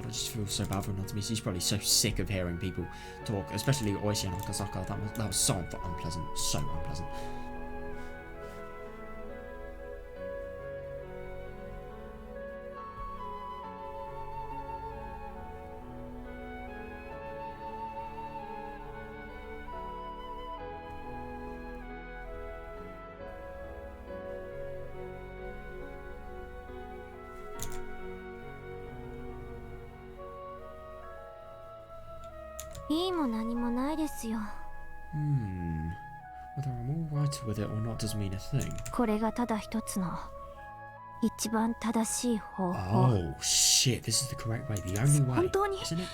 I just feel so bad for Natsumi. She's probably so sick of hearing people talk, especially Oishi and Akasaka. That was so unpleasant. So unpleasant. Whether I'm all right with it or not doesn't mean a thing. これがただ一つの一番正しい方法。 Oh shit, this is the correct way, the only way, 本当に isn't it?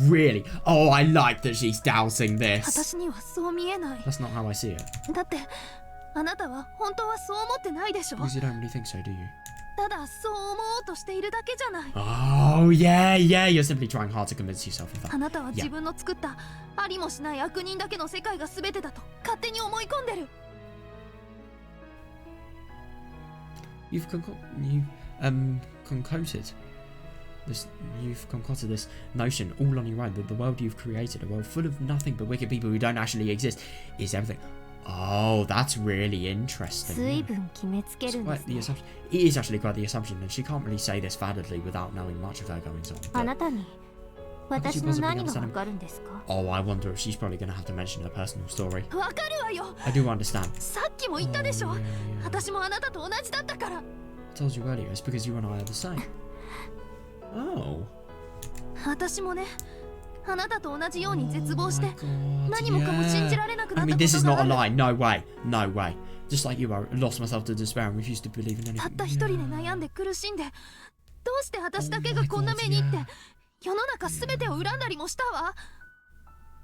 Really? Oh, I like that she's doubting this. 私にはそう見えない。 That's not how I see it. だってあなたは本当はそう思ってないでしょ。 Because you don't really think so, do you? ただそう思おうとしているだけじゃない。 Oh, yeah, you're simply trying hard to convince yourself of that. あなたは自分の作ったありもしない悪人だけの世界が全てだと勝手に思い込んでる。 You've concocted this notion all on your own that the world you've created, a world full of nothing but wicked people who don't actually exist, is everything. Oh, that's really interesting. 随分決めつけるんですね。 Quite the assumption. It is actually quite the assumption, and she can't really say this validly without knowing much of her goings on. あなたに私の何がわかるんですか？ Oh, I wonder if she's probably going to have to mention her personal story. わかるわよ。 I do understand. さっきも言ったでしょ。 Oh, yeah. 私もあなたと同じだったから。 I told you earlier, it's because you and I are the same. Oh. 私もね、あなたと同じように絶望して、 Oh my God, 何もかも信じられなくな I った mean, こ this is と not が a ある。 lie. No way. No way. Just like you, I lost myself to despair and refused to believe in た anything. った一人で悩んで苦しんで、どうして私だけがこんな目にって、世の中すべてを恨んだりもしたわ。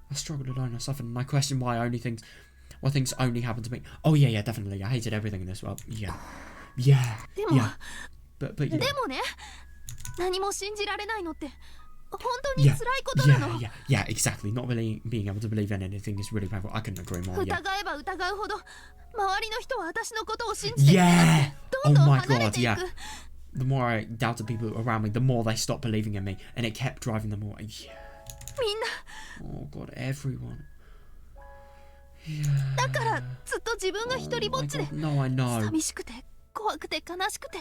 I struggled alone, I suffered, and I question why things only happen to me. Oh yeah, definitely. I hated everything in this world. Yeah. でも、 But で yeah. もね、何も信じられないのって、本当に辛いことなの。 Yeah, exactly. Not really being able to believe in anything is really painful. I couldn't agree more. Yeah. 疑えば疑うほど、周りの人は私のことを信じてくれ Yeah. どんどん Oh my 離れ God, ていく。 yeah. The more I doubted people around me, the more they stopped believing in me, and it kept driving them away. Yeah. みんな、 Oh God, everyone. だからずっと自分が一人ぼっちで、 No, I know. 寂しくて怖くて悲しくて。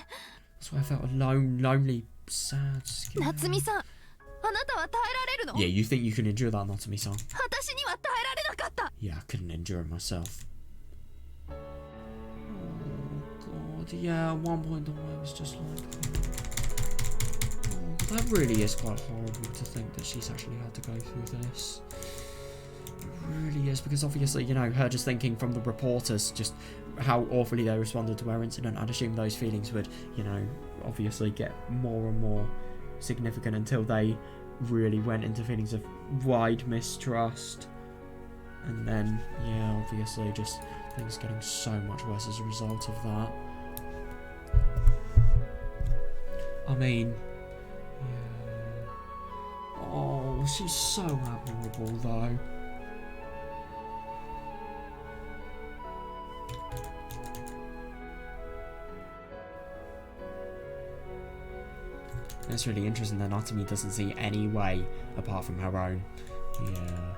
That's why I felt alone, lonely, sad, scared. 夏美さん、あなたは耐えられるの？ Yeah, you think you can endure that, Natsumi-san? 私には耐えられなかった。 Yeah, I couldn't endure it myself. Oh God, yeah, at one point the way was just like... Oh, that really is quite horrible to think that she's actually had to go through this. It really is, because obviously, you know, her just thinking from the reporters just how awfully they responded to her incident, I'd assume those feelings would, you know, obviously get more and more significant until they really went into feelings of wide mistrust. And then, yeah, obviously just things getting so much worse as a result of that. I mean, yeah. Oh, she's so admirable though. It's really interesting that Natsumi doesn't see any way apart from her own. Yeah.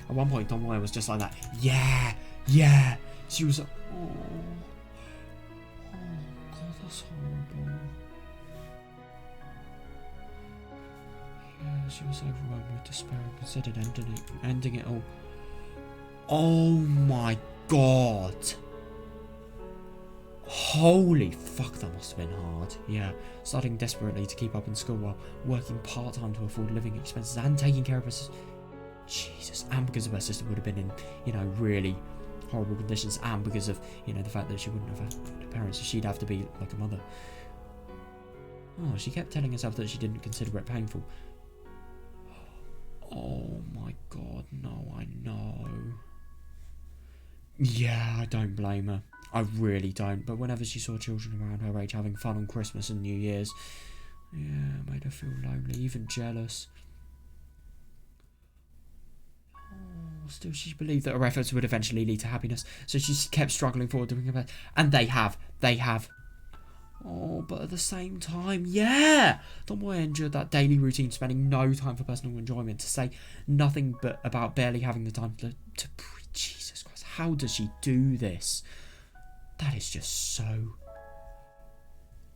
At one point, Tomoe was just like that. Yeah. She was like, oh God, that's horrible. Yeah, she was overwhelmed with despair and considered ending it all. Oh my God. Holy fuck, that must have been hard. Yeah, studying desperately to keep up in school while working part-time to afford living expenses and taking care of her sister. Jesus, and because of her sister would have been in, you know, really horrible conditions, and because of, you know, the fact that she wouldn't have had parents, so she'd have to be like a mother. Oh, she kept telling herself that she didn't consider it painful. Oh my god, no, I know. Yeah, I don't blame her. I really don't. But whenever she saw children around her age having fun on Christmas and New Year's, yeah, it made her feel lonely, even jealous. Oh, still, she believed that her efforts would eventually lead to happiness, so she kept struggling forward, doing her best. And they have. Oh, but at the same time, yeah! Tomoe endured that daily routine, spending no time for personal enjoyment, to say nothing but about barely having the time to breathe. Jesus Christ, how does she do this? That is just so...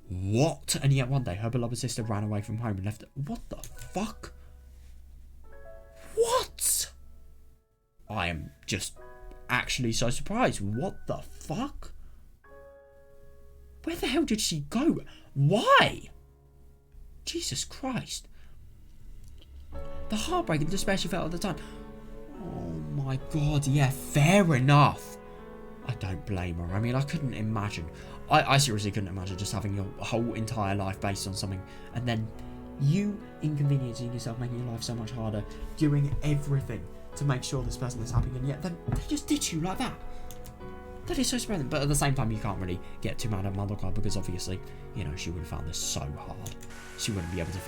What? And yet one day, her beloved sister ran away from home and left her. What the fuck? What? I am just actually so surprised. What the fuck? Where the hell did she go? Why? Jesus Christ. The heartbreak and despair she felt at the time. Oh my god, yeah, fair enough. I don't blame her. I mean, I couldn't imagine. I seriously couldn't imagine just having your whole entire life based on something, and then you inconveniencing yourself, making your life so much harder, doing everything to make sure this person is happy, and yet then they just ditch you like that. That is so surprising. But at the same time, you can't really get too mad at Madoka, because obviously, you know, she would have found this so hard. She wouldn't be able to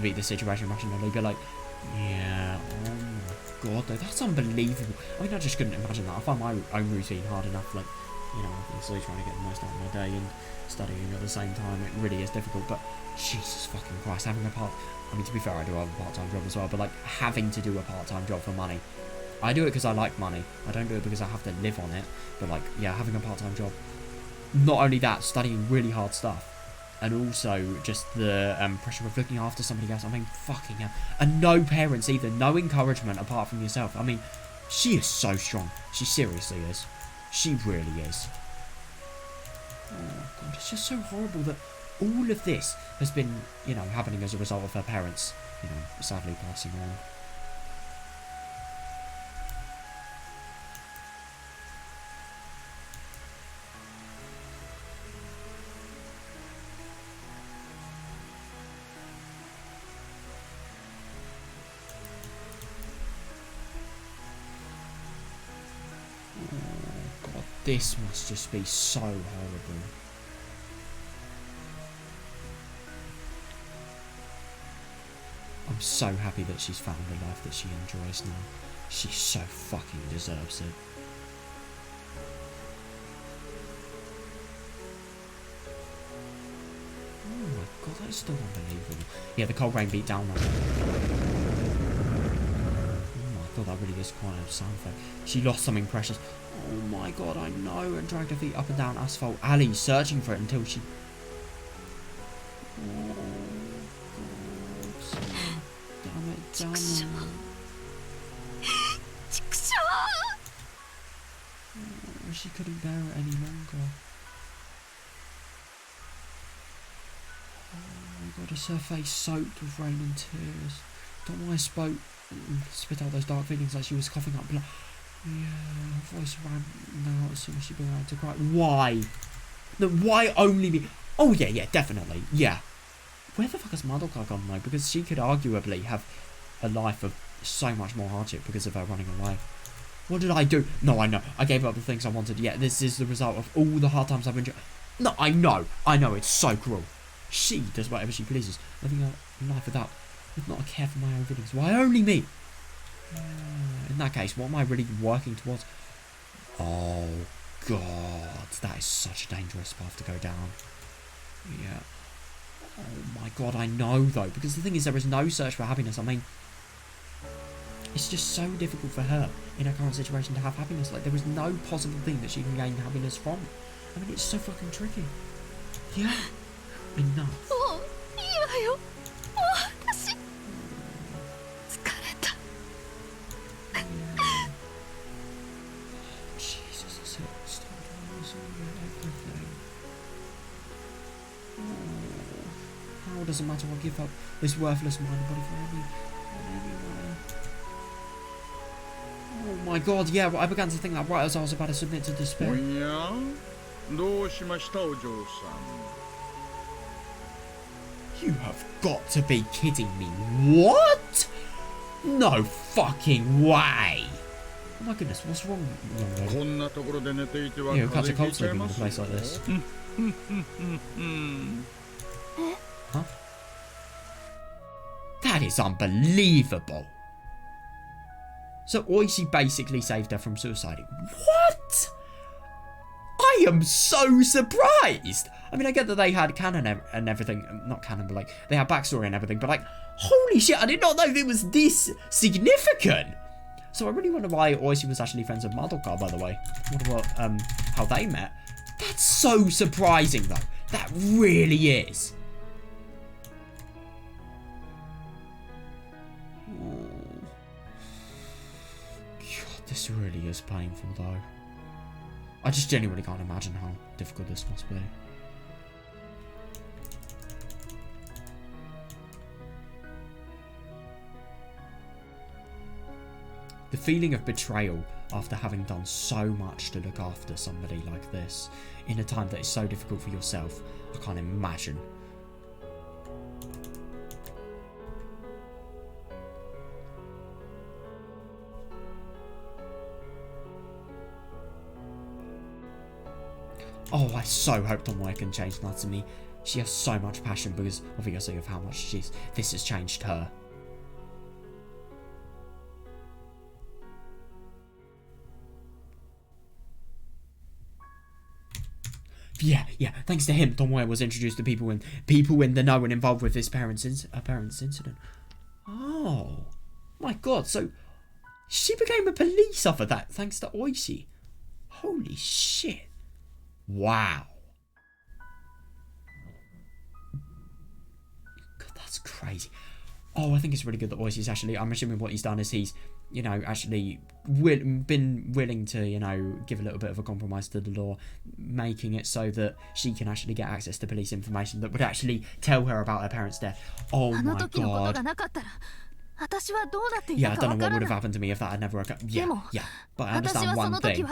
beat the situation rationally, but like, yeah, oh my god, though, that's unbelievable. I mean, I just couldn't imagine that. I find my own routine hard enough, like, you know, obviously trying to get the most out of my day and studying at the same time, it really is difficult. But Jesus fucking Christ, having a I mean, to be fair, I do have a part-time job as well, but like, having to do a part-time job for money, I do it because I like money. I don't do it because I have to live on it. But like, yeah, having a part-time job. Not only that, studying really hard stuff. And also just the pressure of looking after somebody else. I mean, fucking hell. And no parents either. No encouragement apart from yourself. I mean, she is so strong. She seriously is. She really is. Oh god, it's just so horrible that all of this has been, you know, happening as a result of her parents, you know, sadly passing on. This must just be so horrible. I'm so happy that she's found a life that she enjoys now. She so fucking deserves it. Oh my god, that is still unbelievable. Yeah, the cold rain beat down on her. Oh my god, that really is quite a sound effect. She lost something precious. Oh my god, I know, and dragged her feet up and down asphalt alley, searching for it until she... Oh god. Damn it. Oh, she couldn't bear it any longer. Oh my god, is her face soaked with rain and tears? Don't want to spit out those dark feelings like she was coughing up blood. Yeah, her voice ran now as soon as she began to cry. Why? Why only me? Oh yeah, definitely. Yeah. Where the fuck has Madoka gone though? Because she could arguably have a life of so much more hardship because of her running away. What did I do? No, I know. I gave up the things I wanted. Yeah, this is the result of all the hard times I've endured. No, I know. It's so cruel. She does whatever she pleases, living a life with not a care for my own feelings. Why only me? In that case, what am I really working towards? Oh god, that is such a dangerous path to go down. Yeah. Oh my god, I know though, because the thing is, there is no search for happiness. I mean, it's just so difficult for her in her current situation to have happiness. Like, there is no possible thing that she can gain happiness from. I mean, it's so fucking tricky. Yeah. Enough. Doesn't matter, I'll give up this worthless mind and body for anywhere. Oh my god, yeah, well, I began to think that right as I was about to submit to despair. おやどうしましたお嬢さん You have got to be kidding me. What? No fucking way. Oh my goodness, what's wrong? こんなところで寝ていては Yeah, you'll catch 風 a 邪 cold ひいちゃい sleeping ま in a す place よ like this. Huh? That is unbelievable. So Oishi basically saved her from suicide. What? I am so surprised. I mean, I get that they had canon and everything. Not canon, but like, they had backstory and everything. But like, holy shit, I did not know it was this significant. So I really wonder why Oishi was actually friends with Madoka, by the way. I wonder what, how they met. That's so surprising, though. That really is. Oh. God, this really is painful, though. I just genuinely can't imagine how difficult this must be. The feeling of betrayal after having done so much to look after somebody like this in a time that is so difficult for yourself, I can't imagine. Oh, I so hope Tomoe can change Natsumi. She has so much passion because obviously of how much this has changed her. Yeah, thanks to him, Tomoe was introduced to people in the know and involved with his parents' incident. Oh, my god, so she became a police officer thanks to Oishi. Holy shit. Wow. God, that's crazy. Oh, I think it's really good that Oishi's actually, I'm assuming what he's done is he's, you know, actually been willing to, you know, give a little bit of a compromise to the law, making it so that she can actually get access to police information that would actually tell her about her parents' death. Oh my god. Yeah, I don't know what would have happened to me if that had never occurred. Yeah, but I understand one thing.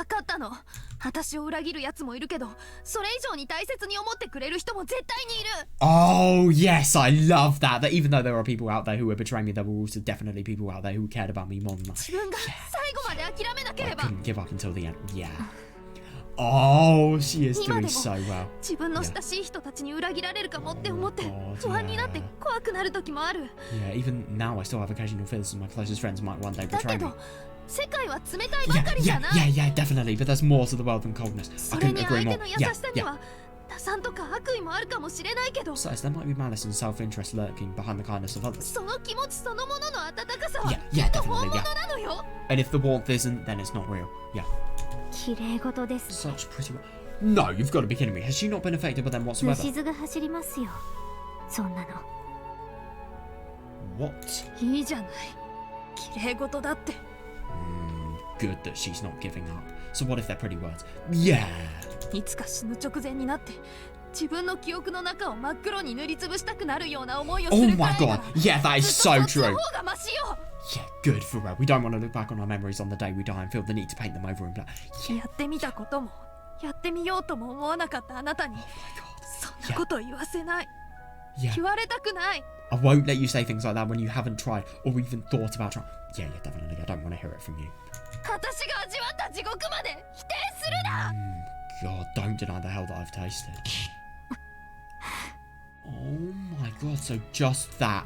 Oh, yes, I love that. That even though there are people out there who would betray me, there were also definitely people out there who cared about me more than that. Yeah. I couldn't give up until the end. Yeah. Oh, she is doing so well. Yeah, even now I still have occasional fears that my closest friends might one day betray me. Yeah, definitely, but there's more to the world than coldness. I couldn't agree more. Yeah. So there might be malice and self-interest lurking behind the kindness of others. Yeah, definitely, yeah. And if the warmth isn't, then it's not real. Yeah. Such pretty... No, you've got to be kidding me. Has she not been affected by them whatsoever? What? Good that she's not giving up. So what if they're pretty words? Yeah. Oh my god. Yeah, that is so true. Yeah, good for her. We don't want to look back on our memories on the day we die and feel the need to paint them over in black. Yeah. Oh my god. Yeah. I won't let you say things like that when you haven't tried or even thought about trying. Yeah, definitely. I don't want to hear it from you. God, don't deny the hell that I've tasted. Oh my god, so just that.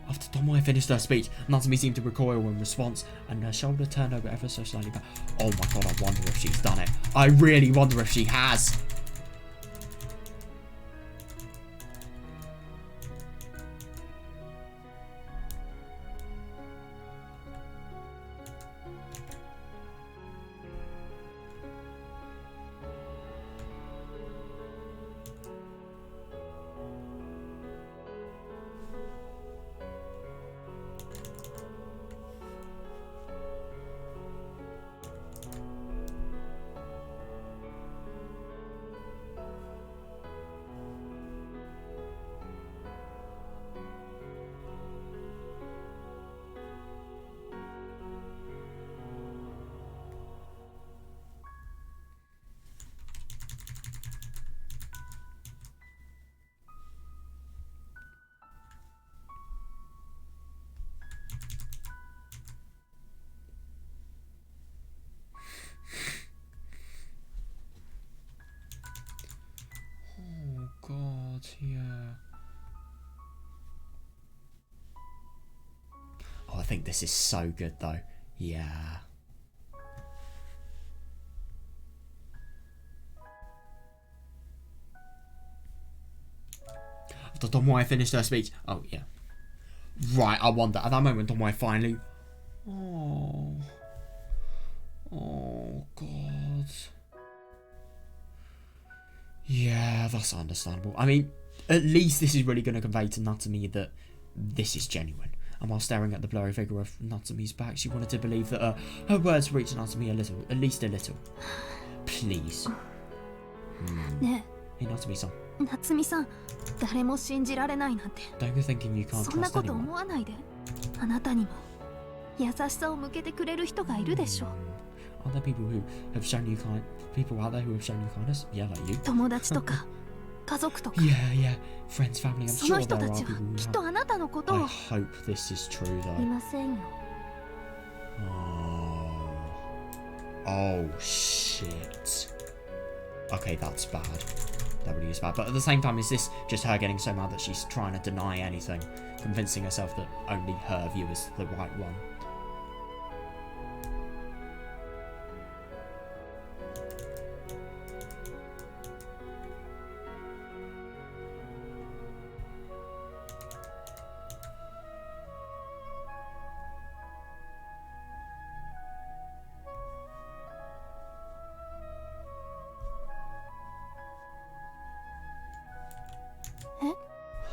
After Tomoe finished her speech, Natsumi seemed to recoil in response, and her shoulder turned over ever so slightly back. Oh my god, I wonder if she's done it. I really wonder if she has. think this is so good though. Yeah. After Tomoe finished her speech. Oh, yeah. Right, I wonder. At that moment, Tomoe finally... Oh. Oh, God. Yeah, that's understandable. I mean, at least this is really going to convey to Natsumi that this is genuine. And while staring at the blurry figure of Natsumi's back, she wanted to believe that her words reached Natsumi a little. At least a little. Please. Hey, Natsumi-san. 夏美さん、誰も信じられないなんて。 Don't be thinking you can't そんな trust こと anyone. 思わないで。あなたにも優しさを向けてくれる人がいるでしょ。 Are there people who have shown you people out there who have shown you kindness? Yeah, like you. 友達とか家族とか。 Yeah, yeah. Friends, family. I'm その sure 人 there た are ち people は who きっと have. あなたのこと I を。 hope this is true い though. ませんよ。 Oh shit. Okay, that's bad. That really is bad. But at the same time, is this just her getting so mad that she's trying to deny anything, convincing herself that only her view is the right one?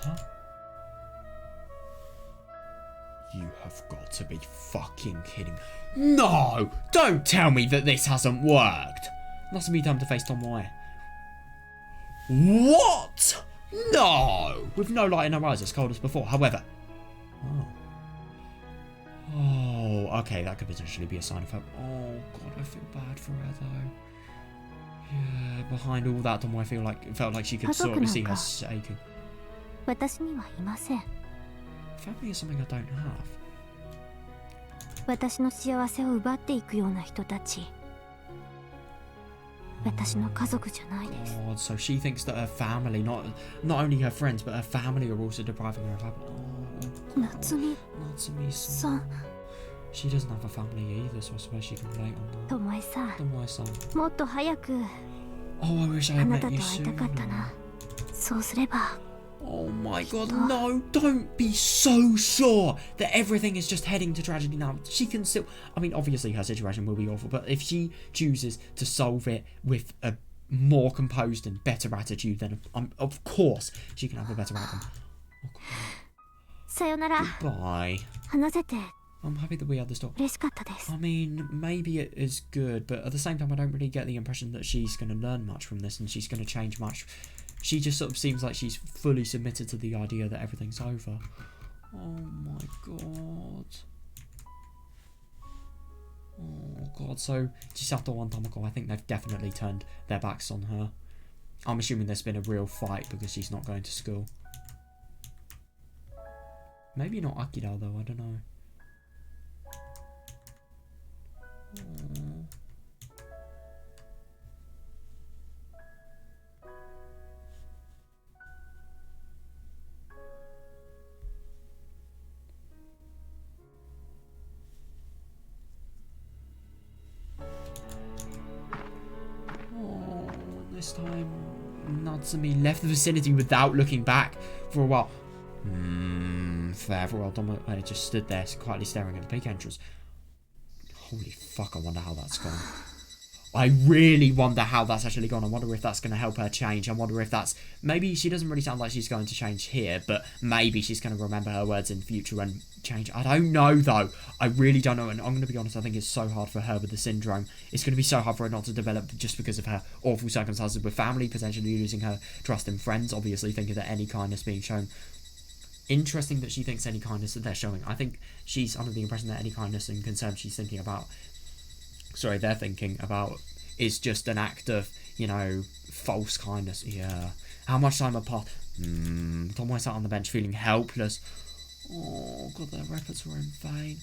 Huh? You have got to be fucking kidding. No! Don't tell me that this hasn't worked! Natsumi turned to face Tomoe. What? No! With no light in her eyes, as cold as before. However... Oh, okay, that could potentially be a sign of hope. Oh, God, I feel bad for her, though. Yeah, behind all that, Tomoe felt like she could sort of see her shaking. 私にはいません。 Family is something I don't have. 私の幸せを奪っていくような人たち。私の家族じゃないです。 God, so she thinks that her family, not only her friends, but her family are also depriving her of happiness. Oh, 夏美 Natsumi-san. さん、 She doesn't have a family either, so I suppose she can relate on that. ともえさん、 Tomoe-san. もっと早く Oh, I wish I あ had な met たと you 会いたかったな。 sooner. そうすれば。 Oh my God, no! Don't be so sure that everything is just heading to tragedy now. She can still... I mean, obviously her situation will be awful, but if she chooses to solve it with a more composed and better attitude, then of course she can have a better outcome. Oh, さよなら。 Bye. 話せて I'm happy that we had this talk. 嬉しかったです。 I mean, maybe it is good, but at the same time, I don't really get the impression that she's going to learn much from this and she's going to change much. She just sort of seems like she's fully submitted to the idea that everything's over. Oh my God. Oh God, so Chisato and Tomoko, I think they've definitely turned their backs on her. I'm assuming there's been a real fight because she's not going to school. Maybe not Akira though, I don't know. Oh. This time, Natsumi left the vicinity without looking back for a while. Fair for a while, Tomoe just stood there quietly staring at the big entrance. Holy fuck, I wonder how that's gone. I really wonder how that's actually gone. I wonder if that's going to help her change. I wonder if that's... Maybe she doesn't really sound like she's going to change here, but maybe she's going to remember her words in future and change. I don't know, though. I really don't know, and I'm going to be honest, I think it's so hard for her with the syndrome. It's going to be so hard for her not to develop just because of her awful circumstances with family, potentially losing her trust in friends, obviously thinking that any kindness being shown... Interesting that she thinks any kindness that they're showing. I think she's under the impression that any kindness and concern she's thinking about... Sorry, they're thinking about is just an act of, you know, false kindness. Yeah. How much time had passed? Tomoe sat on the bench feeling helpless. Oh, God, their efforts were in vain.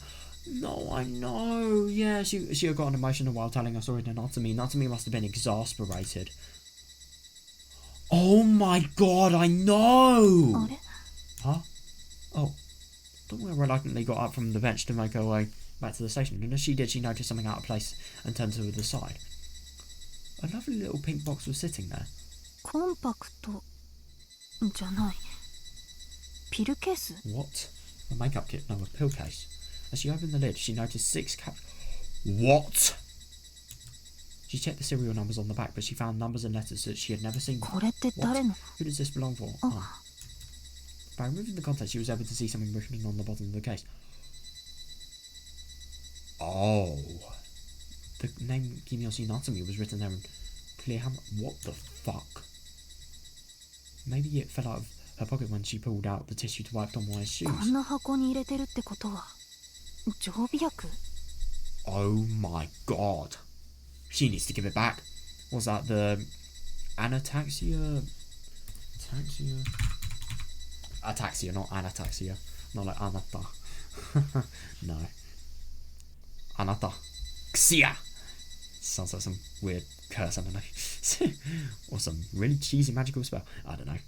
No, I know. Yeah, she had gotten emotional while telling her story to Natsumi. Natsumi must have been exasperated. Oh my God, I know! Huh? Oh. Tomoe reluctantly got up from the bench to make her way back to the station, and as she did, she noticed something out of place and turned to the side. A lovely little pink box was sitting there. コンパクトじゃない。ピルケース What? A makeup kit? No, a pill case. As she opened the lid, she noticed 6 What? She checked the serial numbers on the back, but she found numbers and letters that she had never seen. これって What? 誰の Who does this belong for? Oh. By removing the contents, she was able to see something written on the bottom of the case. Oh. The name Kiyoshi Natsumi was written there in clear hand. What the fuck? Maybe it fell out of her pocket when she pulled out the tissue to wipe Tomoe's shoes. こんな箱に入れてるってことは常備薬 Oh my god. She needs to give it back. Was that the anataxia? Ataxia, not anataxia. Not like anata. No. Anata. Xia! Sounds like some weird curse, I don't know. Or some really cheesy magical spell. I don't know.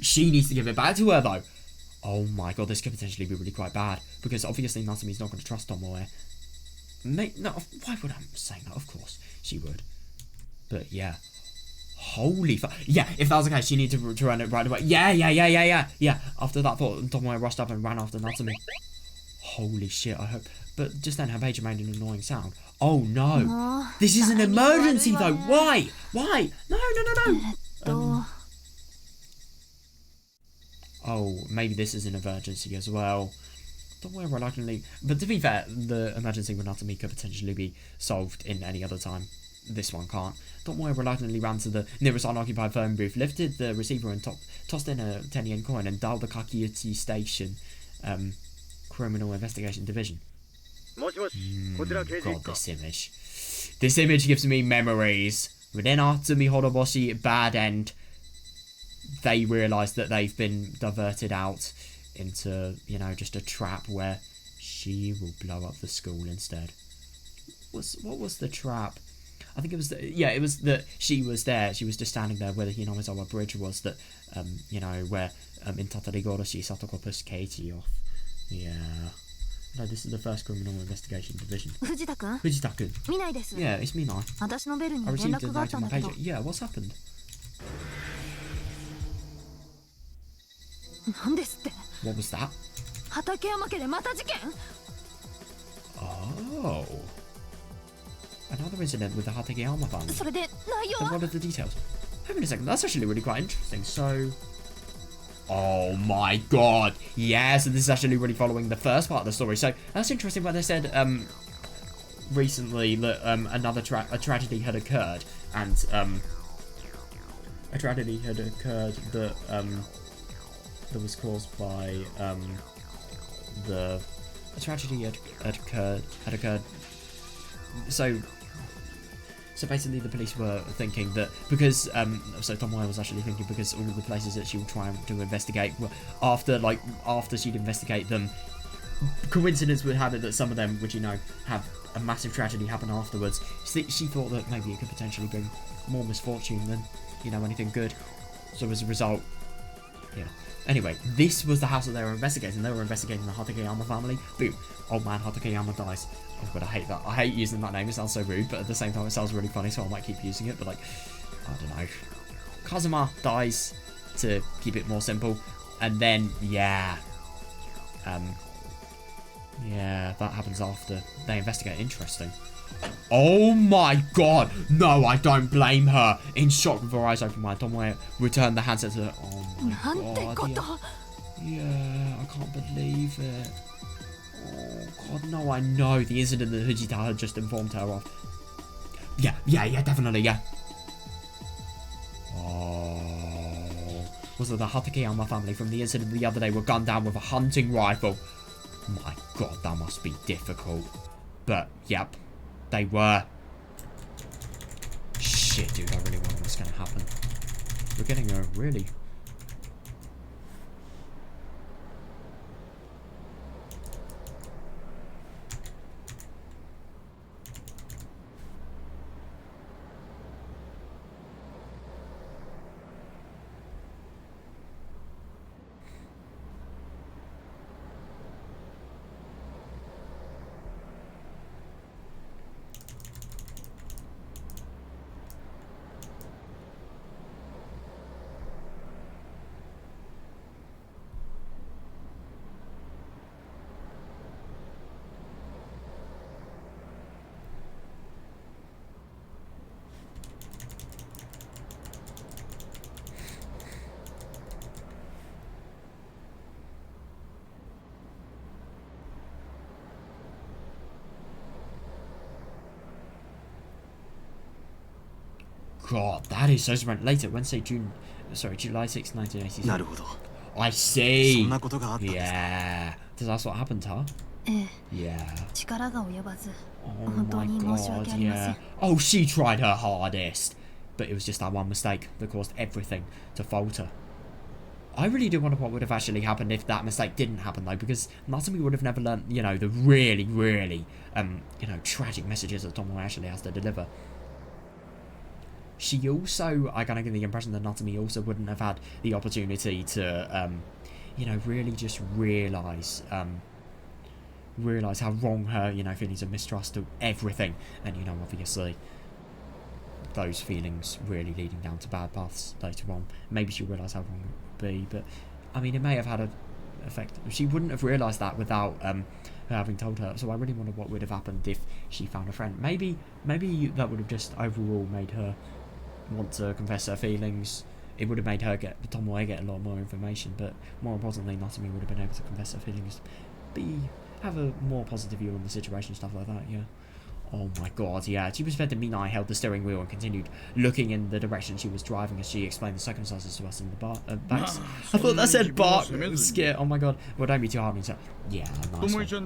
She needs to give it back to her though. Oh my god, this could potentially be really quite bad. Because obviously Natsumi's not going to trust Tomoe. No, why would I say that? Of course, she would. But yeah. Holy fuck. Yeah, if that was the case, she needed to return it right away. Yeah. After that thought, Tomoe rushed up and ran after Natsumi. Holy shit, I hope. But just then her pager made an annoying sound. Oh no. This is an emergency though. Why? No. Oh, maybe this is an emergency as well. Tomoe reluctantly. But to be fair, the emergency with Natsumi could potentially be solved in any other time. This one can't. Tomoe reluctantly ran to the nearest unoccupied phone booth, lifted the receiver and tossed in a 10-yen coin and dialed the Kageboushi Station Criminal Investigation Division. God, this image. This image gives me memories. Within Natsumi Horoboshi bad end, they realise that they've been diverted out into, you know, just a trap where she will blow up the school instead. What was the trap? I think it was it was that she was there. She was just standing there where the Hinamizawa Bridge was. That you know, where in Tatarigoroshi Satoko pushed Katie off. Yeah. No, this is the first criminal investigation division. Fujita-kun? Fujita-kun. Minai desu. Yeah, it's Minai. 私のベルに I 連 received a 絡があっ note た on ん my だけど pager. Yeah, what's happened? なんですって What was that? 畠山家でまた事件 Oh. Another incident with the Hategeyama family. それで内容 And は what are the details? Hang on a second, that's actually really quite interesting. So... Oh my god. Yeah, so this is actually really following the first part of the story. So that's interesting what they said recently that another tragedy had occurred. And a tragedy had occurred that that was caused by a tragedy had occurred. So basically the police were thinking that because so Tomoe was actually thinking because all of the places that she would try to investigate were after she'd investigate them, coincidence would have it that some of them would, you know, have a massive tragedy happen afterwards. She thought that maybe it could potentially bring more misfortune than, you know, anything good. So as a result, yeah. Anyway, this was the house that they were investigating. They were investigating the Hategeyama family. Boom. Old man Hategeyama dies. Oh god, I hate that. I hate using that name. It sounds so rude, but at the same time it sounds really funny, so I might keep using it. But like, I don't know. Kazuma dies to keep it more simple. And then, yeah. Yeah, that happens after they investigate. Interesting. Oh my god! No, I don't blame her! In shock with her eyes open wide, Tomoe returned the handset to her. Oh my god. Yeah, I can't believe it. Oh god, no, I know the incident that Fujita had just informed her of. Yeah, definitely, yeah. Oh. Was it the Hategeyama family from the incident the other day were gunned down with a hunting rifle? My god, that must be difficult. But, yep, they were. Shit, dude, I really wonder what's going to happen. We're getting a really... god, that is so surprising. Later, Wednesday, July 6th, 1986. なるほど。 I see. そんなことがあったんですか。 Yeah. Does that's what happened to her? ええ Yeah. 力が及ばず Oh 本当 my に申し訳 god, ありません yeah. Oh, she tried her hardest. But it was just that one mistake that caused everything to falter. I really do wonder what would have actually happened if that mistake didn't happen, though, because Natsumi would have never learnt, you know, the really, really, you know, tragic messages that Tomoe actually has to deliver. She also, I kind of get the impression that Natsumi also wouldn't have had the opportunity to, you know, really just realise how wrong her, you know, feelings of mistrust to everything, and, you know, obviously those feelings really leading down to bad paths later on. Maybe she'll realise how wrong it would be, but I mean, it may have had an effect. She wouldn't have realised that without her having told her. So I really wonder what would have happened if she found a friend. Maybe that would have just overall made her want to confess her feelings. It would have made her Tomoe get a lot more information, but more importantly, Natsumi would have been able to confess her feelings, have a more positive view on the situation, stuff like that. Yeah. Oh my god, yeah. She was fed that Minai held the steering wheel and continued looking in the direction she was driving as she explained the circumstances to us in the backs. I thought that said bark. Scare. Oh my god. Well, don't be too hard on yourself. Yeah, nice one. Yeah.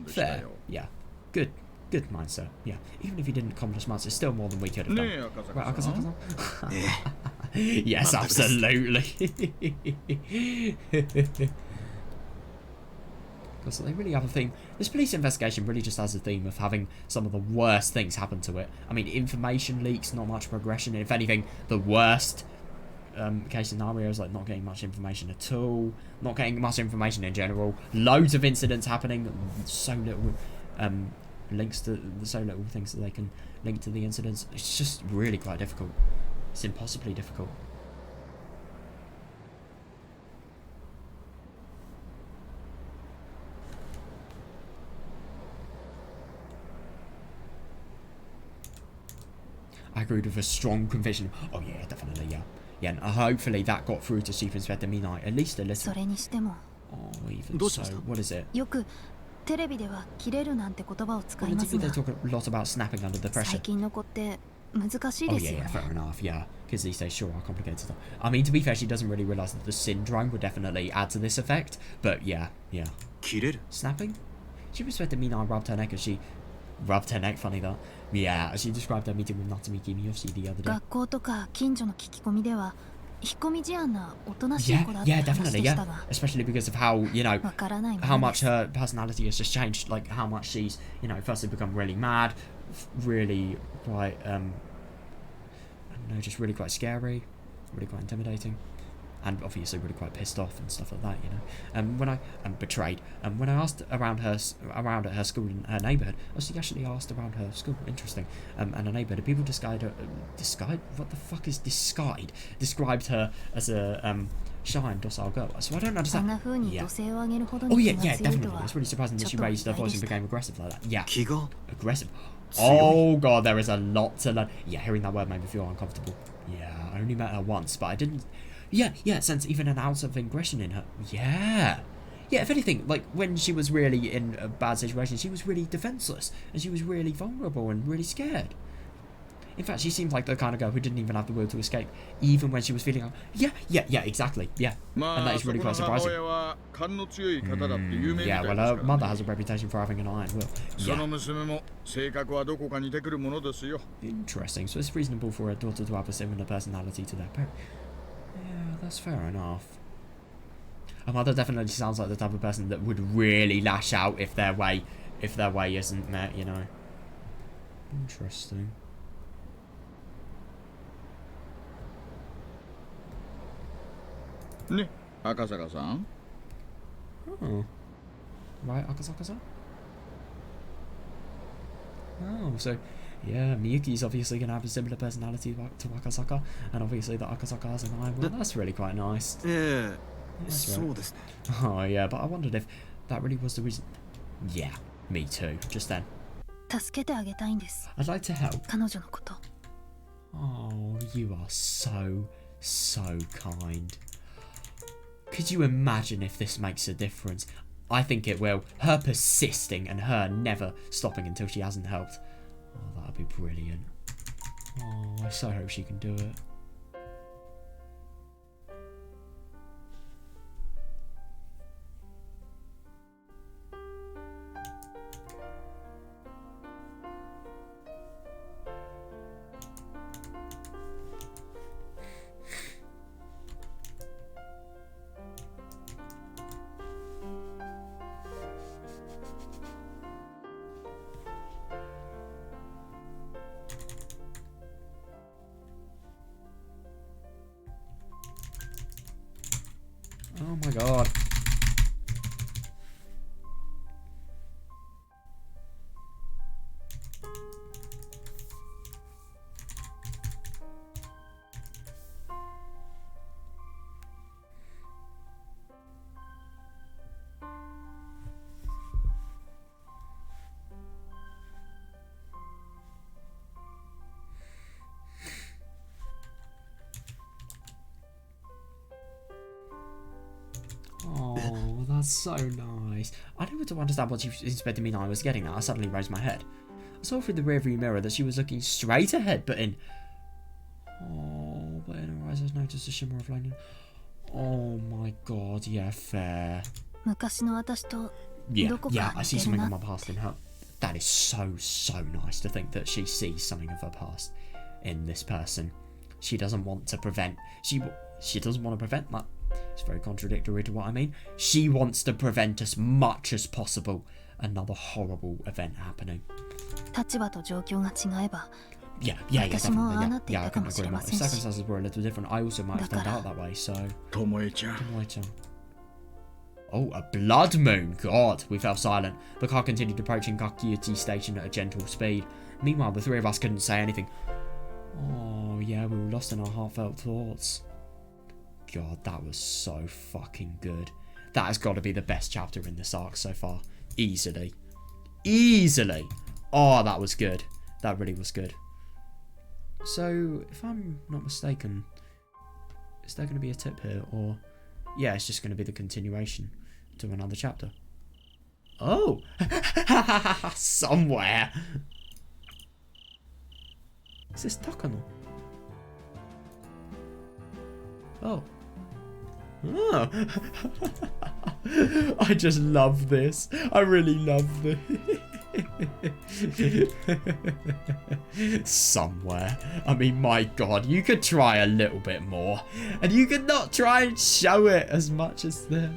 Fair. Yeah. Good mindset. Yeah. Even if you didn't accomplish much, it's still more than we could have done. Right, Akasaka-san? Yes, absolutely. So they really have a theme. This police investigation really just has a theme of having some of the worst things happen to it. I mean, information leaks, not much progression. If anything, the worst case scenario is like not getting much information at all, not getting much information in general. Loads of incidents happening, so little links to so little things that they can link to the incidents. It's just really quite difficult. It's impossibly difficult. I agreed with a strong conviction. Oh yeah, definitely, yeah. Yeah, and hopefully that got through to Chief Inspector Minai, at least a little. それにしても Oh, even so. What is it? よくテレビではキレるなんて言葉を使 Well, い in ます TV が they talk a lot about snapping under the pressure. 最近の子って難しい Oh です yeah, よ yeah, ね fair enough, yeah. Because these days sure are complicated. I mean, to be fair, she doesn't really realise that the syndrome would definitely add to this effect. But yeah. 切れる Snapping? Chief Inspector Minai rubbed her neck as she... Rubbed her neck, funny that. Yeah, as she described her meeting with Natsumi Kimiyoshi the other day. 学校とか近所の聞き込みでは引っ込み思案なおとなしい Yeah, 子だって yeah, 話 definitely, でし yeah. たが Especially because of how, you know, わからないも how の much です her personality has just changed. Like, how much she's, you know, firstly become really mad, really quite, I don't know, just really quite scary, really quite intimidating, and obviously really quite pissed off and stuff like that, you know. When I betrayed, when I asked around at her school and her neighbourhood, she actually asked around her school, interesting, and her neighbourhood, people described what the fuck is described her as a shy and docile girl. So I don't あんな understand. 風に Yeah. 土星を上げるほど Oh に yeah, 気が yeah, 強いと definitely. は It's really surprising that she ちょっと raised her 意外 voice で and した became aggressive like that. Yeah. 気が Aggressive. 強い Oh god, there is a lot to learn. Yeah, hearing that word made me feel uncomfortable. Yeah, I only met her once, but I didn't... Yeah, sense even an ounce of aggression in her. Yeah, if anything, like, when she was really in a bad situation, she was really defenseless, and she was really vulnerable and really scared. In fact, she seemed like the kind of girl who didn't even have the will to escape, even when she was feeling... Yeah, exactly, yeah. And that is really quite surprising. Yeah, well, her mother has a reputation for having an iron will. Yeah. Interesting, so it's reasonable for her daughter to have a similar personality to their parent. Yeah, that's fair enough. Her mother definitely sounds like the type of person that would really lash out if their way isn't met, you know. Interesting. Ne, Akasaka-san? Oh. Right, Akasaka-san? Oh, so... Yeah, Miyuki's obviously going to have a similar personality to Akasaka, and obviously that Akasaka has an eye. Well, that's really quite nice. ええ That's そ right. うですね Oh, yeah, but I wondered if that really was the reason. Yeah, me too, just then. 助けてあげたいんです I'd like to help. 彼女のこと Oh, you are so kind. Could you imagine if this makes a difference? I think it will. Her persisting and her never stopping until she hasn't helped. Oh, that'd be brilliant. Oh, I so hope she can do it. Oh my god. Oh, that's so nice. I didn't to understand what she expected me I was getting at. I suddenly raised my head. I saw through the rearview mirror that she was looking straight ahead, but in her eyes I noticed a shimmer of lightning. Oh my god, yeah, fair. Yeah, I see something of my past in her. That is so nice to think that she sees something of her past in this person. She doesn't want to prevent. She doesn't want to prevent that. It's very contradictory to what I mean. She wants to prevent as much as possible another horrible event happening. Yeah, definitely. Yeah, I couldn't agree more. If circumstances were a little different, I also might have turned out that way, so... Tomoe-chan. Oh, a blood moon! God, we fell silent. The car continued approaching Kageboushi station at a gentle speed. Meanwhile, the three of us couldn't say anything. Oh, yeah, we were lost in our heartfelt thoughts. God, that was so fucking good. That has got to be the best chapter in this arc so far. Easily. Oh, that was good. That really was good. So, if I'm not mistaken, is there going to be a tip here? Or, yeah, it's just going to be the continuation to another chapter. Oh! Somewhere! Is this Takano? Oh. Oh. I just love this. I really love this. Somewhere. I mean, my god, you could try a little bit more. And you could not try and show it as much as the...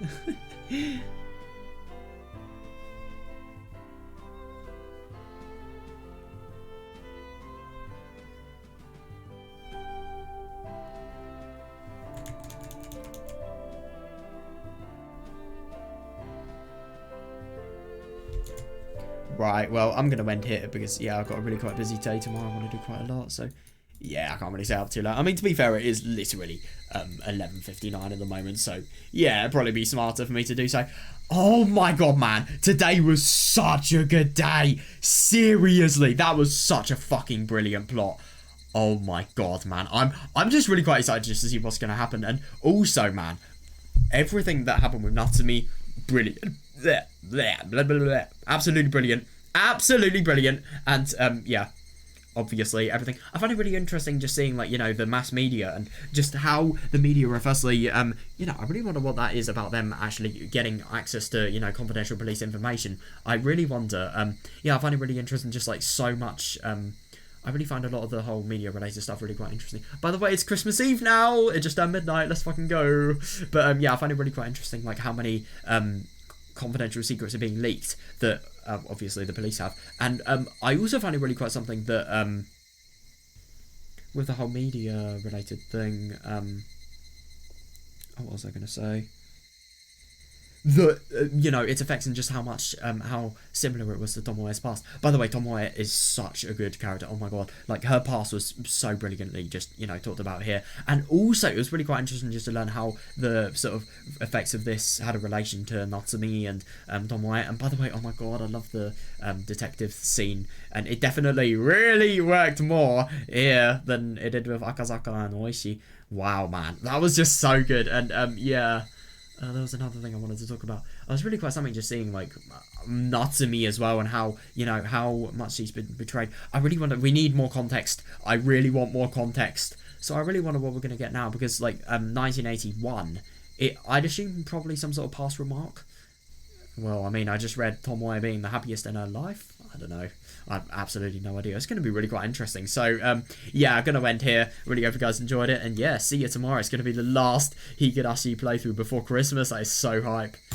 Right, well, I'm going to end here because, yeah, I've got a really quite busy day tomorrow. I want to do quite a lot, so, yeah, I can't really stay up too late. I mean, to be fair, it is literally 11:59 at the moment, so, yeah, it'd probably be smarter for me to do so. Oh my god, man, today was such a good day. Seriously, that was such a fucking brilliant plot. Oh my god, man, I'm just really quite excited just to see what's going to happen. And also, man, everything that happened with Natsumi, brilliant. Absolutely brilliant. And yeah, obviously everything. I find it really interesting just seeing, like, you know, the mass media and just how the media are firstly, you know, I really wonder what that is about them actually getting access to, you know, confidential police information. I really wonder. Yeah, I find it really interesting, just like so much. I really find a lot of the whole media related stuff really quite interesting. By the way, it's Christmas Eve now. It's just midnight. Let's fucking go. But yeah, I find it really quite interesting, like how many confidential secrets are being leaked that obviously the police have. And I also find it really quite something that with the whole media related thing, what was I going to say? The you know, its effects and just how much how similar it was to Tomoe's past. By the way, Tomoe is such a good character. Oh my god, like her past was so brilliantly just, you know, talked about here. And also it was really quite interesting just to learn how the sort of effects of this had a relation to Natsumi and Tomoe. And by the way, oh my god, I love the detective scene, and it definitely really worked more here than it did with Akazaka and Oishi. Wow, man, that was just so good. And yeah, There was another thing I wanted to talk about. I was really quite something just seeing like Natsumi as well, and how, you know, how much she's been betrayed. I really wonder. We need more context. I really want more context. So I really wonder what we're gonna get now, because like 1981, I'd assume probably some sort of past remark. Well, I mean, I just read Tomoe being the happiest in her life. I don't know. I have absolutely no idea. It's going to be really quite interesting. So, yeah, I'm going to end here. Really hope you guys enjoyed it. And yeah, see you tomorrow. It's going to be the last Higurashi playthrough before Christmas. That is so hype.